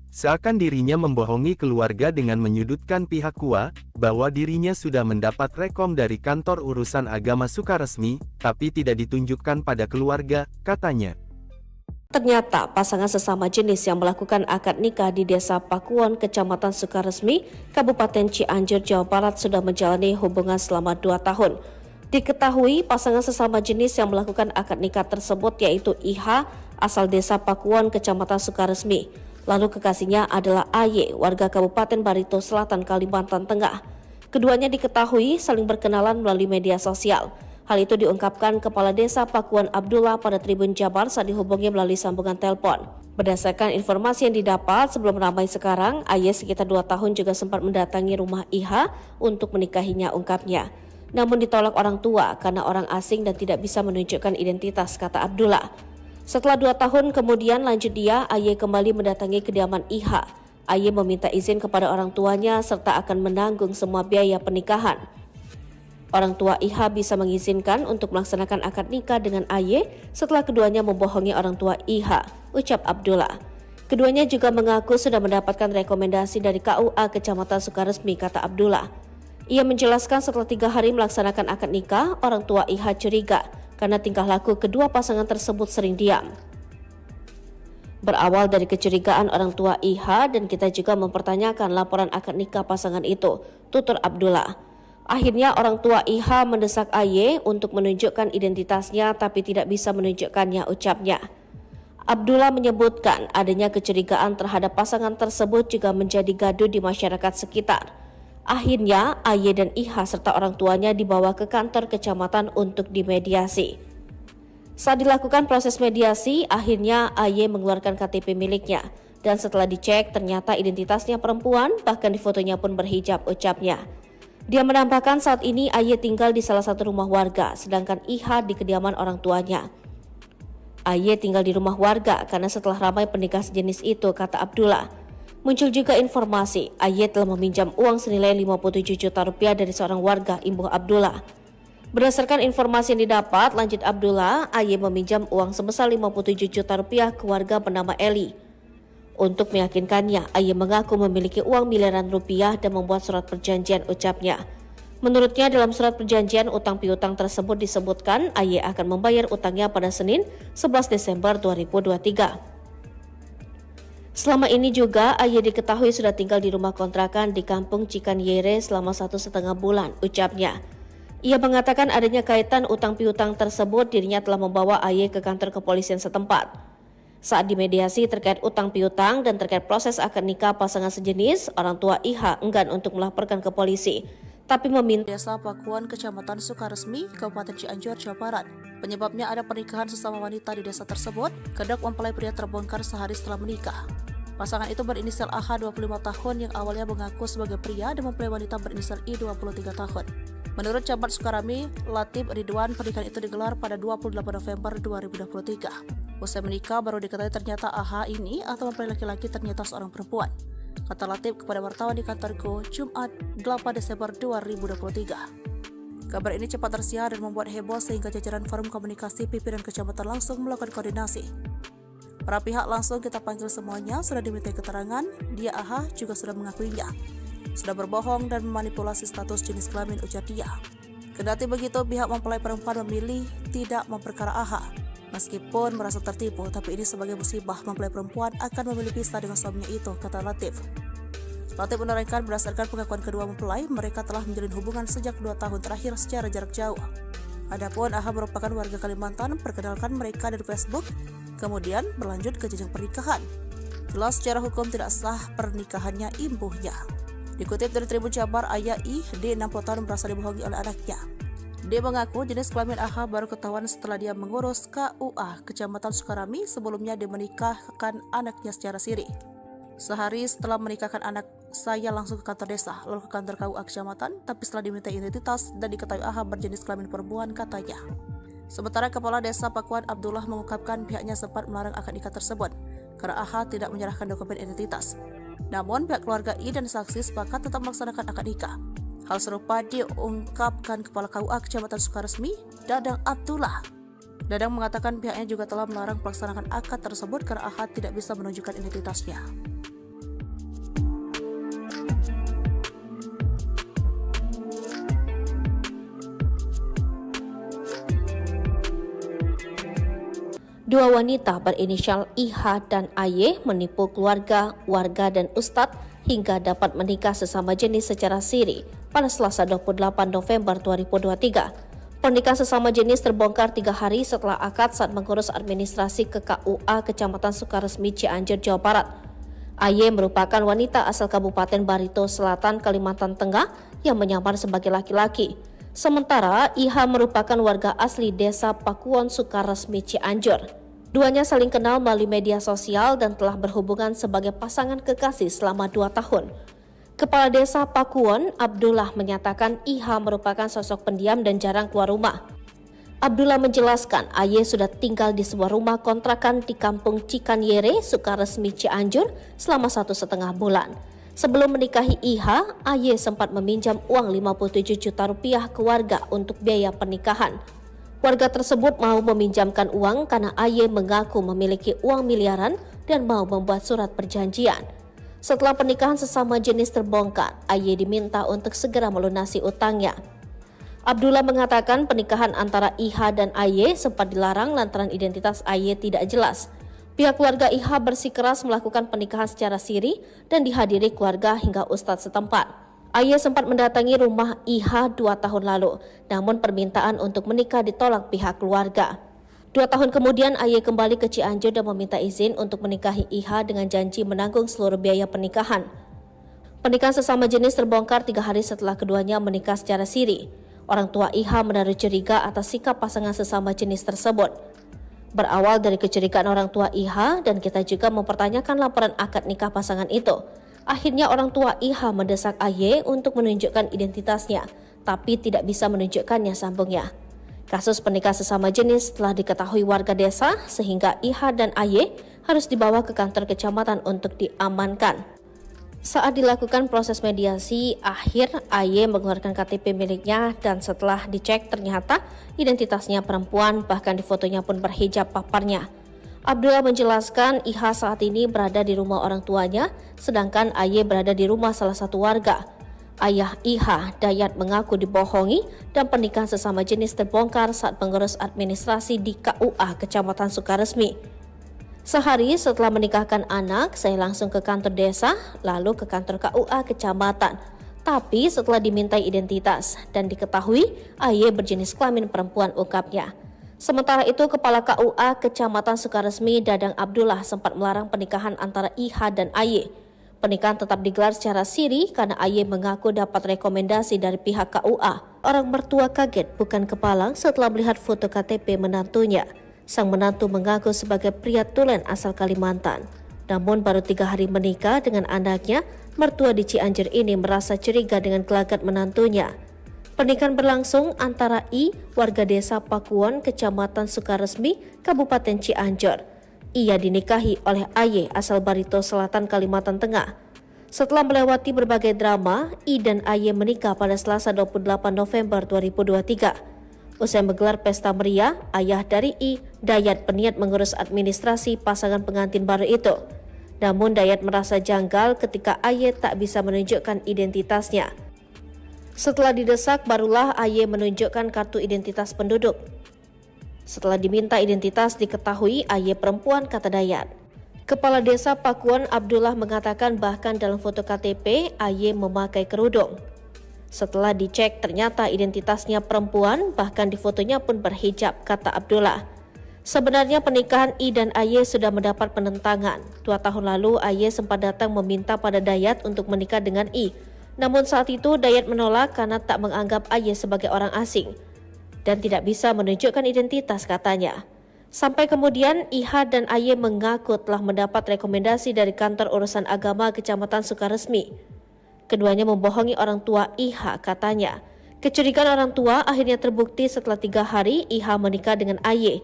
Seakan dirinya membohongi keluarga dengan menyudutkan pihak KUA, bahwa dirinya sudah mendapat rekom dari kantor urusan agama Sukaresmi, tapi tidak ditunjukkan pada keluarga, katanya. Ternyata pasangan sesama jenis yang melakukan akad nikah di Desa Pakuwon, Kecamatan Sukaresmi, Kabupaten Cianjur, Jawa Barat sudah menjalani hubungan selama 2 tahun. Diketahui pasangan sesama jenis yang melakukan akad nikah tersebut yaitu IH asal Desa Pakuwon, Kecamatan Sukaresmi. Lalu kekasihnya adalah AY, warga Kabupaten Barito Selatan, Kalimantan Tengah. Keduanya diketahui saling berkenalan melalui media sosial. Hal itu diungkapkan Kepala Desa Pakuwon Abdullah pada Tribun Jabar saat dihubungi melalui sambungan telepon. Berdasarkan informasi yang didapat, sebelum ramai sekarang, AY sekitar 2 tahun juga sempat mendatangi rumah IH untuk menikahinya, ungkapnya. Namun ditolak orang tua karena orang asing dan tidak bisa menunjukkan identitas, kata Abdullah. Setelah 2 tahun kemudian lanjut dia, AY kembali mendatangi kediaman IH. AY meminta izin kepada orang tuanya serta akan menanggung semua biaya pernikahan. Orang tua IH bisa mengizinkan untuk melaksanakan akad nikah dengan AY setelah keduanya membohongi orang tua IH, ucap Abdullah. Keduanya juga mengaku sudah mendapatkan rekomendasi dari KUA Kecamatan Sukaresmi, kata Abdullah. Ia menjelaskan setelah 3 hari melaksanakan akad nikah, orang tua IH curiga karena tingkah laku kedua pasangan tersebut sering diam. Berawal dari kecurigaan orang tua IH dan kita juga mempertanyakan laporan akad nikah pasangan itu, tutur Abdullah. Akhirnya orang tua IH mendesak AY untuk menunjukkan identitasnya tapi tidak bisa menunjukkannya, ucapnya. Abdullah menyebutkan adanya kecurigaan terhadap pasangan tersebut juga menjadi gaduh di masyarakat sekitar. Akhirnya AY dan IH serta orang tuanya dibawa ke kantor kecamatan untuk dimediasi. Saat dilakukan proses mediasi, akhirnya AY mengeluarkan KTP miliknya. Dan setelah dicek ternyata identitasnya perempuan, bahkan di fotonya pun berhijab, ucapnya. Dia menambahkan saat ini AY tinggal di salah satu rumah warga, sedangkan IH di kediaman orang tuanya. AY tinggal di rumah warga karena setelah ramai pernikahan sejenis itu, kata Abdullah. Muncul juga informasi AY telah meminjam uang senilai 57 juta rupiah dari seorang warga, imbuh Abdullah. Berdasarkan informasi yang didapat, lanjut Abdullah, AY meminjam uang sebesar 57 juta rupiah ke warga bernama Eli. Untuk meyakinkannya, AY mengaku memiliki uang miliaran rupiah dan membuat surat perjanjian, ucapnya. Menurutnya dalam surat perjanjian utang piutang tersebut disebutkan AY akan membayar utangnya pada Senin 11 Desember 2023. Selama ini juga, Aye diketahui sudah tinggal di rumah kontrakan di kampung Cikanyere selama 1,5 bulan, ucapnya. Ia mengatakan adanya kaitan utang piutang tersebut, dirinya telah membawa Aye ke kantor kepolisian setempat. Saat dimediasi terkait utang piutang dan terkait proses akad nikah pasangan sejenis, orang tua IH enggan untuk melaporkan ke polisi, tapi meminta Desa Pakuan, Kecamatan Sukaresmi, Kabupaten Cianjur, Jawa Barat. Penyebabnya ada pernikahan sesama wanita di desa tersebut. Kedok mempelai pria terbongkar sehari setelah menikah. Pasangan itu berinisial AH 25 tahun yang awalnya mengaku sebagai pria dan mempelai wanita berinisial I 23 tahun. Menurut Camat Sukarami, Latif Ridwan, pernikahan itu digelar pada 28 November 2023. Usai menikah baru diketahui ternyata AH ini atau mempelai laki-laki ternyata seorang perempuan. Kata Latif kepada wartawan di kantorku Jumat 8 Desember 2023. Kabar ini cepat tersiar dan membuat heboh sehingga jajaran forum komunikasi pimpinan kecamatan langsung melakukan koordinasi. Para pihak langsung kita panggil semuanya, sudah diminta keterangan, dia AH juga sudah mengakuinya. Sudah berbohong dan memanipulasi status jenis kelamin, ujar dia. Kendati begitu, pihak mempelai perempuan memilih tidak memperkara AH. Meskipun merasa tertipu, tapi ini sebagai musibah mempelai perempuan akan memilih pisah dengan suaminya itu, kata Latif. Latif menerangkan berdasarkan pengakuan kedua mempelai, mereka telah menjalin hubungan sejak 2 tahun terakhir secara jarak jauh. Adapun AH merupakan warga Kalimantan, perkenalkan mereka dari Facebook, kemudian berlanjut ke jenjang pernikahan. Jelas secara hukum tidak sah pernikahannya imbuhnya. Dikutip dari Tribun Jabar, ayah I, D 60 tahun merasa dibohongi oleh anaknya. D mengaku jenis kelamin AH baru ketahuan setelah dia mengurus KUA Kecamatan Sukarami. Sebelumnya dia menikahkan anaknya secara siri. Sehari setelah menikahkan anak, saya langsung ke kantor desa, lalu ke kantor KUA Kecamatan, tapi setelah diminta identitas dan diketahui AH berjenis kelamin perempuan, katanya. Sementara Kepala Desa Pakuan Abdullah mengungkapkan pihaknya sempat melarang akad nikah tersebut karena AH tidak menyerahkan dokumen identitas. Namun pihak keluarga I dan saksi sepakat tetap melaksanakan akad nikah. Hal serupa diungkapkan Kepala KUA Kecamatan Sukaresmi, Dadang Abdullah. Dadang mengatakan pihaknya juga telah melarang pelaksanaan akad tersebut karena AH tidak bisa menunjukkan identitasnya. Dua wanita berinisial IH dan AY menipu keluarga, warga, dan ustadz hingga dapat menikah sesama jenis secara siri pada Selasa 28 November 2023. Pernikahan sesama jenis terbongkar 3 hari setelah akad saat mengurus administrasi ke KUA Kecamatan Sukaresmi, Cianjur, Jawa Barat. AY merupakan wanita asal Kabupaten Barito Selatan, Kalimantan Tengah yang menyamar sebagai laki-laki. Sementara IH merupakan warga asli desa Pakuan Sukaresmi, Cianjur. Duanya saling kenal melalui media sosial dan telah berhubungan sebagai pasangan kekasih selama 2 tahun. Kepala Desa Pakuan Abdullah menyatakan IH merupakan sosok pendiam dan jarang keluar rumah. Abdullah menjelaskan AY sudah tinggal di sebuah rumah kontrakan di kampung Cikanyere, Sukaresmi, Cianjur selama 1,5 bulan. Sebelum menikahi IH, AY sempat meminjam uang 57 juta rupiah ke warga untuk biaya pernikahan. Warga tersebut mau meminjamkan uang karena AY mengaku memiliki uang miliaran dan mau membuat surat perjanjian. Setelah pernikahan sesama jenis terbongkar, AY diminta untuk segera melunasi utangnya. Abdullah mengatakan pernikahan antara IH dan AY sempat dilarang lantaran identitas AY tidak jelas. Pihak keluarga IH bersikeras melakukan pernikahan secara siri dan dihadiri keluarga hingga ustadz setempat. AY sempat mendatangi rumah IH 2 tahun lalu, namun permintaan untuk menikah ditolak pihak keluarga. 2 tahun kemudian AY kembali ke Cianjur dan meminta izin untuk menikahi IH dengan janji menanggung seluruh biaya pernikahan. Pernikahan sesama jenis terbongkar 3 hari setelah keduanya menikah secara siri. Orang tua IH menaruh curiga atas sikap pasangan sesama jenis tersebut. Berawal dari kecurigaan orang tua IH dan kita juga mempertanyakan laporan akad nikah pasangan itu. Akhirnya orang tua IH mendesak AY untuk menunjukkan identitasnya, tapi tidak bisa menunjukkannya, sambungnya. Kasus pernikahan sesama jenis telah diketahui warga desa sehingga IH dan AY harus dibawa ke kantor kecamatan untuk diamankan. Saat dilakukan proses mediasi, akhir AY mengeluarkan KTP miliknya dan setelah dicek ternyata identitasnya perempuan, bahkan di fotonya pun berhijab paparnya. Abdullah menjelaskan IH saat ini berada di rumah orang tuanya, sedangkan AY berada di rumah salah satu warga. Ayah IH, Dayat, mengaku dibohongi dan pernikahan sesama jenis terbongkar saat mengurus administrasi di KUA Kecamatan Sukaresmi. Sehari setelah menikahkan anak, saya langsung ke kantor desa, lalu ke kantor KUA kecamatan. Tapi setelah dimintai identitas dan diketahui AY berjenis kelamin perempuan, ungkapnya. Sementara itu, Kepala KUA Kecamatan Sukaresmi Dadang Abdullah sempat melarang pernikahan antara IH dan AY. Pernikahan tetap digelar secara siri karena AY mengaku dapat rekomendasi dari pihak KUA. Orang mertua kaget bukan kepalang setelah melihat foto KTP menantunya. Sang menantu mengaku sebagai pria tulen asal Kalimantan. Namun baru 3 hari menikah dengan anaknya, mertua di Cianjur ini merasa curiga dengan gelagat menantunya. Pernikahan berlangsung antara I, warga desa Pakuwon, Kecamatan Sukaresmi, Kabupaten Cianjur. Ia dinikahi oleh AY asal Barito Selatan, Kalimantan Tengah. Setelah melewati berbagai drama, I dan AY menikah pada Selasa 28 November 2023. Usai menggelar pesta meriah, ayah dari I, Dayat, berniat mengurus administrasi pasangan pengantin baru itu. Namun Dayat merasa janggal ketika AY tak bisa menunjukkan identitasnya. Setelah didesak, barulah AY menunjukkan kartu identitas penduduk. Setelah diminta identitas, diketahui AY perempuan, kata Dayat. Kepala Desa Pakuwon Abdullah mengatakan bahkan dalam foto KTP, AY memakai kerudung. Setelah dicek, ternyata identitasnya perempuan, bahkan di fotonya pun berhijab, kata Abdullah. Sebenarnya pernikahan I dan AY sudah mendapat penentangan. 2 tahun lalu, AY sempat datang meminta pada Dayat untuk menikah dengan I. Namun saat itu Dayat menolak karena tak menganggap AY sebagai orang asing dan tidak bisa menunjukkan identitas, katanya. Sampai kemudian IH dan AY mengaku telah mendapat rekomendasi dari kantor urusan agama Kecamatan Sukaresmi. Keduanya membohongi orang tua IH, katanya. Kecurigaan orang tua akhirnya terbukti setelah 3 hari IH menikah dengan AY.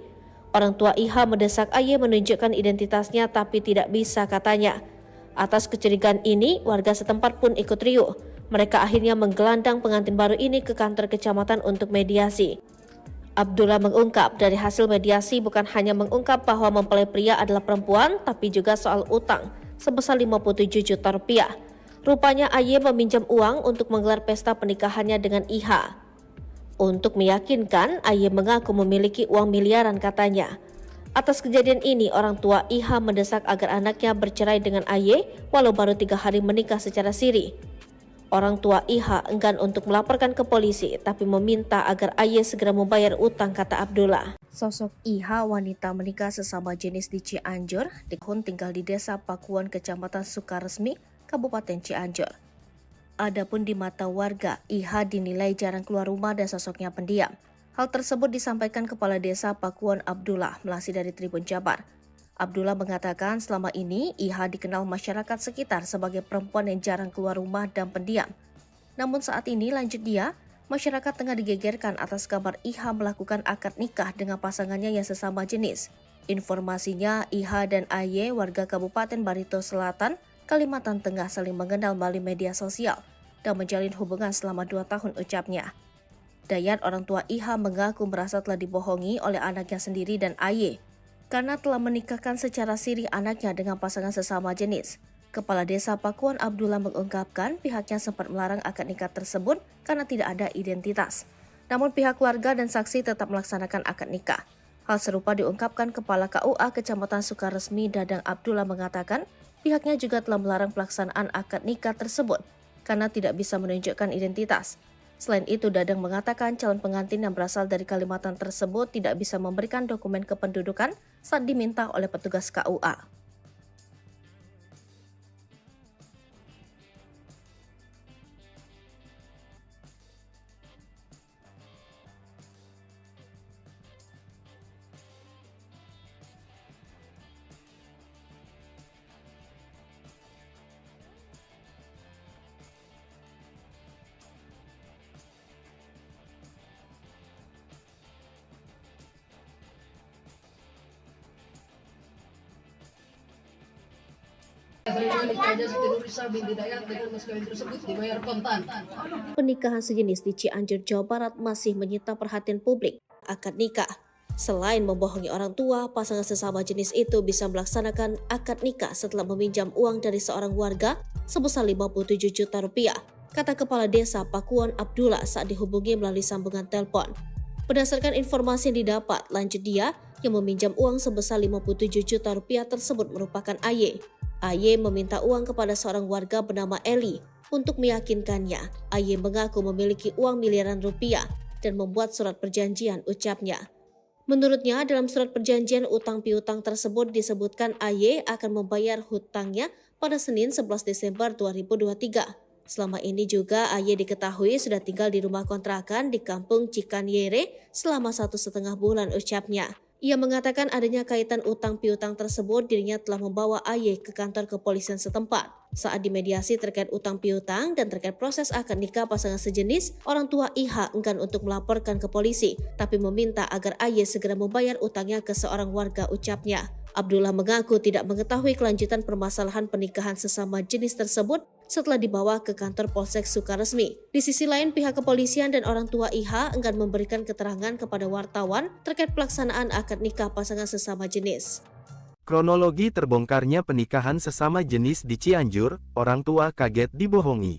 Orang tua IH mendesak AY menunjukkan identitasnya tapi tidak bisa, katanya. Atas kecurigaan ini, warga setempat pun ikut riuh. Mereka akhirnya menggelandang pengantin baru ini ke kantor kecamatan untuk mediasi. Abdullah mengungkap dari hasil mediasi bukan hanya mengungkap bahwa mempelai pria adalah perempuan, tapi juga soal utang sebesar 57 juta rupiah. Rupanya AY meminjam uang untuk menggelar pesta pernikahannya dengan IH. Untuk meyakinkan, AY mengaku memiliki uang miliaran, katanya. Atas kejadian ini, orang tua IH mendesak agar anaknya bercerai dengan AY walau baru 3 hari menikah secara siri. Orang tua IH enggan untuk melaporkan ke polisi, tapi meminta agar AY segera membayar utang, kata Abdullah. Sosok IH, wanita menikah sesama jenis di Cianjur, tinggal di desa Pakuwon, Kecamatan Sukaresmi, Kabupaten Cianjur. Adapun di mata warga, IH dinilai jarang keluar rumah dan sosoknya pendiam. Hal tersebut disampaikan Kepala Desa Pakuwon Abdullah melalui dari Tribun Jabar. Abdullah mengatakan selama ini IH dikenal masyarakat sekitar sebagai perempuan yang jarang keluar rumah dan pendiam. Namun saat ini, lanjut dia, masyarakat tengah digegerkan atas kabar IH melakukan akad nikah dengan pasangannya yang sesama jenis. Informasinya, IH dan AY warga Kabupaten Barito Selatan, Kalimantan Tengah saling mengenal melalui media sosial dan menjalin hubungan selama 2 tahun, ucapnya. Dayat, orang tua IH, mengaku merasa telah dibohongi oleh anaknya sendiri dan AY karena telah menikahkan secara siri anaknya dengan pasangan sesama jenis. Kepala Desa Pakuwon Abdullah mengungkapkan pihaknya sempat melarang akad nikah tersebut karena tidak ada identitas. Namun pihak keluarga dan saksi tetap melaksanakan akad nikah. Hal serupa diungkapkan Kepala KUA Kecamatan Sukaresmi Dadang Abdullah, mengatakan pihaknya juga telah melarang pelaksanaan akad nikah tersebut karena tidak bisa menunjukkan identitas. Selain itu, Dadang mengatakan calon pengantin yang berasal dari Kalimantan tersebut tidak bisa memberikan dokumen kependudukan saat diminta oleh petugas KUA. Pernikahan sejenis di Cianjur, Jawa Barat masih menyita perhatian publik. Akad nikah. Selain membohongi orang tua, pasangan sesama jenis itu bisa melaksanakan akad nikah setelah meminjam uang dari seorang warga sebesar 57 juta rupiah, kata Kepala Desa Pakuwon Abdullah saat dihubungi melalui sambungan telepon. Berdasarkan informasi yang didapat, lanjut dia yang meminjam uang sebesar 57 juta rupiah tersebut merupakan AY. AY meminta uang kepada seorang warga bernama Eli. Untuk meyakinkannya, AY mengaku memiliki uang miliaran rupiah dan membuat surat perjanjian, ucapnya. Menurutnya, dalam surat perjanjian utang piutang tersebut disebutkan AY akan membayar hutangnya pada Senin 11 Desember 2023. Selama ini juga AY diketahui sudah tinggal di rumah kontrakan di kampung Cikanyere selama 1,5 bulan, ucapnya. Ia mengatakan adanya kaitan utang piutang tersebut, dirinya telah membawa AY ke kantor kepolisian setempat. Saat dimediasi terkait utang piutang dan terkait proses akad nikah pasangan sejenis, orang tua IH enggan untuk melaporkan ke polisi, tapi meminta agar AY segera membayar utangnya ke seorang warga, ucapnya. Abdullah mengaku tidak mengetahui kelanjutan permasalahan pernikahan sesama jenis tersebut setelah dibawa ke kantor Polsek Sukaresmi. Di sisi lain, pihak kepolisian dan orang tua IH enggan memberikan keterangan kepada wartawan terkait pelaksanaan akad nikah pasangan sesama jenis. Kronologi terbongkarnya pernikahan sesama jenis di Cianjur, orang tua kaget dibohongi.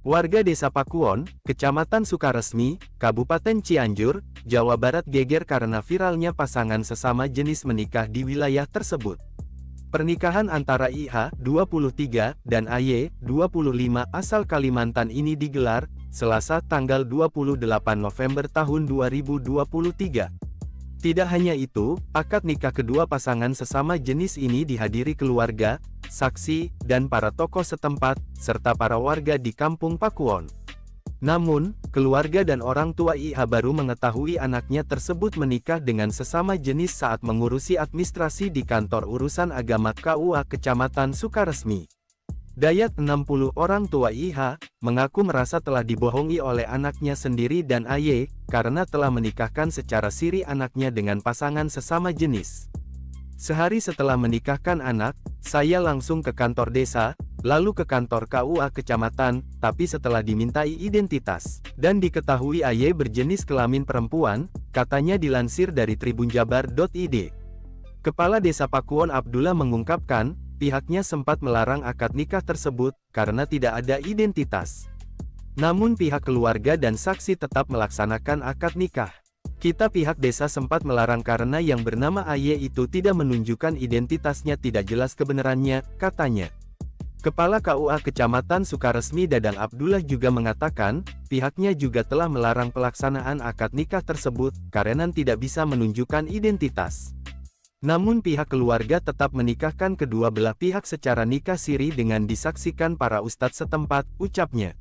Warga Desa Pakuwon, Kecamatan Sukaresmi, Kabupaten Cianjur, Jawa Barat geger karena viralnya pasangan sesama jenis menikah di wilayah tersebut. Pernikahan antara IH, 23, dan AY, 25, asal Kalimantan ini digelar Selasa tanggal 28 November tahun 2023. Tidak hanya itu, akad nikah kedua pasangan sesama jenis ini dihadiri keluarga, saksi, dan para tokoh setempat, serta para warga di Kampung Pakuwon. Namun, keluarga dan orang tua IH baru mengetahui anaknya tersebut menikah dengan sesama jenis saat mengurusi administrasi di kantor urusan agama KUA Kecamatan Sukaresmi. Dayat 60 orang tua IH, mengaku merasa telah dibohongi oleh anaknya sendiri dan AY, karena telah menikahkan secara siri anaknya dengan pasangan sesama jenis. Sehari setelah menikahkan anak, saya langsung ke kantor desa, lalu ke kantor KUA Kecamatan, tapi setelah dimintai identitas, dan diketahui AY berjenis kelamin perempuan, katanya dilansir dari tribunjabar.id. Kepala Desa Pakuwon Abdullah mengungkapkan, pihaknya sempat melarang akad nikah tersebut, karena tidak ada identitas. Namun pihak keluarga dan saksi tetap melaksanakan akad nikah. Kita pihak desa sempat melarang karena yang bernama AY itu tidak menunjukkan identitasnya, tidak jelas kebenarannya, katanya. Kepala KUA Kecamatan Sukaresmi Dadang Abdullah juga mengatakan, pihaknya juga telah melarang pelaksanaan akad nikah tersebut, karena tidak bisa menunjukkan identitas. Namun pihak keluarga tetap menikahkan kedua belah pihak secara nikah siri dengan disaksikan para ustadz setempat, ucapnya.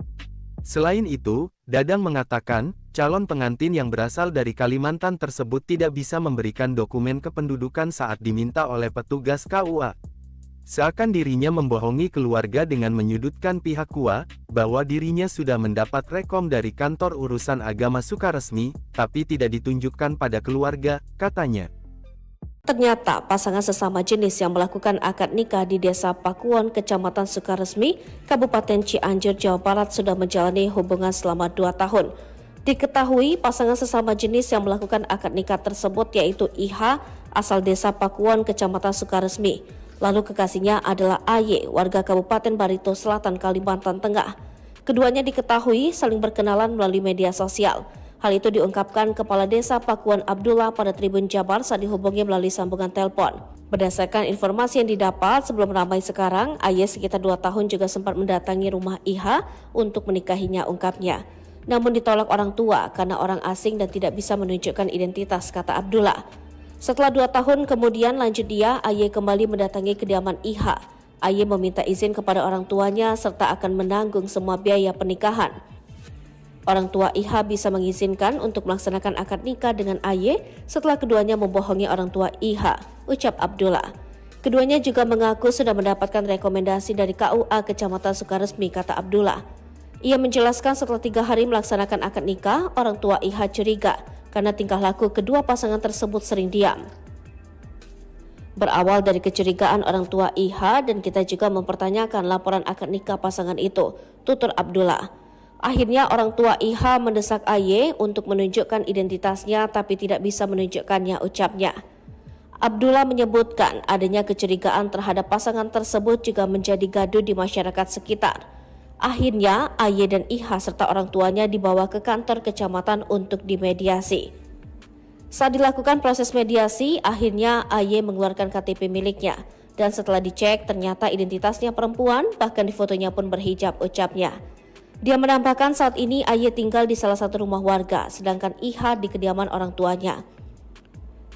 Selain itu, Dadang mengatakan, calon pengantin yang berasal dari Kalimantan tersebut tidak bisa memberikan dokumen kependudukan saat diminta oleh petugas KUA. Seakan dirinya membohongi keluarga dengan menyudutkan pihak KUA, bahwa dirinya sudah mendapat rekom dari kantor urusan agama Sukaresmi, tapi tidak ditunjukkan pada keluarga, katanya. Ternyata pasangan sesama jenis yang melakukan akad nikah di Desa Pakuwon, Kecamatan Sukaresmi, Kabupaten Cianjur, Jawa Barat sudah menjalani hubungan selama 2 tahun. Diketahui pasangan sesama jenis yang melakukan akad nikah tersebut yaitu IH, asal Desa Pakuwon, Kecamatan Sukaresmi. Lalu kekasihnya adalah AY, warga Kabupaten Barito Selatan, Kalimantan Tengah. Keduanya diketahui saling berkenalan melalui media sosial. Hal itu diungkapkan Kepala Desa Pakuwon Abdullah pada Tribun Jabar saat dihubungi melalui sambungan telepon. Berdasarkan informasi yang didapat sebelum ramai sekarang, AY sekitar 2 tahun juga sempat mendatangi rumah IH untuk menikahinya, ungkapnya. Namun ditolak orang tua karena orang asing dan tidak bisa menunjukkan identitas, kata Abdullah. Setelah 2 tahun kemudian lanjut dia, AY kembali mendatangi kediaman IH. AY meminta izin kepada orang tuanya serta akan menanggung semua biaya pernikahan. Orang tua IH bisa mengizinkan untuk melaksanakan akad nikah dengan AY setelah keduanya membohongi orang tua IH, ucap Abdullah. Keduanya juga mengaku sudah mendapatkan rekomendasi dari KUA Kecamatan Sukaresmi, kata Abdullah. Ia menjelaskan setelah 3 hari melaksanakan akad nikah, orang tua IH curiga karena tingkah laku kedua pasangan tersebut sering diam. Berawal dari kecurigaan orang tua IH dan kita juga mempertanyakan laporan akad nikah pasangan itu, tutur Abdullah. Akhirnya orang tua IH mendesak AY untuk menunjukkan identitasnya tapi tidak bisa menunjukkannya, ucapnya. Abdullah menyebutkan adanya kecurigaan terhadap pasangan tersebut juga menjadi gaduh di masyarakat sekitar. Akhirnya AY dan IH serta orang tuanya dibawa ke kantor kecamatan untuk dimediasi. Saat dilakukan proses mediasi, akhirnya AY mengeluarkan KTP miliknya. Dan setelah dicek, ternyata identitasnya perempuan, bahkan di fotonya pun berhijab, ucapnya. Dia menambahkan saat ini AY tinggal di salah satu rumah warga, sedangkan IH di kediaman orang tuanya.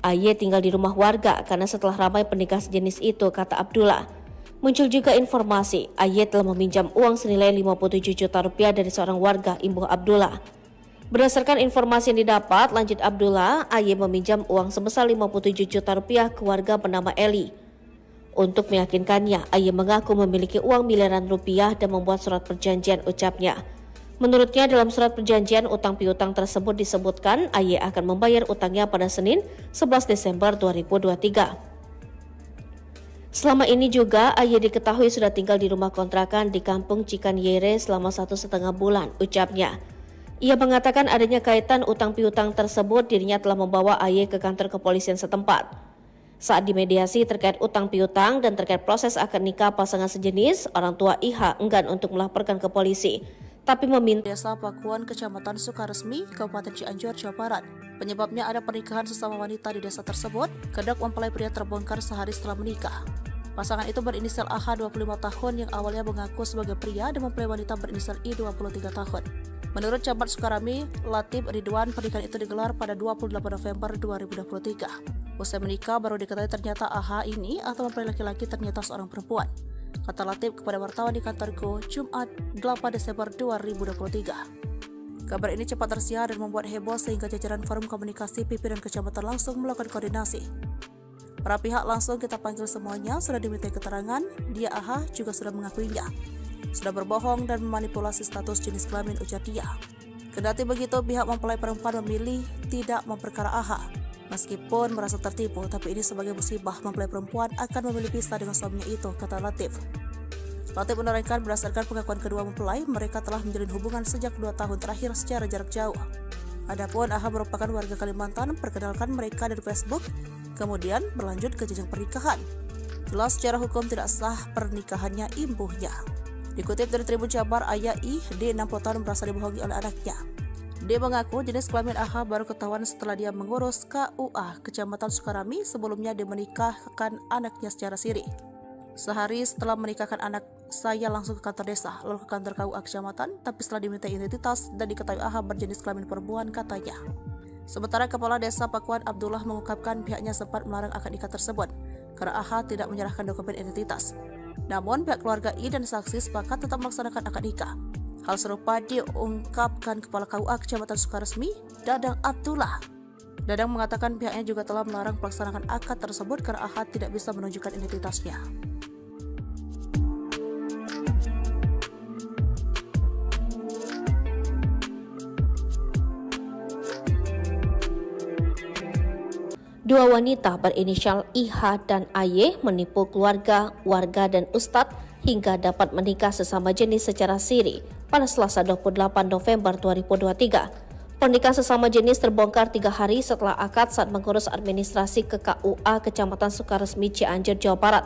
AY tinggal di rumah warga karena setelah ramai pernikahan sejenis itu, kata Abdullah. Muncul juga informasi AY telah meminjam uang senilai 57 juta rupiah dari seorang warga, Ibu Abdullah. Berdasarkan informasi yang didapat, lanjut Abdullah, AY meminjam uang sebesar 57 juta rupiah ke warga bernama Eli. Untuk meyakinkannya, AY mengaku memiliki uang miliaran rupiah dan membuat surat perjanjian, ucapnya. Menurutnya dalam surat perjanjian utang piutang tersebut disebutkan AY akan membayar utangnya pada Senin 11 Desember 2023. Selama ini juga AY diketahui sudah tinggal di rumah kontrakan di kampung Cikanyere selama 1,5 bulan, ucapnya. Ia mengatakan adanya kaitan utang piutang tersebut, dirinya telah membawa AY ke kantor kepolisian setempat. Saat dimediasi terkait utang piutang dan terkait proses akad nikah pasangan sejenis, orang tua IH enggan untuk melaporkan ke polisi, tapi meminta Desa Pakuan, Kecamatan Sukaresmi, Kabupaten Cianjur, Jawa Barat. Penyebabnya ada pernikahan sesama wanita di desa tersebut. Kedok mempelai pria terbongkar sehari setelah menikah. Pasangan itu berinisial AH 25 tahun yang awalnya mengaku sebagai pria dan mempelai wanita berinisial I 23 tahun. Menurut Camat Sukarami, Latif Ridwan, pernikahan itu digelar pada 28 November 2023. Usai menikah, baru diketahui ternyata AH ini atau mempelai laki-laki ternyata seorang perempuan. Kata Latif kepada wartawan di kantorku Jumat 8 Desember 2023. Kabar ini cepat tersiar dan membuat heboh sehingga jajaran forum komunikasi pimpinan kecamatan langsung melakukan koordinasi. Para pihak langsung kita panggil semuanya, sudah diminta keterangan, dia AH juga sudah mengakuinya. Sudah berbohong dan memanipulasi status jenis kelamin, ujar dia. Kendati begitu, pihak mempelai perempuan memilih tidak memperkara AH. Meskipun merasa tertipu, tapi ini sebagai musibah mempelai perempuan akan memilih pisah dengan suaminya itu, kata Latif. Latif menerangkan berdasarkan pengakuan kedua mempelai, mereka telah menjalin hubungan sejak 2 tahun terakhir secara jarak jauh. Adapun AH merupakan warga Kalimantan, perkenalkan mereka dari Facebook, kemudian berlanjut ke jenjang pernikahan. Jelas secara hukum tidak sah pernikahannya imbuhnya. Dikutip dari Tribun Jabar, ayah I, D 60 tahun merasa dibohongi oleh anaknya. Dia mengaku jenis kelamin AH baru ketahuan setelah dia mengurus KUA Kecamatan Sukarami. Sebelumnya dia menikahkan anaknya secara siri. Sehari setelah menikahkan anak, saya langsung ke kantor desa, lalu ke kantor KUA Kecamatan, tapi setelah diminta identitas dan diketahui AH berjenis kelamin perempuan, katanya. Sementara Kepala Desa Pakuan Abdullah mengungkapkan pihaknya sempat melarang akad nikah tersebut karena AH tidak menyerahkan dokumen identitas. Namun pihak keluarga I dan saksi sepakat tetap melaksanakan akad nikah. Hal serupa diungkapkan Kepala KUA Kecamatan Sukaresmi, Dadang Abdullah. Dadang mengatakan pihaknya juga telah melarang pelaksanaan akad tersebut karena AH tidak bisa menunjukkan identitasnya. Dua wanita berinisial IH dan AY menipu keluarga, warga, dan ustadz hingga dapat menikah sesama jenis secara siri pada Selasa 28 November 2023. Pernikahan sesama jenis terbongkar 3 hari setelah akad saat mengurus administrasi ke KUA Kecamatan Sukaresmi, Cianjur, Jawa Barat.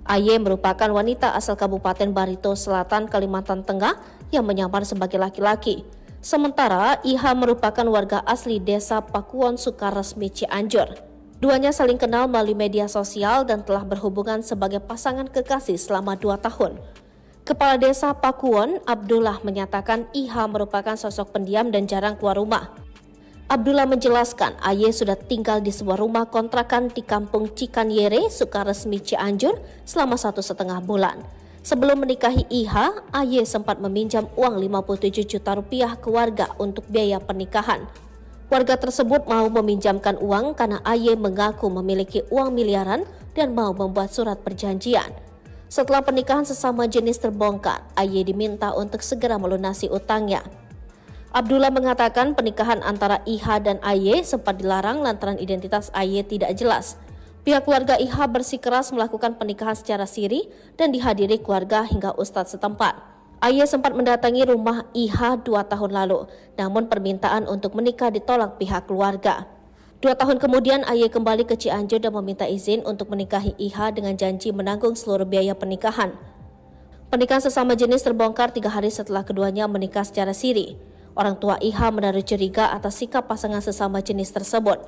AY merupakan wanita asal Kabupaten Barito Selatan, Kalimantan Tengah yang menyamar sebagai laki-laki. Sementara IH merupakan warga asli desa Pakuwon Sukaresmi, Cianjur. Duanya saling kenal melalui media sosial dan telah berhubungan sebagai pasangan kekasih selama 2 tahun. Kepala Desa Pakuwon, Abdullah, menyatakan IH merupakan sosok pendiam dan jarang keluar rumah. Abdullah menjelaskan AY sudah tinggal di sebuah rumah kontrakan di kampung Cikanyere, Sukaresmi, Cianjur selama 1,5 bulan. Sebelum menikahi IH, AY sempat meminjam uang 57 juta rupiah ke warga untuk biaya pernikahan. Warga tersebut mau meminjamkan uang karena AY mengaku memiliki uang miliaran dan mau membuat surat perjanjian. Setelah pernikahan sesama jenis terbongkar, AY diminta untuk segera melunasi utangnya. Abdullah mengatakan pernikahan antara IH dan AY sempat dilarang lantaran identitas AY tidak jelas. Pihak keluarga IH bersikeras melakukan pernikahan secara siri dan dihadiri keluarga hingga ustadz setempat. AY sempat mendatangi rumah IH 2 tahun lalu, namun permintaan untuk menikah ditolak pihak keluarga. 2 tahun kemudian AY kembali ke Cianjur dan meminta izin untuk menikahi IH dengan janji menanggung seluruh biaya pernikahan. Pernikahan sesama jenis terbongkar 3 hari setelah keduanya menikah secara siri. Orang tua IH menaruh curiga atas sikap pasangan sesama jenis tersebut.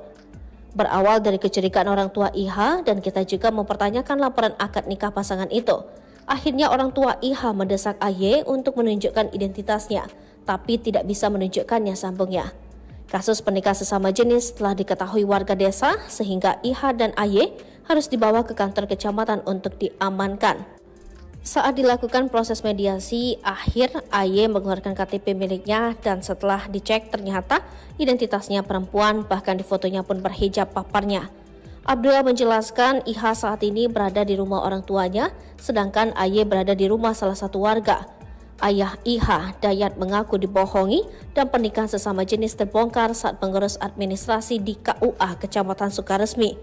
Berawal dari kecurigaan orang tua IH dan kita juga mempertanyakan laporan akad nikah pasangan itu. Akhirnya orang tua IH mendesak AY untuk menunjukkan identitasnya, tapi tidak bisa menunjukkannya, sambungnya. Kasus pernikahan sesama jenis telah diketahui warga desa sehingga IH dan AY harus dibawa ke kantor kecamatan untuk diamankan. Saat dilakukan proses mediasi, akhir AY mengeluarkan KTP miliknya dan setelah dicek ternyata identitasnya perempuan, bahkan di fotonya pun berhijab paparnya. Abdullah menjelaskan IH saat ini berada di rumah orang tuanya, sedangkan AY berada di rumah salah satu warga. Ayah IH, Dayat, mengaku dibohongi dan pernikahan sesama jenis terbongkar saat pengurus administrasi di KUA Kecamatan Sukaresmi.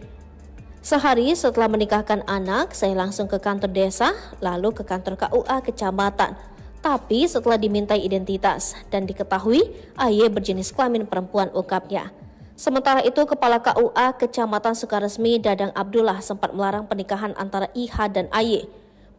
Sehari setelah menikahkan anak, saya langsung ke kantor desa, lalu ke kantor KUA kecamatan. Tapi setelah dimintai identitas dan diketahui AY berjenis kelamin perempuan, ungkapnya. Sementara itu, Kepala KUA Kecamatan Sukaresmi, Dadang Abdullah, sempat melarang pernikahan antara IH dan AY.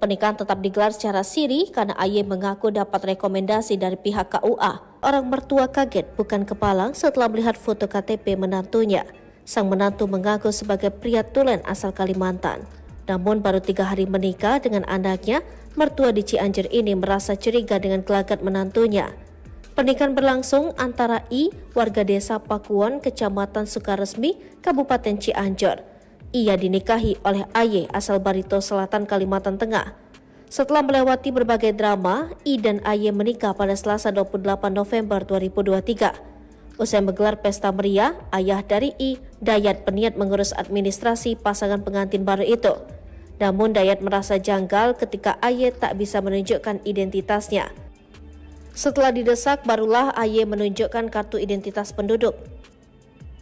Pernikahan tetap digelar secara siri karena AY mengaku dapat rekomendasi dari pihak KUA. Orang mertua kaget bukan kepalang setelah melihat foto KTP menantunya. Sang menantu mengaku sebagai pria tulen asal Kalimantan. Namun baru 3 hari menikah dengan anaknya, mertua di Cianjur ini merasa curiga dengan gelagat menantunya. Pernikahan berlangsung antara I, warga desa Pakuwon, Kecamatan Sukaresmi, Kabupaten Cianjur. Ia dinikahi oleh AY asal Barito Selatan, Kalimantan Tengah. Setelah melewati berbagai drama, I dan AY menikah pada Selasa 28 November 2023. Usai menggelar pesta meriah, ayah dari I, Dayat, berniat mengurus administrasi pasangan pengantin baru itu. Namun Dayat merasa janggal ketika AY tak bisa menunjukkan identitasnya. Setelah didesak, barulah AY menunjukkan kartu identitas penduduk.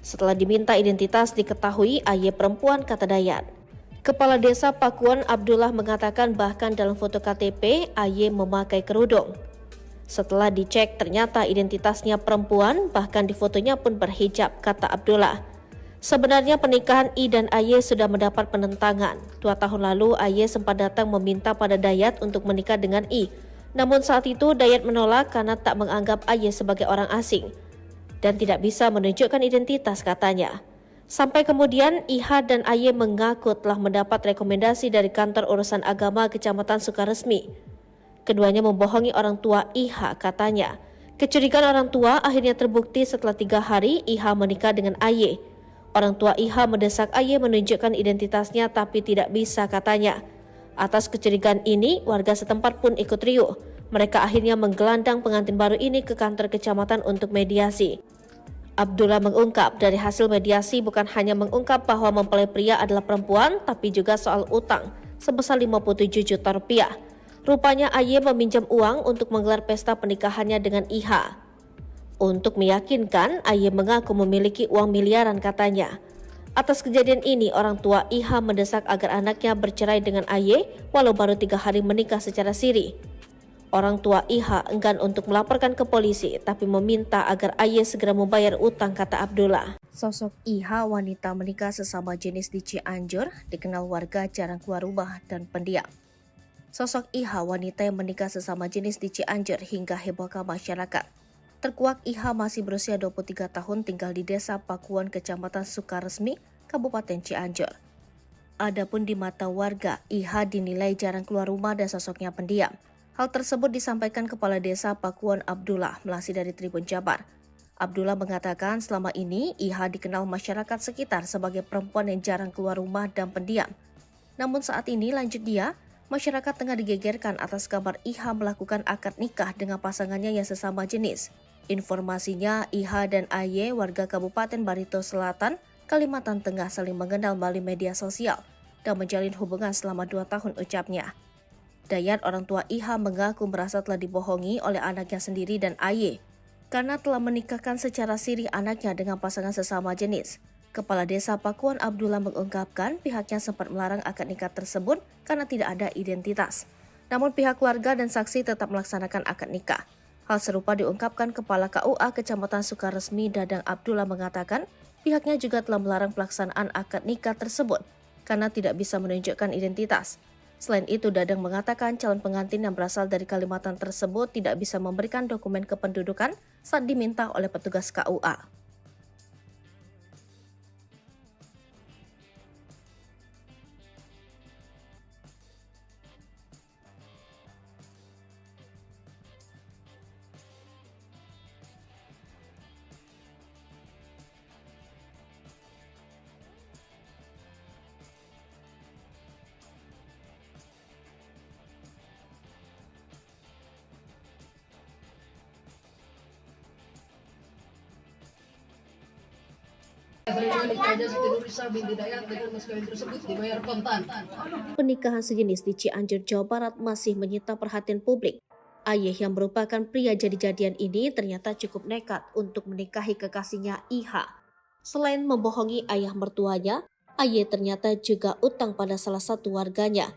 Setelah diminta identitas, diketahui AY perempuan, kata Dayat. Kepala Desa Pakuwon Abdullah mengatakan bahkan dalam foto KTP, AY memakai kerudung. Setelah dicek ternyata identitasnya perempuan, bahkan di fotonya pun berhijab, kata Abdullah. Sebenarnya pernikahan I dan AY sudah mendapat penentangan. 2 tahun lalu AY sempat datang meminta pada Dayat untuk menikah dengan I. Namun saat itu Dayat menolak karena tak menganggap AY sebagai orang asing dan tidak bisa menunjukkan identitas, katanya. Sampai kemudian IH dan AY mengaku telah mendapat rekomendasi dari kantor urusan agama Kecamatan Sukaresmi. Keduanya membohongi orang tua IH, katanya. Kecurigaan orang tua akhirnya terbukti setelah 3 hari IH menikah dengan AY. Orang tua IH mendesak AY menunjukkan identitasnya tapi tidak bisa, katanya. Atas kecurigaan ini, warga setempat pun ikut riuh. Mereka akhirnya menggelandang pengantin baru ini ke kantor kecamatan untuk mediasi. Abdullah mengungkap dari hasil mediasi bukan hanya mengungkap bahwa mempelai pria adalah perempuan, tapi juga soal utang sebesar 57 juta rupiah. Rupanya AY meminjam uang untuk menggelar pesta pernikahannya dengan IH. Untuk meyakinkan, AY mengaku memiliki uang miliaran, katanya. Atas kejadian ini, orang tua IH mendesak agar anaknya bercerai dengan AY walau baru 3 hari menikah secara siri. Orang tua IH enggan untuk melaporkan ke polisi, tapi meminta agar AY segera membayar utang, kata Abdullah. Sosok IH, wanita menikah sesama jenis di Cianjur, dikenal warga jarang keluar rumah dan pendiam. Sosok IH, wanita yang menikah sesama jenis di Cianjur, hingga hebohkan masyarakat. Terkuak IH masih berusia 23 tahun, tinggal di desa Pakuwon, Kecamatan Sukaresmi, Kabupaten Cianjur. Adapun di mata warga, IH dinilai jarang keluar rumah dan sosoknya pendiam. Hal tersebut disampaikan Kepala Desa Pakuwon Abdullah melalui dari Tribun Jabar. Abdullah mengatakan selama ini IH dikenal masyarakat sekitar sebagai perempuan yang jarang keluar rumah dan pendiam. Namun saat ini, lanjut dia, masyarakat tengah digegerkan atas kabar IH melakukan akad nikah dengan pasangannya yang sesama jenis. Informasinya, IH dan AY warga Kabupaten Barito Selatan, Kalimantan Tengah saling mengenal melalui media sosial dan menjalin hubungan selama 2 tahun, ucapnya. Dayat, orang tua IH, mengaku merasa telah dibohongi oleh anaknya sendiri dan AY karena telah menikahkan secara siri anaknya dengan pasangan sesama jenis. Kepala Desa Pakuwon Abdullah mengungkapkan pihaknya sempat melarang akad nikah tersebut karena tidak ada identitas. Namun pihak keluarga dan saksi tetap melaksanakan akad nikah. Hal serupa diungkapkan Kepala KUA Kecamatan Sukaresmi, Dadang Abdullah, mengatakan pihaknya juga telah melarang pelaksanaan akad nikah tersebut karena tidak bisa menunjukkan identitas. Selain itu, Dadang mengatakan calon pengantin yang berasal dari Kalimantan tersebut tidak bisa memberikan dokumen kependudukan saat diminta oleh petugas KUA. Balik aja si Nurisa binti Dayat dengan mas kawin tersebut dibayar kontan. Pernikahan sejenis di Cianjur, Jawa Barat masih menyita perhatian publik. Ayah yang merupakan pria jadi-jadian ini ternyata cukup nekat untuk menikahi kekasihnya IH. Selain membohongi ayah mertuanya, Aye ternyata juga utang pada salah satu warganya.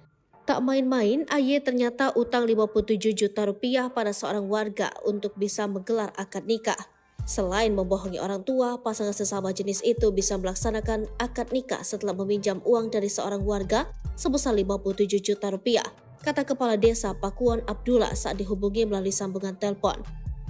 Tak main-main, Aye ternyata utang 57 juta rupiah pada seorang warga untuk bisa menggelar akad nikah. Selain membohongi orang tua, pasangan sesama jenis itu bisa melaksanakan akad nikah setelah meminjam uang dari seorang warga sebesar 57 juta rupiah, kata Kepala Desa Pakuwon Abdullah saat dihubungi melalui sambungan telepon.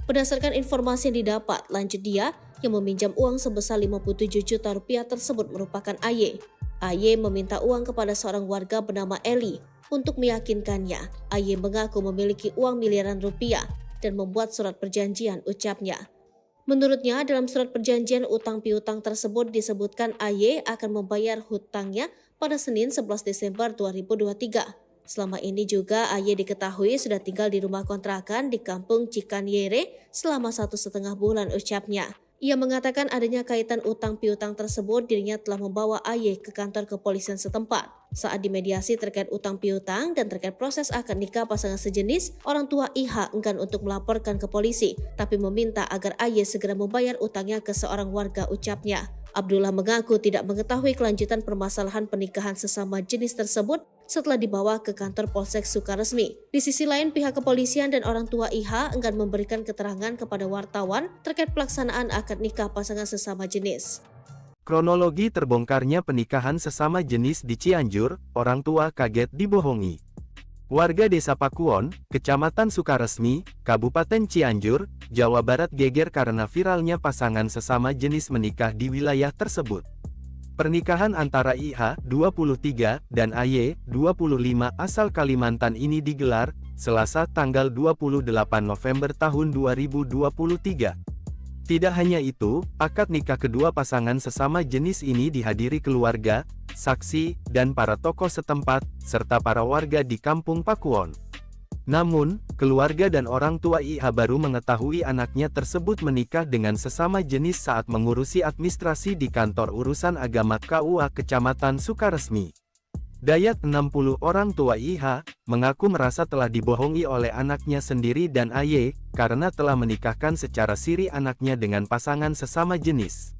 Berdasarkan informasi yang didapat, lanjut dia yang meminjam uang sebesar 57 juta rupiah tersebut merupakan Aye. Aye meminta uang kepada seorang warga bernama Eli. Untuk meyakinkannya, Aye mengaku memiliki uang miliaran rupiah dan membuat surat perjanjian, ucapnya. Menurutnya, dalam surat perjanjian utang piutang tersebut disebutkan Aye akan membayar hutangnya pada Senin 11 Desember 2023. Selama ini juga Aye diketahui sudah tinggal di rumah kontrakan di kampung Cikanyere selama 1,5 bulan, ucapnya. Ia mengatakan adanya kaitan utang piutang tersebut, dirinya telah membawa Aye ke kantor kepolisian setempat. Saat dimediasi terkait utang piutang dan terkait proses akad nikah pasangan sejenis, orang tua IH enggan untuk melaporkan ke polisi, tapi meminta agar Aye segera membayar utangnya ke seorang warga, ucapnya. Abdullah mengaku tidak mengetahui kelanjutan permasalahan pernikahan sesama jenis tersebut setelah dibawa ke kantor Polsek Sukaresmi. Di sisi lain, pihak kepolisian dan orang tua IH enggan memberikan keterangan kepada wartawan terkait pelaksanaan akad nikah pasangan sesama jenis. Kronologi terbongkarnya pernikahan sesama jenis di Cianjur, orang tua kaget dibohongi. Warga Desa Pakuwon, Kecamatan Sukaresmi, Kabupaten Cianjur, Jawa Barat geger karena viralnya pasangan sesama jenis menikah di wilayah tersebut. Pernikahan antara IH, 23, dan AY, 25 asal Kalimantan ini digelar Selasa tanggal 28 November tahun 2023. Tidak hanya itu, akad nikah kedua pasangan sesama jenis ini dihadiri keluarga, saksi, dan para tokoh setempat, serta para warga di Kampung Pakuwon. Namun, keluarga dan orang tua IH baru mengetahui anaknya tersebut menikah dengan sesama jenis saat mengurusi administrasi di kantor urusan agama KUA Kecamatan Sukaresmi. Dayat 60 orang tua IH, mengaku merasa telah dibohongi oleh anaknya sendiri dan AY, karena telah menikahkan secara siri anaknya dengan pasangan sesama jenis.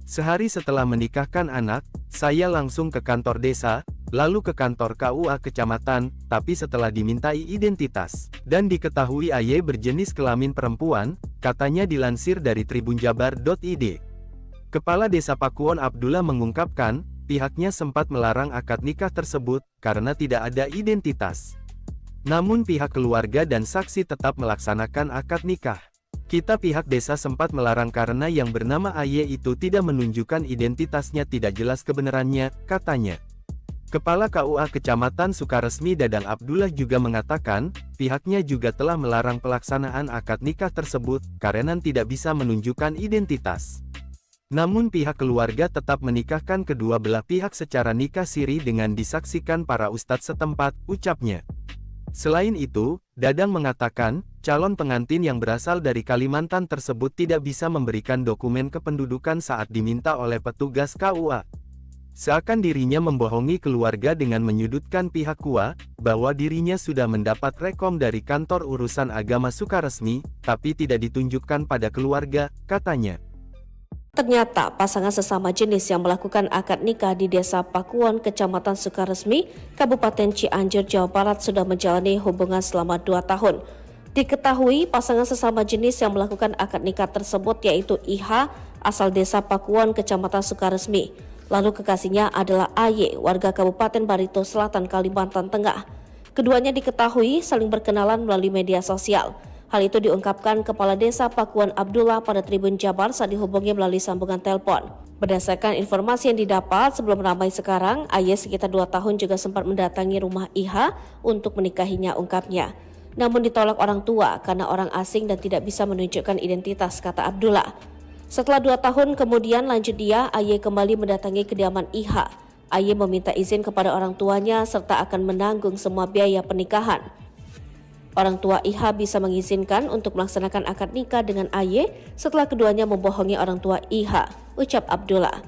Sehari setelah menikahkan anak, saya langsung ke kantor desa, lalu ke kantor KUA Kecamatan, tapi setelah dimintai identitas, dan diketahui AY berjenis kelamin perempuan, katanya dilansir dari tribunjabar.id. Kepala Desa Pakuwon Abdullah mengungkapkan, pihaknya sempat melarang akad nikah tersebut, karena tidak ada identitas. Namun pihak keluarga dan saksi tetap melaksanakan akad nikah. Kita pihak desa sempat melarang karena yang bernama AY itu tidak menunjukkan identitasnya, tidak jelas kebenarannya, katanya. Kepala KUA Kecamatan Sukaresmi Dadang Abdullah juga mengatakan, pihaknya juga telah melarang pelaksanaan akad nikah tersebut, karena tidak bisa menunjukkan identitas. Namun pihak keluarga tetap menikahkan kedua belah pihak secara nikah siri dengan disaksikan para ustadz setempat, ucapnya. Selain itu, Dadang mengatakan, calon pengantin yang berasal dari Kalimantan tersebut tidak bisa memberikan dokumen kependudukan saat diminta oleh petugas KUA. Seakan dirinya membohongi keluarga dengan menyudutkan pihak KUA, bahwa dirinya sudah mendapat rekom dari kantor urusan agama Sukaresmi, tapi tidak ditunjukkan pada keluarga, katanya. Ternyata pasangan sesama jenis yang melakukan akad nikah di Desa Pakuwon, Kecamatan Sukaresmi, Kabupaten Cianjur, Jawa Barat sudah menjalani hubungan selama 2 tahun. Diketahui pasangan sesama jenis yang melakukan akad nikah tersebut yaitu IH asal Desa Pakuwon, Kecamatan Sukaresmi. Lalu kekasihnya adalah AY, warga Kabupaten Barito Selatan, Kalimantan Tengah. Keduanya diketahui saling berkenalan melalui media sosial. Hal itu diungkapkan Kepala Desa Pakuwon Abdullah pada Tribun Jabar saat dihubungi melalui sambungan telepon. Berdasarkan informasi yang didapat sebelum ramai sekarang, AY sekitar 2 tahun juga sempat mendatangi rumah IH untuk menikahinya, ungkapnya. Namun ditolak orang tua karena orang asing dan tidak bisa menunjukkan identitas, kata Abdullah. Setelah 2 tahun kemudian, lanjut dia, AY kembali mendatangi kediaman IH. AY meminta izin kepada orang tuanya serta akan menanggung semua biaya pernikahan. Orang tua IH bisa mengizinkan untuk melaksanakan akad nikah dengan AY setelah keduanya membohongi orang tua IH, ucap Abdullah.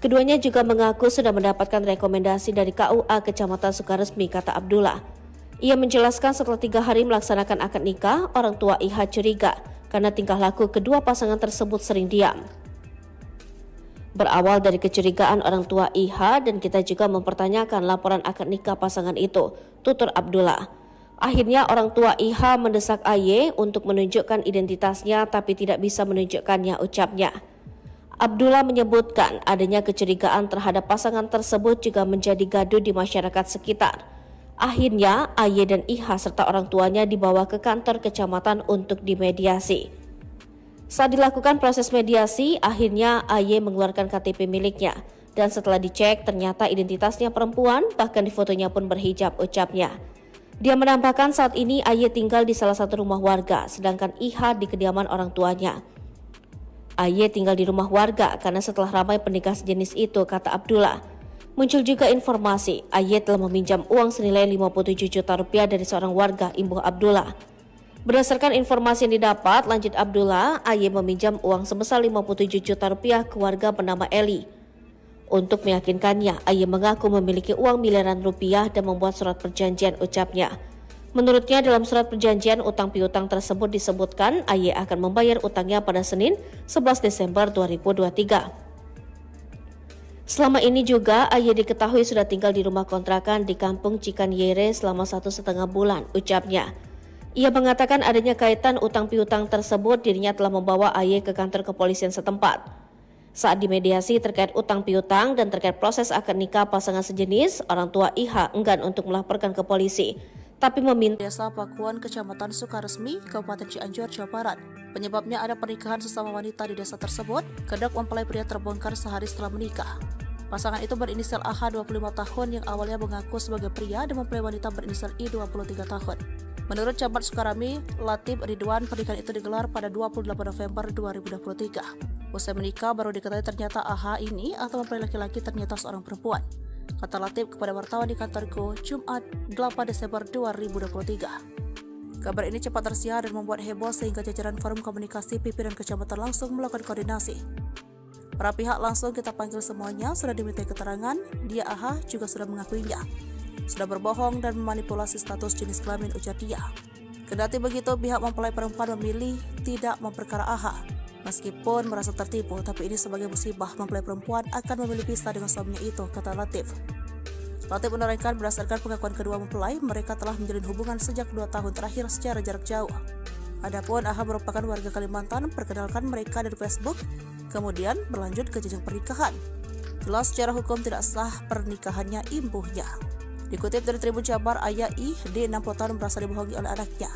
Keduanya juga mengaku sudah mendapatkan rekomendasi dari KUA Kecamatan Sukaresmi, kata Abdullah. Ia menjelaskan setelah 3 hari melaksanakan akad nikah, orang tua IH curiga karena tingkah laku kedua pasangan tersebut sering diam. Berawal dari kecurigaan orang tua IH dan kita juga mempertanyakan laporan akad nikah pasangan itu, tutur Abdullah. Akhirnya orang tua IH mendesak AY untuk menunjukkan identitasnya tapi tidak bisa menunjukkannya, ucapnya. Abdullah menyebutkan adanya kecurigaan terhadap pasangan tersebut juga menjadi gaduh di masyarakat sekitar. Akhirnya AY dan IH serta orang tuanya dibawa ke kantor kecamatan untuk dimediasi. Saat dilakukan proses mediasi, akhirnya AY mengeluarkan KTP miliknya dan setelah dicek ternyata identitasnya perempuan, bahkan di fotonya pun berhijab, ucapnya. Dia menambahkan saat ini AY tinggal di salah satu rumah warga sedangkan IH di kediaman orang tuanya. AY tinggal di rumah warga karena setelah ramai pernikahan sejenis itu, kata Abdullah. Muncul juga informasi AY telah meminjam uang senilai 57 juta rupiah dari seorang warga, imbuh Abdullah. Berdasarkan informasi yang didapat, lanjut Abdullah, AY meminjam uang sebesar 57 juta rupiah ke warga bernama Eli. Untuk meyakinkannya, AY mengaku memiliki uang miliaran rupiah dan membuat surat perjanjian, ucapnya. Menurutnya dalam surat perjanjian utang piutang tersebut disebutkan AY akan membayar utangnya pada Senin 11 Desember 2023. Selama ini juga AY diketahui sudah tinggal di rumah kontrakan di kampung Cikanyere selama 1,5 bulan, ucapnya. Ia mengatakan adanya kaitan utang piutang tersebut, dirinya telah membawa AY ke kantor kepolisian setempat. Saat dimediasi terkait utang piutang dan terkait proses akad nikah pasangan sejenis, orang tua IH enggan untuk melaporkan ke polisi, tapi meminta Desa Pakuan, Kecamatan Sukaresmi, Kabupaten Cianjur, Jawa Barat. Penyebabnya ada pernikahan sesama wanita di desa tersebut, kedok mempelai pria terbongkar sehari setelah menikah. Pasangan itu berinisial AH 25 tahun yang awalnya mengaku sebagai pria dan mempelai wanita berinisial I 23 tahun. Menurut Camat Sukarami, Latif Ridwan, pernikahan itu digelar pada 28 November 2023. Usai menikah, baru diketahui ternyata AH ini atau mempelai laki-laki ternyata seorang perempuan. Kata Latif kepada wartawan di kantorku, Jumat 8 Desember 2023. Kabar ini cepat tersiar dan membuat heboh sehingga jajaran forum komunikasi pimpinan kecamatan langsung melakukan koordinasi. Para pihak langsung kita panggil semuanya, sudah diminta keterangan, dia AH juga sudah mengakuinya. Sudah berbohong dan memanipulasi status jenis kelamin, ujar dia. Kendati begitu, pihak mempelai perempuan memilih tidak memperkara AH. Meskipun merasa tertipu, tapi ini sebagai musibah mempelai perempuan akan memilih pisah dengan suaminya itu, kata Latif. Latif menerangkan berdasarkan pengakuan kedua mempelai, mereka telah menjalin hubungan sejak 2 tahun terakhir secara jarak jauh. Adapun AH merupakan warga Kalimantan, perkenalkan mereka dari Facebook, kemudian berlanjut ke jenjang pernikahan. Jelas secara hukum tidak sah pernikahannya, imbuhnya. Dikutip dari Tribun Jabar, ayah I, D 60 tahun merasa dibohongi oleh anaknya.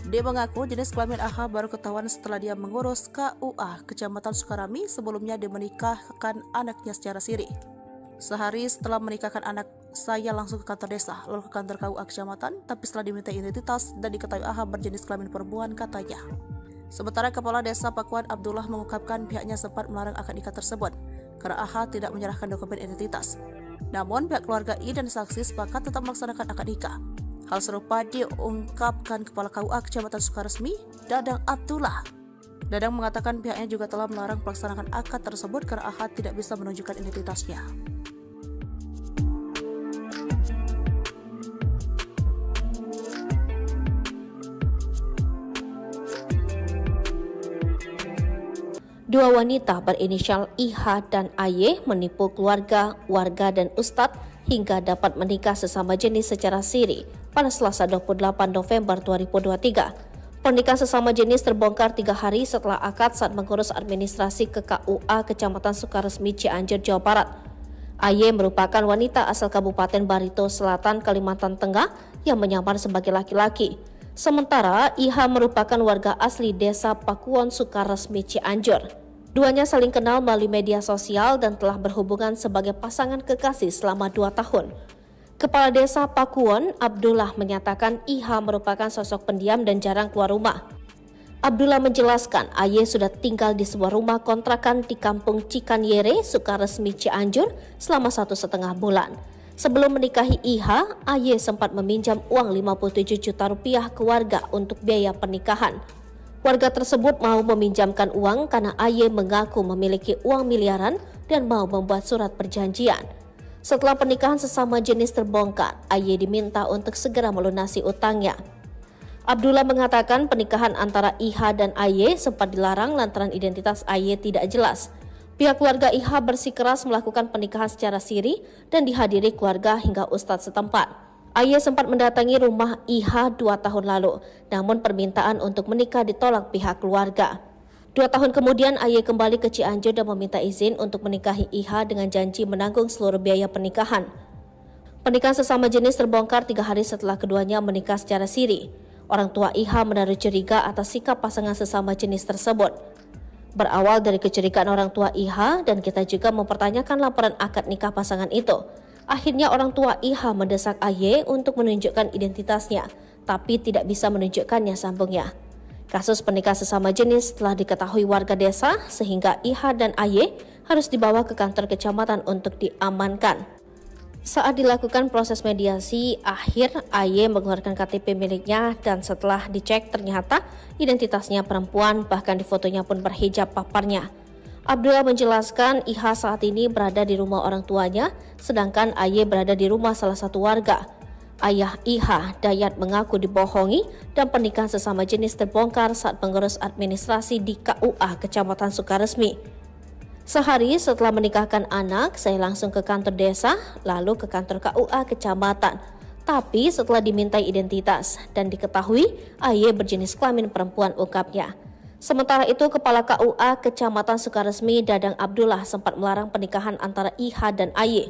D mengaku jenis kelamin AH baru ketahuan setelah dia mengurus KUA Kecamatan Sukarami. Sebelumnya dia menikahkan anaknya secara siri. Sehari setelah menikahkan anak, saya langsung ke kantor desa, lalu ke kantor KUA Kecamatan, tapi setelah diminta identitas dan diketahui AH berjenis kelamin perempuan, katanya. Sementara Kepala Desa Pakuan Abdullah mengungkapkan pihaknya sempat melarang akad nikah tersebut karena AH tidak menyerahkan dokumen identitas. Namun pihak keluarga I dan saksi sepakat tetap melaksanakan akad nikah. Hal serupa diungkapkan Kepala KUA Kecamatan Sukaresmi, Dadang Abdullah. Dadang mengatakan pihaknya juga telah melarang pelaksanaan akad tersebut karena AH tidak bisa menunjukkan identitasnya. Dua wanita berinisial IH dan AY menipu keluarga, warga, dan ustadz hingga dapat menikah sesama jenis secara siri pada Selasa 28 November 2023. Pernikahan sesama jenis terbongkar 3 hari setelah akad saat mengurus administrasi ke KUA Kecamatan Sukaresmi, Cianjur, Jawa Barat. AY merupakan wanita asal Kabupaten Barito Selatan, Kalimantan Tengah yang menyamar sebagai laki-laki. Sementara IH merupakan warga asli desa Pakuan Sukaresmi, Cianjur. Duanya saling kenal melalui media sosial dan telah berhubungan sebagai pasangan kekasih selama 2 tahun. Kepala Desa Pakuan, Abdullah, menyatakan IH merupakan sosok pendiam dan jarang keluar rumah. Abdullah menjelaskan AY sudah tinggal di sebuah rumah kontrakan di kampung Cikanyere, Sukaresmi, Cianjur selama 1,5 bulan. Sebelum menikahi IH, AY sempat meminjam uang 57 juta rupiah ke warga untuk biaya pernikahan. Warga tersebut mau meminjamkan uang karena AY mengaku memiliki uang miliaran dan mau membuat surat perjanjian. Setelah pernikahan sesama jenis terbongkar, AY diminta untuk segera melunasi utangnya. Abdullah mengatakan pernikahan antara IH dan AY sempat dilarang lantaran identitas AY tidak jelas. Pihak keluarga IH bersikeras melakukan pernikahan secara siri dan dihadiri keluarga hingga ustadz setempat. AY sempat mendatangi rumah IH 2 tahun lalu, namun permintaan untuk menikah ditolak pihak keluarga. 2 tahun kemudian AY kembali ke Cianjur dan meminta izin untuk menikahi IH dengan janji menanggung seluruh biaya pernikahan. Pernikahan sesama jenis terbongkar 3 hari setelah keduanya menikah secara siri. Orang tua IH menaruh curiga atas sikap pasangan sesama jenis tersebut. Berawal dari kecurigaan orang tua IH dan kita juga mempertanyakan laporan akad nikah pasangan itu. Akhirnya orang tua IH mendesak AY untuk menunjukkan identitasnya, tapi tidak bisa menunjukkannya, sambungnya. Kasus pernikahan sesama jenis telah diketahui warga desa sehingga IH dan AY harus dibawa ke kantor kecamatan untuk diamankan. Saat dilakukan proses mediasi, akhir AY mengeluarkan KTP miliknya dan setelah dicek ternyata identitasnya perempuan, bahkan di fotonya pun berhijab paparnya. Abdullah menjelaskan IH saat ini berada di rumah orang tuanya, sedangkan AY berada di rumah salah satu warga. Ayah IH, Dayat, mengaku dibohongi dan pernikahan sesama jenis terbongkar saat pengurus administrasi di KUA Kecamatan Sukaresmi. Sehari setelah menikahkan anak, saya langsung ke kantor desa, lalu ke kantor KUA kecamatan. Tapi setelah dimintai identitas dan diketahui AY berjenis kelamin perempuan, ungkapnya. Sementara itu, Kepala KUA Kecamatan Sukaresmi Dadang Abdullah sempat melarang pernikahan antara IH dan AY.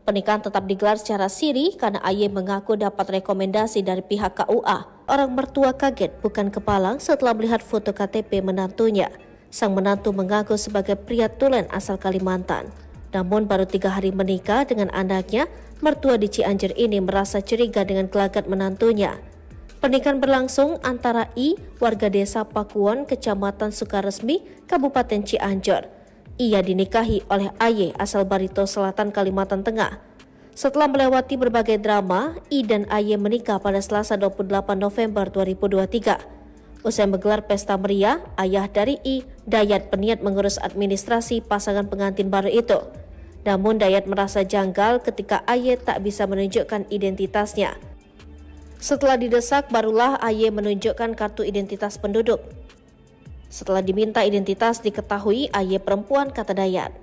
Pernikahan tetap digelar secara siri karena AY mengaku dapat rekomendasi dari pihak KUA. Orang mertua kaget bukan kepalang setelah melihat foto KTP menantunya. Sang menantu mengaku sebagai pria tulen asal Kalimantan. Namun baru 3 hari menikah dengan anaknya, mertua di Cianjur ini merasa curiga dengan gelagat menantunya. Pernikahan berlangsung antara I, warga desa Pakuwon, Kecamatan Sukaresmi, Kabupaten Cianjur. Ia dinikahi oleh AY asal Barito Selatan, Kalimantan Tengah. Setelah melewati berbagai drama, I dan AY menikah pada Selasa 28 November 2023. Usai menggelar pesta meriah, ayah dari I, Dayat, berniat mengurus administrasi pasangan pengantin baru itu. Namun Dayat merasa janggal ketika AY tak bisa menunjukkan identitasnya. Setelah didesak, barulah AY menunjukkan kartu identitas penduduk. Setelah diminta identitas, diketahui AY perempuan, kata Dayat.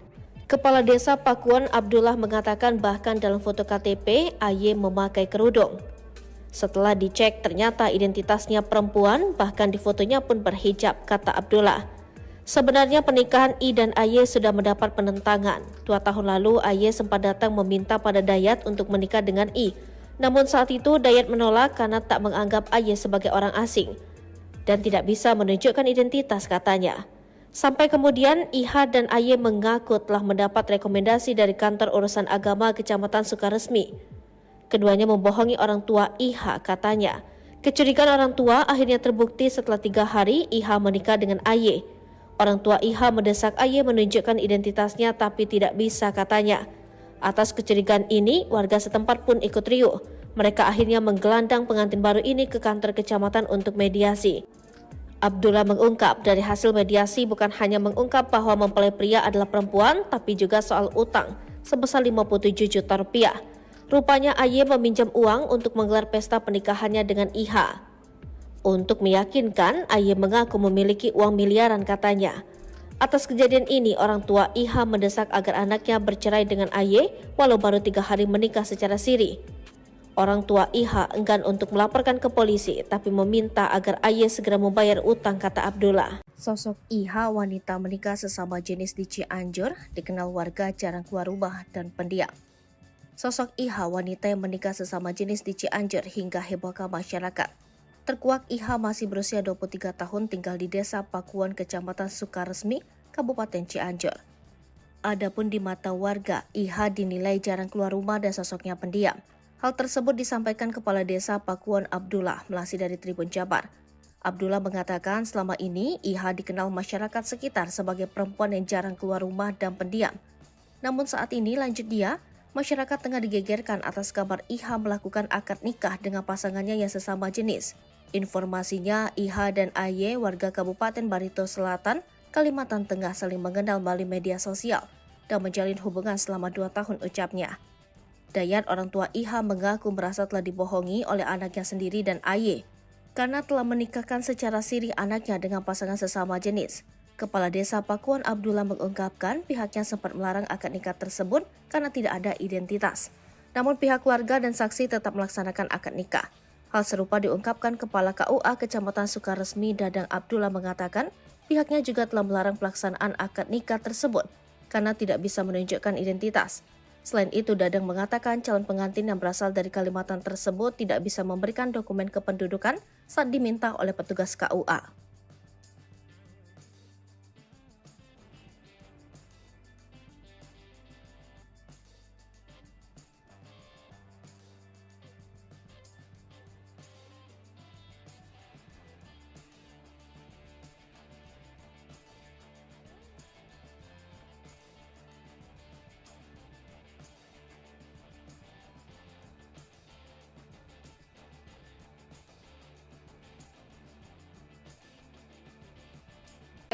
Kepala Desa Pakuwon Abdullah mengatakan bahkan dalam foto KTP, AY memakai kerudung. Setelah dicek ternyata identitasnya perempuan, bahkan di fotonya pun berhijab, kata Abdullah. Sebenarnya pernikahan I dan AY sudah mendapat penentangan. 2 tahun lalu AY sempat datang meminta pada Dayat untuk menikah dengan I. Namun saat itu Dayat menolak karena tak menganggap AY sebagai orang asing dan tidak bisa menunjukkan identitas, katanya. Sampai kemudian IH dan AY mengaku telah mendapat rekomendasi dari kantor urusan agama Kecamatan Sukaresmi. Keduanya membohongi orang tua IH, katanya. Kecurigaan orang tua akhirnya terbukti setelah 3 hari IH menikah dengan AY. Orang tua IH mendesak AY menunjukkan identitasnya tapi tidak bisa, katanya. Atas kecurigaan ini, warga setempat pun ikut riuh. Mereka akhirnya menggelandang pengantin baru ini ke kantor kecamatan untuk mediasi. Abdullah mengungkap dari hasil mediasi bukan hanya mengungkap bahwa mempelai pria adalah perempuan, tapi juga soal utang sebesar 57 juta rupiah. Rupanya AY meminjam uang untuk menggelar pesta pernikahannya dengan IH. Untuk meyakinkan, AY mengaku memiliki uang miliaran, katanya. Atas kejadian ini, orang tua IH mendesak agar anaknya bercerai dengan AY walau baru 3 hari menikah secara siri. Orang tua IH enggan untuk melaporkan ke polisi, tapi meminta agar AY segera membayar utang, kata Abdullah. Sosok IH, wanita menikah sesama jenis di Cianjur, dikenal warga jarang keluar rumah dan pendiam. Sosok IH, wanita yang menikah sesama jenis di Cianjur hingga hebohkan masyarakat. Terkuak IH masih berusia 23 tahun tinggal di desa Pakuwon, Kecamatan Sukaresmi, Kabupaten Cianjur. Adapun di mata warga, IH dinilai jarang keluar rumah dan sosoknya pendiam. Hal tersebut disampaikan Kepala Desa Pakuwon Abdullah melalui dari Tribun Jabar. Abdullah mengatakan selama ini IH dikenal masyarakat sekitar sebagai perempuan yang jarang keluar rumah dan pendiam. Namun saat ini, lanjut dia, masyarakat tengah digegerkan atas kabar IH melakukan akad nikah dengan pasangannya yang sesama jenis. Informasinya, IH dan AY warga Kabupaten Barito Selatan, Kalimantan Tengah saling mengenal melalui media sosial. dan menjalin hubungan selama 2 tahun ucapnya. Dayat, orang tua IH, mengaku merasa telah dibohongi oleh anaknya sendiri dan AY karena telah menikahkan secara siri anaknya dengan pasangan sesama jenis. Kepala Desa Pakuan Abdullah mengungkapkan pihaknya sempat melarang akad nikah tersebut karena tidak ada identitas. Namun pihak keluarga dan saksi tetap melaksanakan akad nikah. Hal serupa diungkapkan Kepala KUA Kecamatan Sukaresmi Dadang Abdullah mengatakan pihaknya juga telah melarang pelaksanaan akad nikah tersebut karena tidak bisa menunjukkan identitas. Selain itu, Dadang mengatakan calon pengantin yang berasal dari Kalimantan tersebut tidak bisa memberikan dokumen kependudukan saat diminta oleh petugas KUA.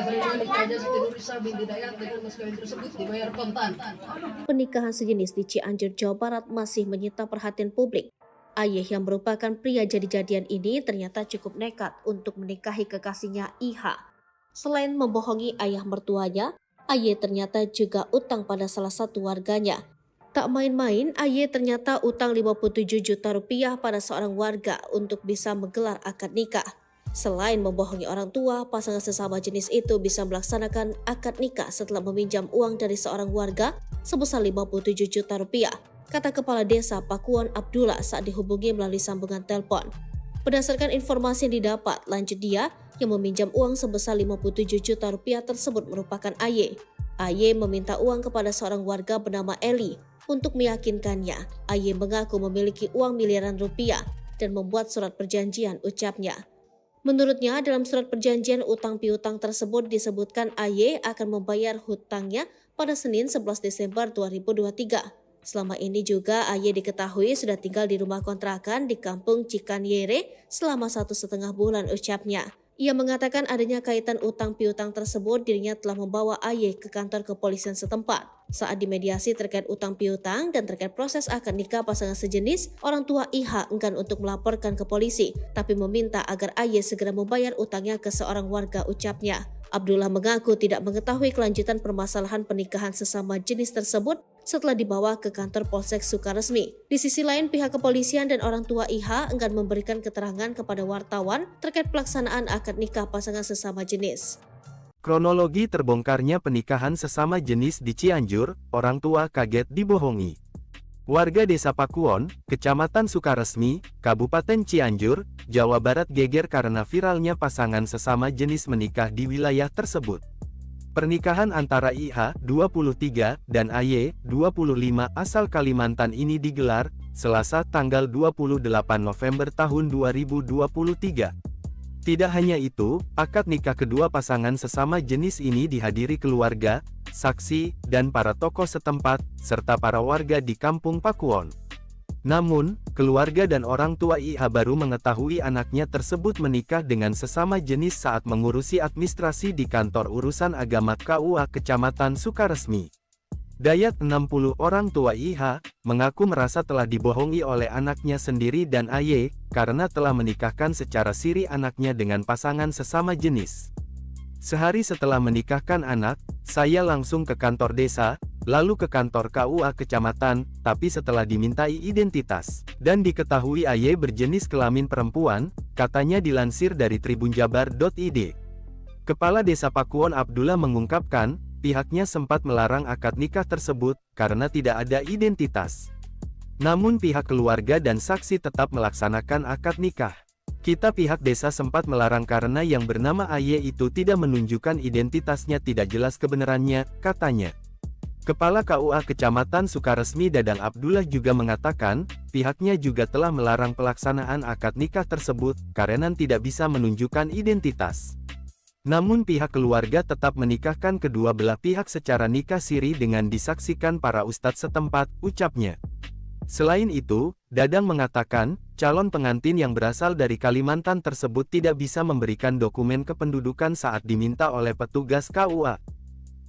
Menikah Siti Nurisa binti Dayat dengan mas kawin tersebut dibayar kontan. Pernikahan sejenis di Cianjur, Jawa Barat masih menyita perhatian publik. Ayah yang merupakan pria jadi-jadian ini ternyata cukup nekat untuk menikahi kekasihnya IH. Selain membohongi ayah mertuanya, Ayah ternyata juga utang pada salah satu warganya. Tak main-main, Ayah ternyata utang 57 juta rupiah pada seorang warga untuk bisa menggelar akad nikah. Selain membohongi orang tua, pasangan sesama jenis itu bisa melaksanakan akad nikah setelah meminjam uang dari seorang warga sebesar 57 juta rupiah, kata Kepala Desa Pakuan Abdullah saat dihubungi melalui sambungan telepon. Berdasarkan informasi yang didapat, lanjut dia yang meminjam uang sebesar 57 juta rupiah tersebut merupakan Ayah. Ayah meminta uang kepada seorang warga bernama Eli untuk meyakinkannya. Ayah mengaku memiliki uang miliaran rupiah dan membuat surat perjanjian, ucapnya. Menurutnya, dalam surat perjanjian utang piutang tersebut disebutkan AY akan membayar hutangnya pada Senin 11 Desember 2023. Selama ini juga AY diketahui sudah tinggal di rumah kontrakan di kampung Cikanyere selama 1,5 bulan, ucapnya. Ia mengatakan adanya kaitan utang piutang tersebut, dirinya telah membawa AY ke kantor kepolisian setempat. Saat dimediasi terkait utang piutang dan terkait proses akad nikah pasangan sejenis, orang tua IH enggan untuk melaporkan ke polisi, tapi meminta agar AY segera membayar utangnya ke seorang warga, ucapnya. Abdullah mengaku tidak mengetahui kelanjutan permasalahan pernikahan sesama jenis tersebut setelah dibawa ke kantor Polsek Sukaresmi. Di sisi lain, pihak kepolisian dan orang tua IH enggan memberikan keterangan kepada wartawan terkait pelaksanaan akad nikah pasangan sesama jenis. Kronologi terbongkarnya pernikahan sesama jenis di Cianjur, orang tua kaget dibohongi. Warga Desa Pakuon, Kecamatan Sukaresmi, Kabupaten Cianjur, Jawa Barat geger karena viralnya pasangan sesama jenis menikah di wilayah tersebut. Pernikahan antara IH, 23, dan AY, 25, asal Kalimantan ini digelar Selasa tanggal 28 November tahun 2023. Tidak hanya itu, akad nikah kedua pasangan sesama jenis ini dihadiri keluarga, saksi, dan para tokoh setempat, serta para warga di Kampung Pakuon. Namun, keluarga dan orang tua IH baru mengetahui anaknya tersebut menikah dengan sesama jenis saat mengurusi administrasi di kantor urusan agama KUA Kecamatan Sukaresmi. Dayat, 60, orang tua IH, mengaku merasa telah dibohongi oleh anaknya sendiri dan AY, karena telah menikahkan secara siri anaknya dengan pasangan sesama jenis. Sehari setelah menikahkan anak, saya langsung ke kantor desa, lalu ke kantor KUA Kecamatan, tapi setelah dimintai identitas, dan diketahui AY berjenis kelamin perempuan, katanya dilansir dari tribunjabar.id. Kepala Desa Pakuon Abdullah mengungkapkan, pihaknya sempat melarang akad nikah tersebut, karena tidak ada identitas. Namun pihak keluarga dan saksi tetap melaksanakan akad nikah. Kita pihak desa sempat melarang karena yang bernama AY itu tidak menunjukkan identitasnya, tidak jelas kebenarannya, katanya. Kepala KUA Kecamatan Sukaresmi Dadang Abdullah juga mengatakan, pihaknya juga telah melarang pelaksanaan akad nikah tersebut, karena tidak bisa menunjukkan identitas. Namun pihak keluarga tetap menikahkan kedua belah pihak secara nikah siri dengan disaksikan para ustadz setempat, ucapnya. Selain itu, Dadang mengatakan, calon pengantin yang berasal dari Kalimantan tersebut tidak bisa memberikan dokumen kependudukan saat diminta oleh petugas KUA.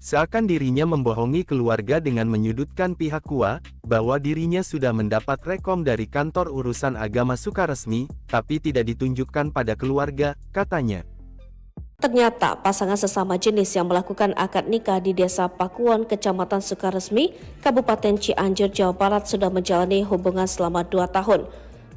Seakan dirinya membohongi keluarga dengan menyudutkan pihak KUA, bahwa dirinya sudah mendapat rekom dari kantor urusan agama Sukaresmi, tapi tidak ditunjukkan pada keluarga, katanya. Ternyata pasangan sesama jenis yang melakukan akad nikah di Desa Pakuwon, Kecamatan Sukaresmi, Kabupaten Cianjur, Jawa Barat sudah menjalani hubungan selama 2 tahun.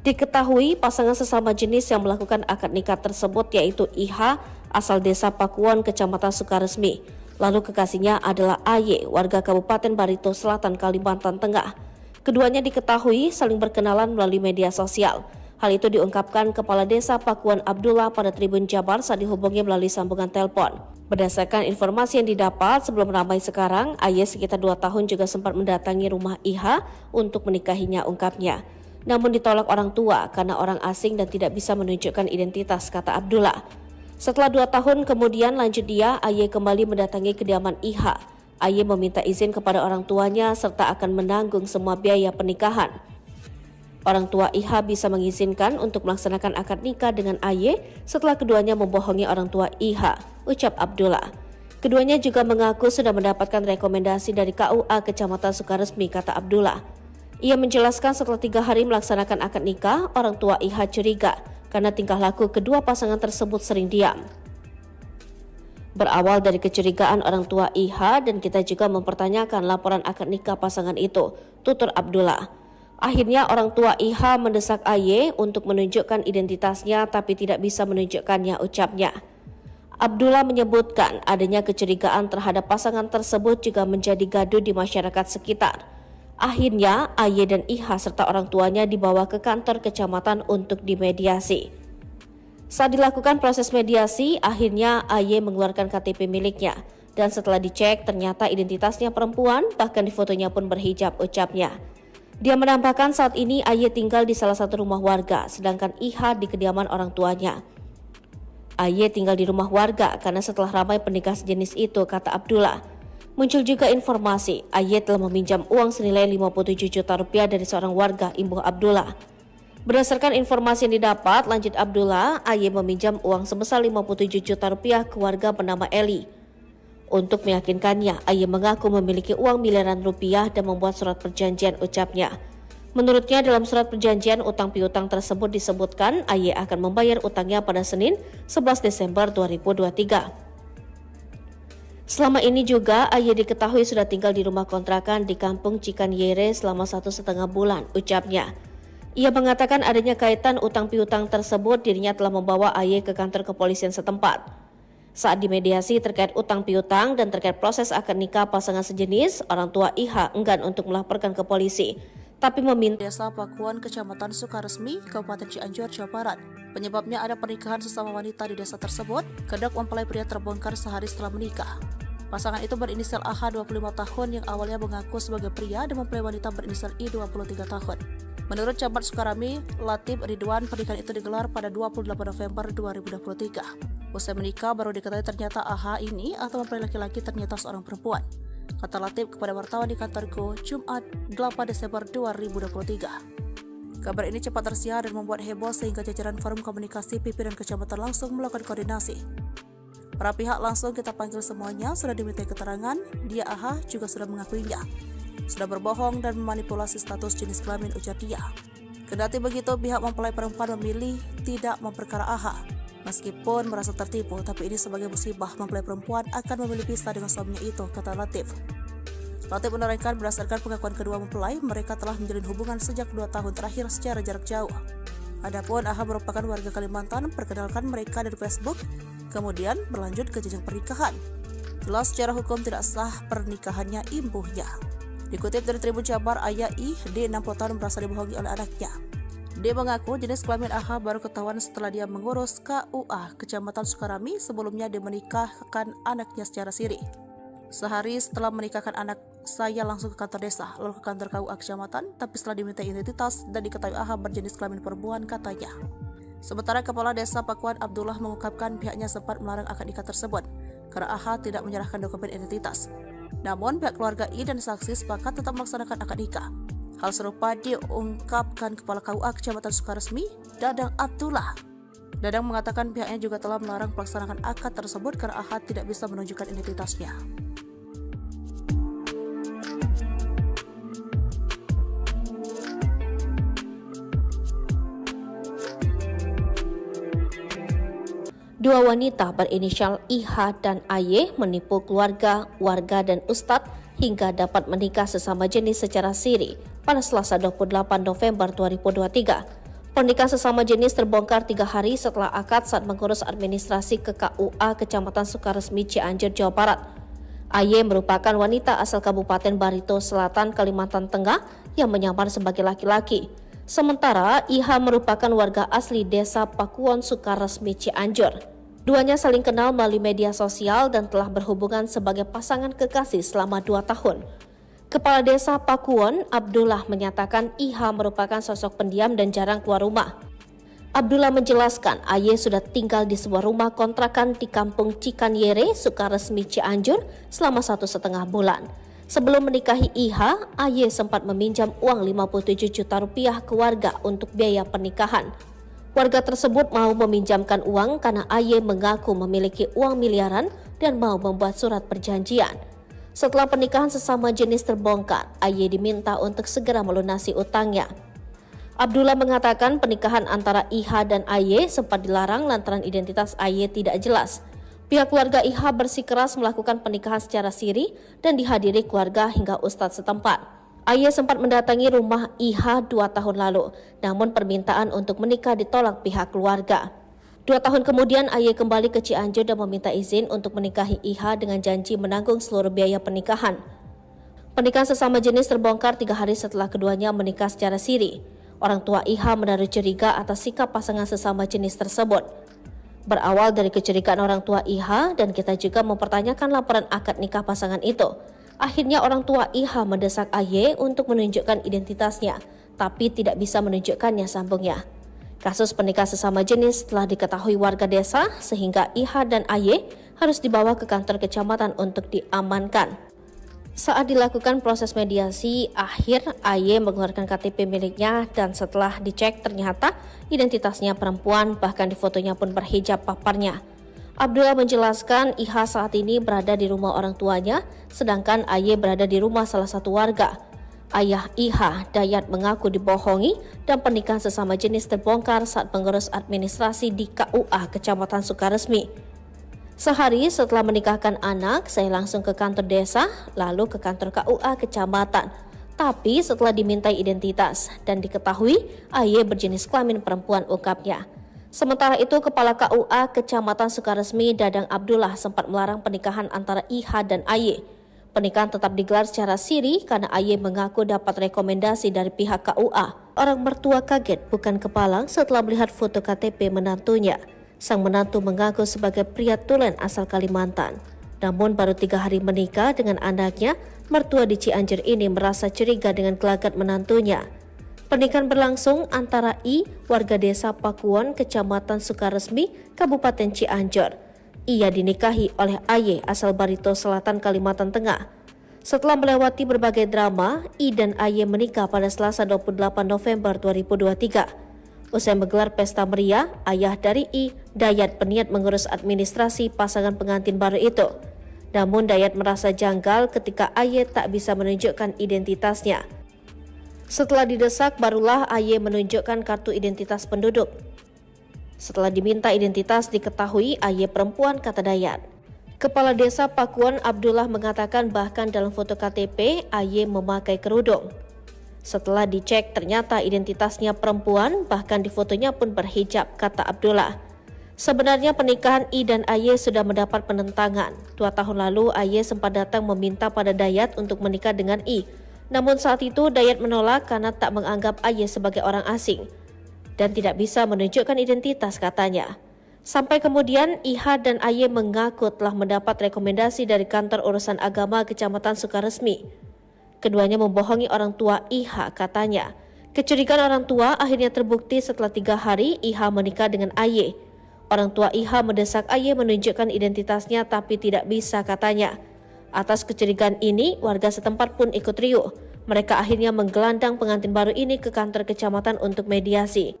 Diketahui pasangan sesama jenis yang melakukan akad nikah tersebut yaitu IH asal Desa Pakuwon, Kecamatan Sukaresmi. Lalu kekasihnya adalah AY, warga Kabupaten Barito Selatan, Kalimantan Tengah. Keduanya diketahui saling berkenalan melalui media sosial. Hal itu diungkapkan Kepala Desa Pakuwon Abdullah pada Tribun Jabar saat dihubungi melalui sambungan telepon. Berdasarkan informasi yang didapat sebelum ramai sekarang, AY sekitar 2 tahun juga sempat mendatangi rumah IH untuk menikahinya, ungkapnya. Namun ditolak orang tua karena orang asing dan tidak bisa menunjukkan identitas, kata Abdullah. Setelah 2 tahun kemudian lanjut dia, AY kembali mendatangi kediaman IH. AY meminta izin kepada orang tuanya serta akan menanggung semua biaya pernikahan. Orang tua IH bisa mengizinkan untuk melaksanakan akad nikah dengan AY setelah keduanya membohongi orang tua IH, ucap Abdullah. Keduanya juga mengaku sudah mendapatkan rekomendasi dari KUA Kecamatan Sukaresmi, kata Abdullah. Ia menjelaskan setelah 3 hari melaksanakan akad nikah, orang tua IH curiga karena tingkah laku kedua pasangan tersebut sering diam. Berawal dari kecurigaan orang tua IH dan kita juga mempertanyakan laporan akad nikah pasangan itu, tutur Abdullah. Akhirnya orang tua IH mendesak AY untuk menunjukkan identitasnya tapi tidak bisa menunjukkannya, ucapnya. Abdullah menyebutkan adanya kecurigaan terhadap pasangan tersebut juga menjadi gaduh di masyarakat sekitar. Akhirnya, AY dan IH serta orang tuanya dibawa ke kantor kecamatan untuk dimediasi. Saat dilakukan proses mediasi, akhirnya AY mengeluarkan KTP miliknya. Dan setelah dicek, ternyata identitasnya perempuan, bahkan di fotonya pun berhijab, ucapnya. Dia menambahkan saat ini AY tinggal di salah satu rumah warga, sedangkan IH di kediaman orang tuanya. AY tinggal di rumah warga karena setelah ramai pernikahan sejenis itu, kata Abdullah. Muncul juga informasi AY telah meminjam uang senilai 57 juta rupiah dari seorang warga, imbuh Abdullah. Berdasarkan informasi yang didapat, lanjut Abdullah, AY meminjam uang sebesar 57 juta rupiah ke warga bernama Eli. Untuk meyakinkannya, AY mengaku memiliki uang miliaran rupiah dan membuat surat perjanjian, ucapnya. Menurutnya dalam surat perjanjian utang piutang tersebut disebutkan AY akan membayar utangnya pada Senin 11 Desember 2023. Selama ini juga AY diketahui sudah tinggal di rumah kontrakan di Kampung Cikanyere selama 1,5 bulan, ucapnya. Ia mengatakan adanya kaitan utang piutang tersebut, dirinya telah membawa AY ke kantor kepolisian setempat. Saat dimediasi terkait utang piutang dan terkait proses akad nikah pasangan sejenis, orang tua IH enggan untuk melaporkan ke polisi, tapi meminta Desa Pakuwon, Kecamatan Sukaresmi, Kabupaten Cianjur, Jawa Barat. Penyebabnya ada pernikahan sesama wanita di desa tersebut, kedok mempelai pria terbongkar sehari setelah menikah. Pasangan itu berinisial AH 25 tahun yang awalnya mengaku sebagai pria dan mempelai wanita berinisial I 23 tahun. Menurut Camat Sukarami, Latif Ridwan, pernikahan itu digelar pada 28 November 2023. Usai menikah baru diketahui ternyata AH ini atau mempelai laki-laki ternyata seorang perempuan. Kata Latif kepada wartawan di kantorku Jumat 8 Desember 2023. Kabar ini cepat tersiar dan membuat heboh sehingga jajaran forum komunikasi pimpinan kecamatan langsung melakukan koordinasi. Para pihak langsung kita panggil semuanya, sudah diminta keterangan, dia AH juga sudah mengakuinya. Sudah berbohong dan memanipulasi status jenis kelamin, ujar dia. Kendati begitu, pihak mempelai perempuan memilih tidak memperkara AH. Meskipun merasa tertipu, tapi ini sebagai musibah mempelai perempuan akan memilih pisah dengan suaminya itu, kata Latif. Latif menerangkan berdasarkan pengakuan kedua mempelai, mereka telah menjalin hubungan sejak 2 tahun terakhir secara jarak jauh. Adapun AH merupakan warga Kalimantan, perkenalkan mereka dari Facebook, kemudian berlanjut ke jenjang pernikahan. Jelas secara hukum tidak sah pernikahannya, imbuhnya. Dikutip dari Tribun Jabar, ayah I, D 60 tahun merasa dibohongi oleh anaknya. D mengaku jenis kelamin AH baru ketahuan setelah dia mengurus KUA Kecamatan Sukarami. Sebelumnya dia menikahkan anaknya secara siri. Sehari setelah menikahkan anak, saya langsung ke kantor desa, lalu ke kantor KUA Kecamatan, tapi setelah diminta identitas dan diketahui AH berjenis kelamin perempuan, katanya. Sementara Kepala Desa Pakuwon Abdullah mengungkapkan pihaknya sempat melarang akad nikah tersebut karena AH tidak menyerahkan dokumen identitas. Namun pihak keluarga I dan saksi sepakat tetap melaksanakan akad nikah. Hal serupa diungkapkan Kepala KUA Kecamatan Sukaresmi, Dadang Abdullah. Dadang mengatakan pihaknya juga telah melarang pelaksanaan akad tersebut karena AH tidak bisa menunjukkan identitasnya. Dua wanita berinisial IH dan AY menipu keluarga, warga dan ustadz hingga dapat menikah sesama jenis secara siri pada Selasa 28 November 2023. Pernikahan sesama jenis terbongkar 3 hari setelah akad saat mengurus administrasi ke KUA Kecamatan Sukaresmi Cianjur, Jawa Barat. AY merupakan wanita asal Kabupaten Barito Selatan, Kalimantan Tengah yang menyamar sebagai laki-laki. Sementara IH merupakan warga asli Desa Pakuwon, Sukaresmi Cianjur. Duanya saling kenal melalui media sosial dan telah berhubungan sebagai pasangan kekasih selama 2 tahun. Kepala Desa Pakuwon, Abdullah, menyatakan IH merupakan sosok pendiam dan jarang keluar rumah. Abdullah menjelaskan AY sudah tinggal di sebuah rumah kontrakan di Kampung Cikanyere, Sukaresmi Cianjur selama 1,5 bulan. Sebelum menikahi IH, AY sempat meminjam uang 57 juta rupiah ke warga untuk biaya pernikahan. Warga tersebut mau meminjamkan uang karena AY mengaku memiliki uang miliaran dan mau membuat surat perjanjian. Setelah pernikahan sesama jenis terbongkar, AY diminta untuk segera melunasi utangnya. Abdullah mengatakan pernikahan antara IH dan AY sempat dilarang lantaran identitas AY tidak jelas. Pihak keluarga IH bersikeras melakukan pernikahan secara siri dan dihadiri keluarga hingga ustadz setempat. AY sempat mendatangi rumah IH 2 tahun lalu, namun permintaan untuk menikah ditolak pihak keluarga. 2 tahun kemudian AY kembali ke Cianjur dan meminta izin untuk menikahi IH dengan janji menanggung seluruh biaya pernikahan. Pernikahan sesama jenis terbongkar 3 hari setelah keduanya menikah secara siri. Orang tua IH menaruh curiga atas sikap pasangan sesama jenis tersebut. Berawal dari kecurigaan orang tua IH dan kita juga mempertanyakan laporan akad nikah pasangan itu. Akhirnya orang tua IH mendesak AY untuk menunjukkan identitasnya, tapi tidak bisa menunjukkannya, sambungnya. Kasus pernikahan sesama jenis telah diketahui warga desa sehingga IH dan AY harus dibawa ke kantor kecamatan untuk diamankan. Saat dilakukan proses mediasi, akhir AY mengeluarkan KTP miliknya dan setelah dicek ternyata identitasnya perempuan, bahkan di fotonya pun berhijab paparnya. Abdullah menjelaskan IH saat ini berada di rumah orang tuanya, sedangkan AY berada di rumah salah satu warga. Ayah IH, Dayat, mengaku dibohongi dan pernikahan sesama jenis terbongkar saat pengurus administrasi di KUA Kecamatan Sukaresmi. Sehari setelah menikahkan anak, saya langsung ke kantor desa, lalu ke kantor KUA Kecamatan. Tapi setelah dimintai identitas dan diketahui AY berjenis kelamin perempuan, ungkapnya. Sementara itu, Kepala KUA Kecamatan Sukaresmi, Dadang Abdullah, sempat melarang pernikahan antara IH dan AY. Pernikahan tetap digelar secara siri karena AY mengaku dapat rekomendasi dari pihak KUA. Orang mertua kaget bukan kepalang setelah melihat foto KTP menantunya. Sang menantu mengaku sebagai pria tulen asal Kalimantan. Namun baru 3 hari menikah dengan anaknya, mertua di Cianjur ini merasa curiga dengan gelagat menantunya. Pernikahan berlangsung antara I, warga desa Pakuwon, Kecamatan Sukaresmi, Kabupaten Cianjur. Ia dinikahi oleh AY asal Barito Selatan, Kalimantan Tengah. Setelah melewati berbagai drama, I dan AY menikah pada Selasa 28 November 2023. Usai menggelar pesta meriah, ayah dari I, Dayat, berniat mengurus administrasi pasangan pengantin baru itu. Namun Dayat merasa janggal ketika AY tak bisa menunjukkan identitasnya. Setelah didesak, barulah AY menunjukkan kartu identitas penduduk. Setelah diminta identitas, diketahui AY perempuan, kata Dayat. Kepala Desa Pakuwon, Abdullah, mengatakan bahkan dalam foto KTP, AY memakai kerudung. Setelah dicek, ternyata identitasnya perempuan, bahkan di fotonya pun berhijab, kata Abdullah. Sebenarnya pernikahan I dan AY sudah mendapat penentangan. 2 tahun lalu, AY sempat datang meminta pada Dayat untuk menikah dengan I. Namun saat itu Dayat menolak karena tak menganggap AY sebagai orang asing dan tidak bisa menunjukkan identitas, katanya. Sampai kemudian IH dan AY mengaku telah mendapat rekomendasi dari kantor urusan agama Kecamatan Sukaresmi. Keduanya membohongi orang tua IH, katanya. Kecurigaan orang tua akhirnya terbukti setelah 3 hari IH menikah dengan AY. Orang tua IH mendesak AY menunjukkan identitasnya tapi tidak bisa, katanya. Atas kecurigaan ini, warga setempat pun ikut riuh. Mereka akhirnya menggelandang pengantin baru ini ke kantor kecamatan untuk mediasi.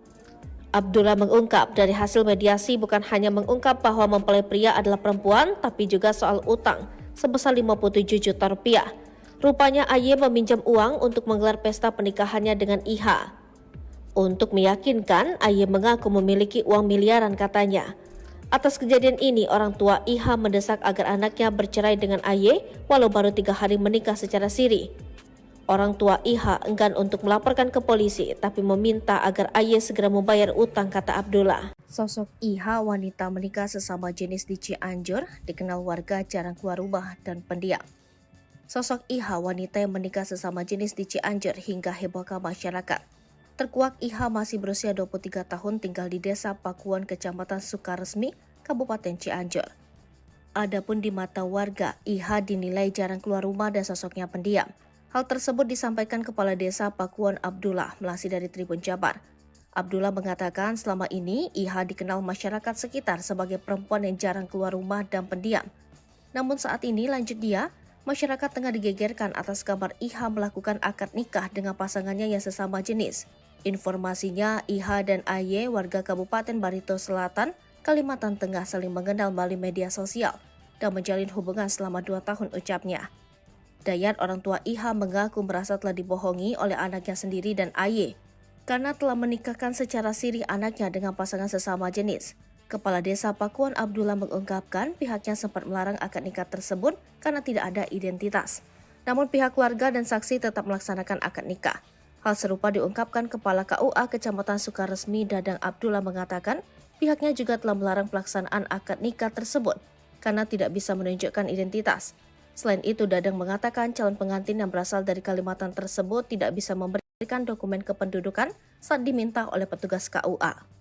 Abdullah mengungkap dari hasil mediasi bukan hanya mengungkap bahwa mempelai pria adalah perempuan, tapi juga soal utang sebesar 57 juta rupiah. Rupanya AY meminjam uang untuk menggelar pesta pernikahannya dengan IH. Untuk meyakinkan, AY mengaku memiliki uang miliaran, katanya. Atas kejadian ini, orang tua IH mendesak agar anaknya bercerai dengan AY walau baru 3 hari menikah secara siri. Orang tua IH enggan untuk melaporkan ke polisi, tapi meminta agar AY segera membayar utang, kata Abdullah. Sosok IH, wanita menikah sesama jenis di Cianjur, dikenal warga jarang keluar rumah dan pendiam. Sosok IH, wanita yang menikah sesama jenis di Cianjur hingga hebohkan masyarakat. Terkuak IH masih berusia 23 tahun tinggal di Desa Pakuan, Kecamatan Sukaresmi, Kabupaten Cianjur. Adapun di mata warga, IH dinilai jarang keluar rumah dan sosoknya pendiam. Hal tersebut disampaikan Kepala Desa Pakuan Abdullah melalui dari Tribun Jabar. Abdullah mengatakan selama ini IH dikenal masyarakat sekitar sebagai perempuan yang jarang keluar rumah dan pendiam. Namun saat ini, lanjut dia, masyarakat tengah digegerkan atas kabar IH melakukan akad nikah dengan pasangannya yang sesama jenis. Informasinya, IH dan AY warga Kabupaten Barito Selatan, Kalimantan Tengah saling mengenal melalui media sosial dan menjalin hubungan selama 2 tahun, ucapnya. Dayat, orang tua IH, mengaku merasa telah dibohongi oleh anaknya sendiri dan AY karena telah menikahkan secara siri anaknya dengan pasangan sesama jenis. Kepala Desa Pakuan Abdullah mengungkapkan pihaknya sempat melarang akad nikah tersebut karena tidak ada identitas. Namun pihak keluarga dan saksi tetap melaksanakan akad nikah. Hal serupa diungkapkan Kepala KUA Kecamatan Sukaresmi Dadang Abdullah mengatakan pihaknya juga telah melarang pelaksanaan akad nikah tersebut karena tidak bisa menunjukkan identitas. Selain itu, Dadang mengatakan calon pengantin yang berasal dari Kalimantan tersebut tidak bisa memberikan dokumen kependudukan saat diminta oleh petugas KUA.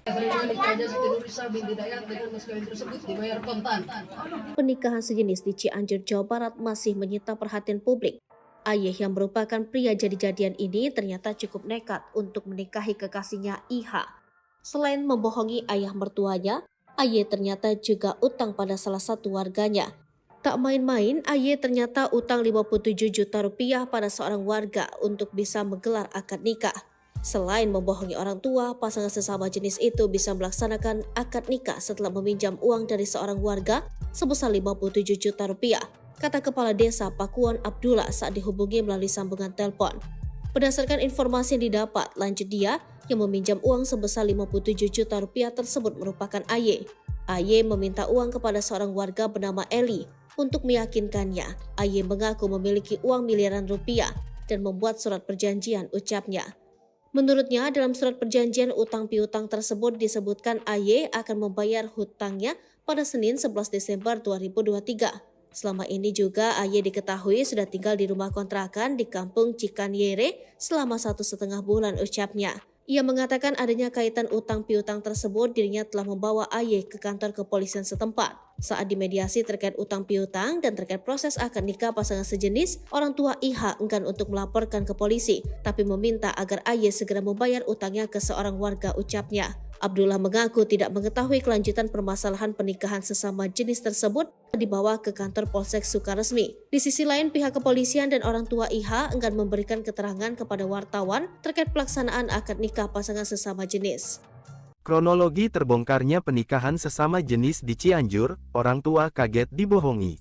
Menikahnya Siti Nurisa binti Dayat dengan mas kawin tersebut dibayar kontan. Pernikahan sejenis di Cianjur, Jawa Barat masih menyita perhatian publik. Ayah yang merupakan pria jadi-jadian ini ternyata cukup nekat untuk menikahi kekasihnya IH. Selain membohongi ayah mertuanya, Ayah ternyata juga utang pada salah satu warganya. Tak main-main, Ayah ternyata utang 57 juta rupiah pada seorang warga untuk bisa menggelar akad nikah. Selain membohongi orang tua, pasangan sesama jenis itu bisa melaksanakan akad nikah setelah meminjam uang dari seorang warga sebesar 57 juta rupiah, kata Kepala Desa Pakuan Abdullah saat dihubungi melalui sambungan telepon. Berdasarkan informasi yang didapat, lanjut dia yang meminjam uang sebesar 57 juta rupiah tersebut merupakan Ayah. Ayah meminta uang kepada seorang warga bernama Eli untuk meyakinkannya. Ayah mengaku memiliki uang miliaran rupiah dan membuat surat perjanjian, ucapnya. Menurutnya, dalam surat perjanjian utang piutang tersebut disebutkan AY akan membayar hutangnya pada Senin 11 Desember 2023. Selama ini juga AY diketahui sudah tinggal di rumah kontrakan di Kampung Cikanyere selama 1,5 bulan, ucapnya. Ia mengatakan adanya kaitan utang piutang tersebut, dirinya telah membawa AY ke kantor kepolisian setempat. Saat dimediasi terkait utang piutang dan terkait proses akad nikah pasangan sejenis, orang tua IH enggan untuk melaporkan ke polisi, tapi meminta agar AY segera membayar utangnya ke seorang warga, ucapnya. Abdullah mengaku tidak mengetahui kelanjutan permasalahan pernikahan sesama jenis tersebut dibawa ke kantor Polsek Sukaresmi. Di sisi lain, pihak kepolisian dan orang tua IH enggan memberikan keterangan kepada wartawan terkait pelaksanaan akad nikah pasangan sesama jenis. Kronologi terbongkarnya pernikahan sesama jenis di Cianjur, orang tua kaget dibohongi.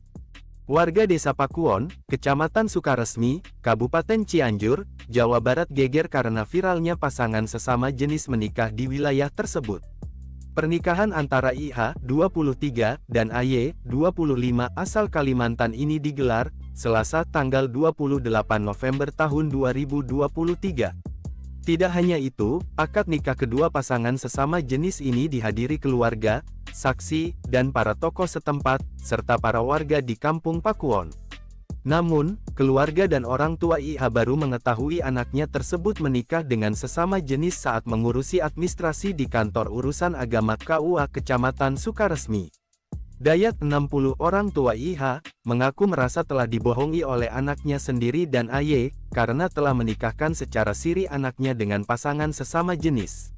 Warga Desa Pakuon, Kecamatan Sukaresmi, Kabupaten Cianjur, Jawa Barat geger karena viralnya pasangan sesama jenis menikah di wilayah tersebut. Pernikahan antara IH, 23, dan AY, 25 asal Kalimantan ini digelar Selasa tanggal 28 November tahun 2023. Tidak hanya itu, akad nikah kedua pasangan sesama jenis ini dihadiri keluarga, saksi, dan para tokoh setempat, serta para warga di Kampung Pakuon. Namun, keluarga dan orang tua IH baru mengetahui anaknya tersebut menikah dengan sesama jenis saat mengurusi administrasi di kantor urusan agama KUA Kecamatan Sukaresmi. Dayat, 60, orang tua IH, mengaku merasa telah dibohongi oleh anaknya sendiri dan AY, karena telah menikahkan secara siri anaknya dengan pasangan sesama jenis.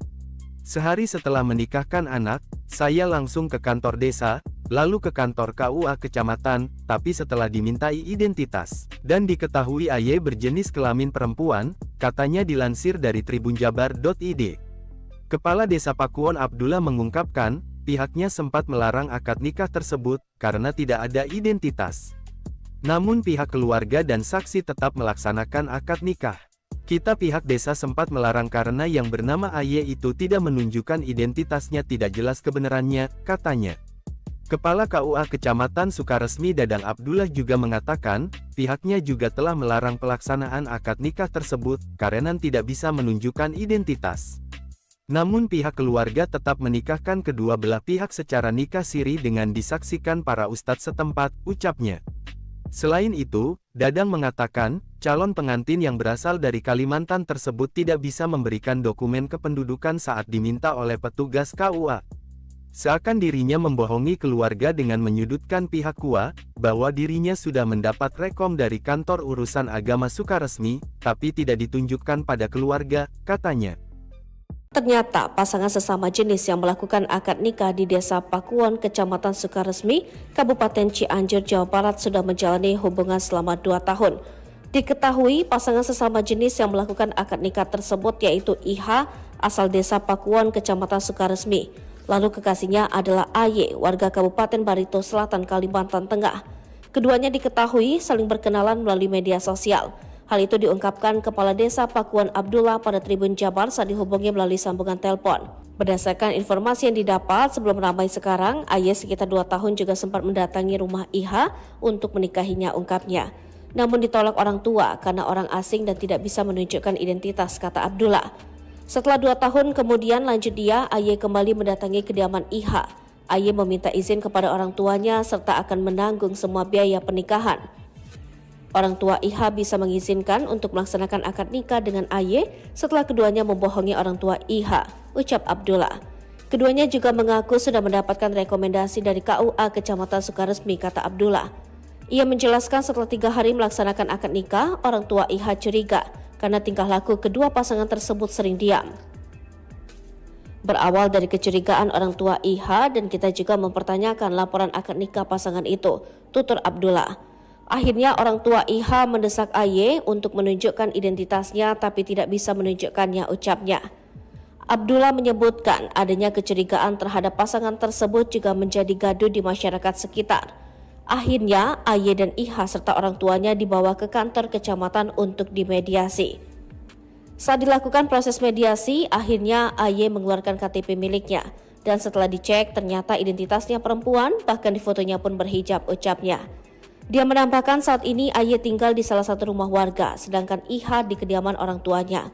Sehari setelah menikahkan anak, saya langsung ke kantor desa, lalu ke kantor KUA kecamatan, tapi setelah dimintai identitas, dan diketahui AY berjenis kelamin perempuan, katanya dilansir dari tribunjabar.id. Kepala Desa Pakuwon Abdullah mengungkapkan, pihaknya sempat melarang akad nikah tersebut, karena tidak ada identitas. Namun pihak keluarga dan saksi tetap melaksanakan akad nikah. Kita pihak desa sempat melarang karena yang bernama AY itu tidak menunjukkan identitasnya, tidak jelas kebenarannya, katanya. Kepala KUA Kecamatan Sukaresmi Dadang Abdullah juga mengatakan, pihaknya juga telah melarang pelaksanaan akad nikah tersebut, karena tidak bisa menunjukkan identitas. Namun pihak keluarga tetap menikahkan kedua belah pihak secara nikah siri dengan disaksikan para ustadz setempat, ucapnya. Selain itu, Dadang mengatakan, calon pengantin yang berasal dari Kalimantan tersebut tidak bisa memberikan dokumen kependudukan saat diminta oleh petugas KUA. Seakan dirinya membohongi keluarga dengan menyudutkan pihak KUA, bahwa dirinya sudah mendapat rekom dari kantor urusan agama Sukaresmi, tapi tidak ditunjukkan pada keluarga, katanya. Ternyata pasangan sesama jenis yang melakukan akad nikah di Desa Pakuwon, Kecamatan Sukaresmi, Kabupaten Cianjur, Jawa Barat sudah menjalani hubungan selama 2 tahun. Diketahui pasangan sesama jenis yang melakukan akad nikah tersebut yaitu IH, asal Desa Pakuwon, Kecamatan Sukaresmi. Lalu kekasihnya adalah AY, warga Kabupaten Barito Selatan, Kalimantan Tengah. Keduanya diketahui saling berkenalan melalui media sosial. Hal itu diungkapkan Kepala Desa Pakuwon Abdullah pada Tribun Jabar saat dihubungi melalui sambungan telepon. Berdasarkan informasi yang didapat, sebelum ramai sekarang, AY sekitar 2 tahun juga sempat mendatangi rumah IH untuk menikahinya, ungkapnya. Namun ditolak orang tua karena orang asing dan tidak bisa menunjukkan identitas, kata Abdullah. Setelah 2 tahun kemudian, lanjut dia, AY kembali mendatangi kediaman IH. AY meminta izin kepada orang tuanya serta akan menanggung semua biaya pernikahan. Orang tua IH bisa mengizinkan untuk melaksanakan akad nikah dengan AY setelah keduanya membohongi orang tua IH, ucap Abdullah. Keduanya juga mengaku sudah mendapatkan rekomendasi dari KUA Kecamatan Sukaresmi, kata Abdullah. Ia menjelaskan setelah 3 hari melaksanakan akad nikah, orang tua IH curiga karena tingkah laku kedua pasangan tersebut sering diam. Berawal dari kecurigaan orang tua IH dan kita juga mempertanyakan laporan akad nikah pasangan itu, tutur Abdullah. Akhirnya orang tua IH mendesak AY untuk menunjukkan identitasnya tapi tidak bisa menunjukkannya, ucapnya. Abdullah menyebutkan adanya kecurigaan terhadap pasangan tersebut juga menjadi gaduh di masyarakat sekitar. Akhirnya AY dan IH serta orang tuanya dibawa ke kantor kecamatan untuk dimediasi. Saat dilakukan proses mediasi, akhirnya AY mengeluarkan KTP miliknya. Dan setelah dicek ternyata identitasnya perempuan, bahkan di fotonya pun berhijab, ucapnya. Dia menambahkan saat ini AY tinggal di salah satu rumah warga, sedangkan IH di kediaman orang tuanya.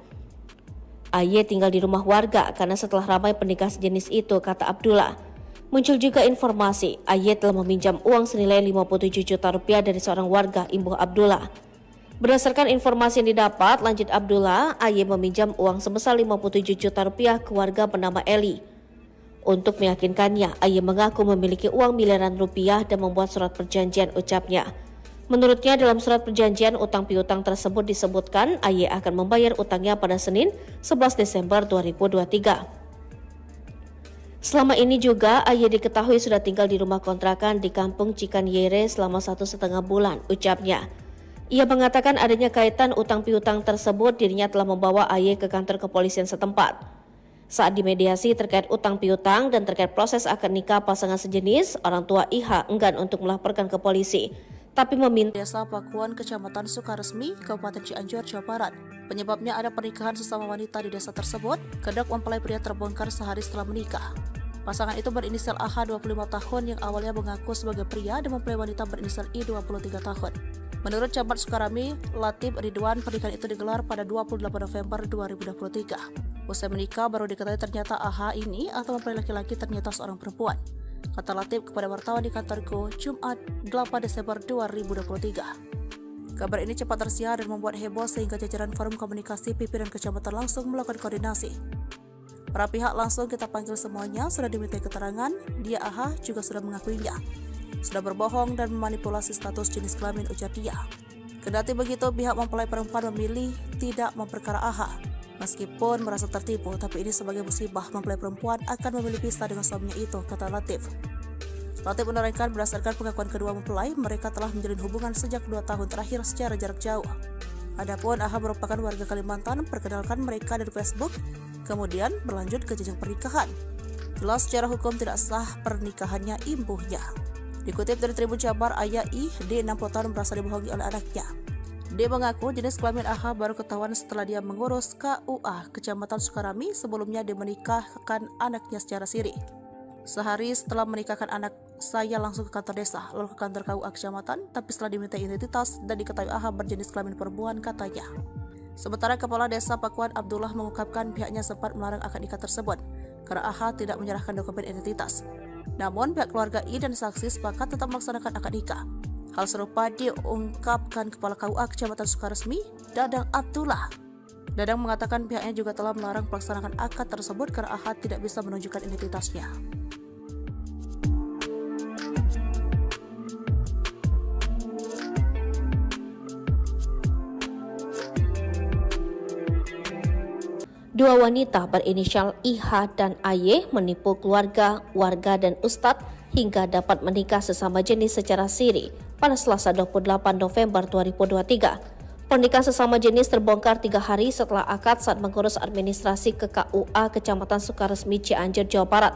AY tinggal di rumah warga karena setelah ramai pernikahan sejenis itu, kata Abdullah. Muncul juga informasi AY telah meminjam uang senilai 57 juta rupiah dari seorang warga, imbuh Abdullah. Berdasarkan informasi yang didapat, lanjut Abdullah, AY meminjam uang sebesar 57 juta rupiah ke warga bernama Eli. Untuk meyakinkannya, AY mengaku memiliki uang miliaran rupiah dan membuat surat perjanjian, ucapnya. Menurutnya dalam surat perjanjian utang piutang tersebut disebutkan AY akan membayar utangnya pada Senin 11 Desember 2023. Selama ini juga AY diketahui sudah tinggal di rumah kontrakan di Kampung Cikanyere selama 1,5 bulan, ucapnya. Ia mengatakan adanya kaitan utang piutang tersebut, dirinya telah membawa AY ke kantor kepolisian setempat. Saat dimediasi terkait utang piutang dan terkait proses akad nikah pasangan sejenis, orang tua IH enggan untuk melaporkan ke polisi, tapi meminta Desa Pakuwon, Kecamatan Sukaresmi, Kabupaten Cianjur, Jawa Barat. Penyebabnya ada pernikahan sesama wanita di desa tersebut, kedok mempelai pria terbongkar sehari setelah menikah. Pasangan itu berinisial AH 25 tahun yang awalnya mengaku sebagai pria dan mempelai wanita berinisial I 23 tahun. Menurut Camat Sukarami, Latif Ridwan, pernikahan itu digelar pada 28 November 2023. Usai menikah, baru diketahui ternyata AH ini atau mempelai laki-laki ternyata seorang perempuan. Kata Latif kepada wartawan di kantorku, Jumat 8 Desember 2023. Kabar ini cepat tersiar dan membuat heboh sehingga jajaran forum komunikasi pimpinan kecamatan langsung melakukan koordinasi. Para pihak langsung kita panggil semuanya, sudah diminta keterangan, dia AH juga sudah mengakuinya. Sudah berbohong dan memanipulasi status jenis kelamin, ujar dia. Kendati begitu, pihak mempelai perempuan memilih tidak memperkara AH. Meskipun merasa tertipu, tapi ini sebagai musibah mempelai perempuan akan memilih pisah dengan suaminya itu, kata Latif. Latif menerangkan berdasarkan pengakuan kedua mempelai, mereka telah menjalin hubungan sejak 2 tahun terakhir secara jarak jauh. Adapun AH merupakan warga Kalimantan, perkenalkan mereka dari Facebook, kemudian berlanjut ke jenjang pernikahan. Jelas secara hukum tidak sah pernikahannya imbuhnya. Dikutip dari Tribun Jabar, ayah I, D 60 tahun merasa dibohongi oleh anaknya. D mengaku jenis kelamin AH baru ketahuan setelah dia mengurus KUA Kecamatan Sukarami. Sebelumnya dia menikahkan anaknya secara siri. Sehari setelah menikahkan anak, saya langsung ke kantor desa, lalu ke kantor KUA Kecamatan, tapi setelah diminta identitas dan diketahui AH berjenis kelamin perempuan, katanya. Sementara Kepala Desa Pakuan Abdullah mengungkapkan pihaknya sempat melarang akad nikah tersebut karena AH tidak menyerahkan dokumen identitas. Namun pihak keluarga I dan saksi sepakat tetap melaksanakan akad nikah. Hal serupa diungkapkan Kepala KUA Kecamatan Sukaresmi, Dadang Abdullah. Dadang mengatakan pihaknya juga telah melarang pelaksanaan akad tersebut karena AH tidak bisa menunjukkan identitasnya. Dua wanita berinisial IH dan AY menipu keluarga, warga, dan ustadz hingga dapat menikah sesama jenis secara siri pada Selasa 28 November 2023. Pernikahan sesama jenis terbongkar 3 hari setelah akad saat mengurus administrasi ke KUA Kecamatan Sukaresmi Cianjur, Jawa Barat.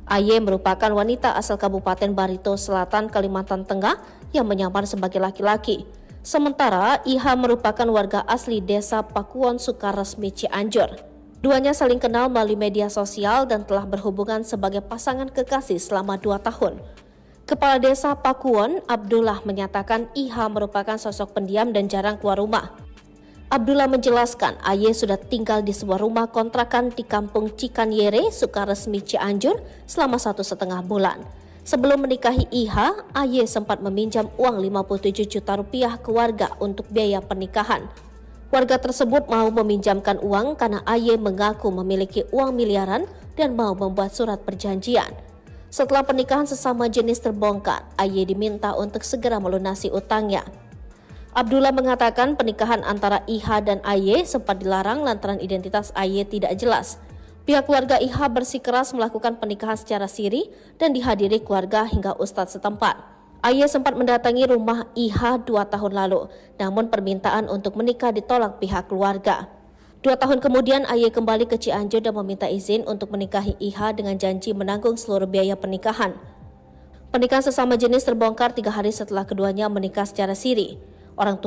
AY merupakan wanita asal Kabupaten Barito Selatan, Kalimantan Tengah yang menyamar sebagai laki-laki. Sementara IH merupakan warga asli desa Pakuwon Sukaresmi Cianjur. Duanya saling kenal melalui media sosial dan telah berhubungan sebagai pasangan kekasih selama 2 tahun. Kepala Desa Pakuwon, Abdullah, menyatakan IH merupakan sosok pendiam dan jarang keluar rumah. Abdullah menjelaskan AY sudah tinggal di sebuah rumah kontrakan di Kampung Cikanyere, Sukaresmi Cianjur selama 1,5 bulan. Sebelum menikahi IH, AY sempat meminjam uang 57 juta rupiah ke warga untuk biaya pernikahan. Warga tersebut mau meminjamkan uang karena AY mengaku memiliki uang miliaran dan mau membuat surat perjanjian. Setelah pernikahan sesama jenis terbongkar, AY diminta untuk segera melunasi utangnya. Abdullah mengatakan pernikahan antara IH dan AY sempat dilarang lantaran identitas AY tidak jelas. Pihak keluarga IH bersikeras melakukan pernikahan secara siri dan dihadiri keluarga hingga ustadz setempat. AY sempat mendatangi rumah IH 2 tahun lalu, namun permintaan untuk menikah ditolak pihak keluarga. 2 tahun kemudian AY kembali ke Cianjur dan meminta izin untuk menikahi IH dengan janji menanggung seluruh biaya pernikahan. Pernikahan sesama jenis terbongkar 3 hari setelah keduanya menikah secara siri. Orang tua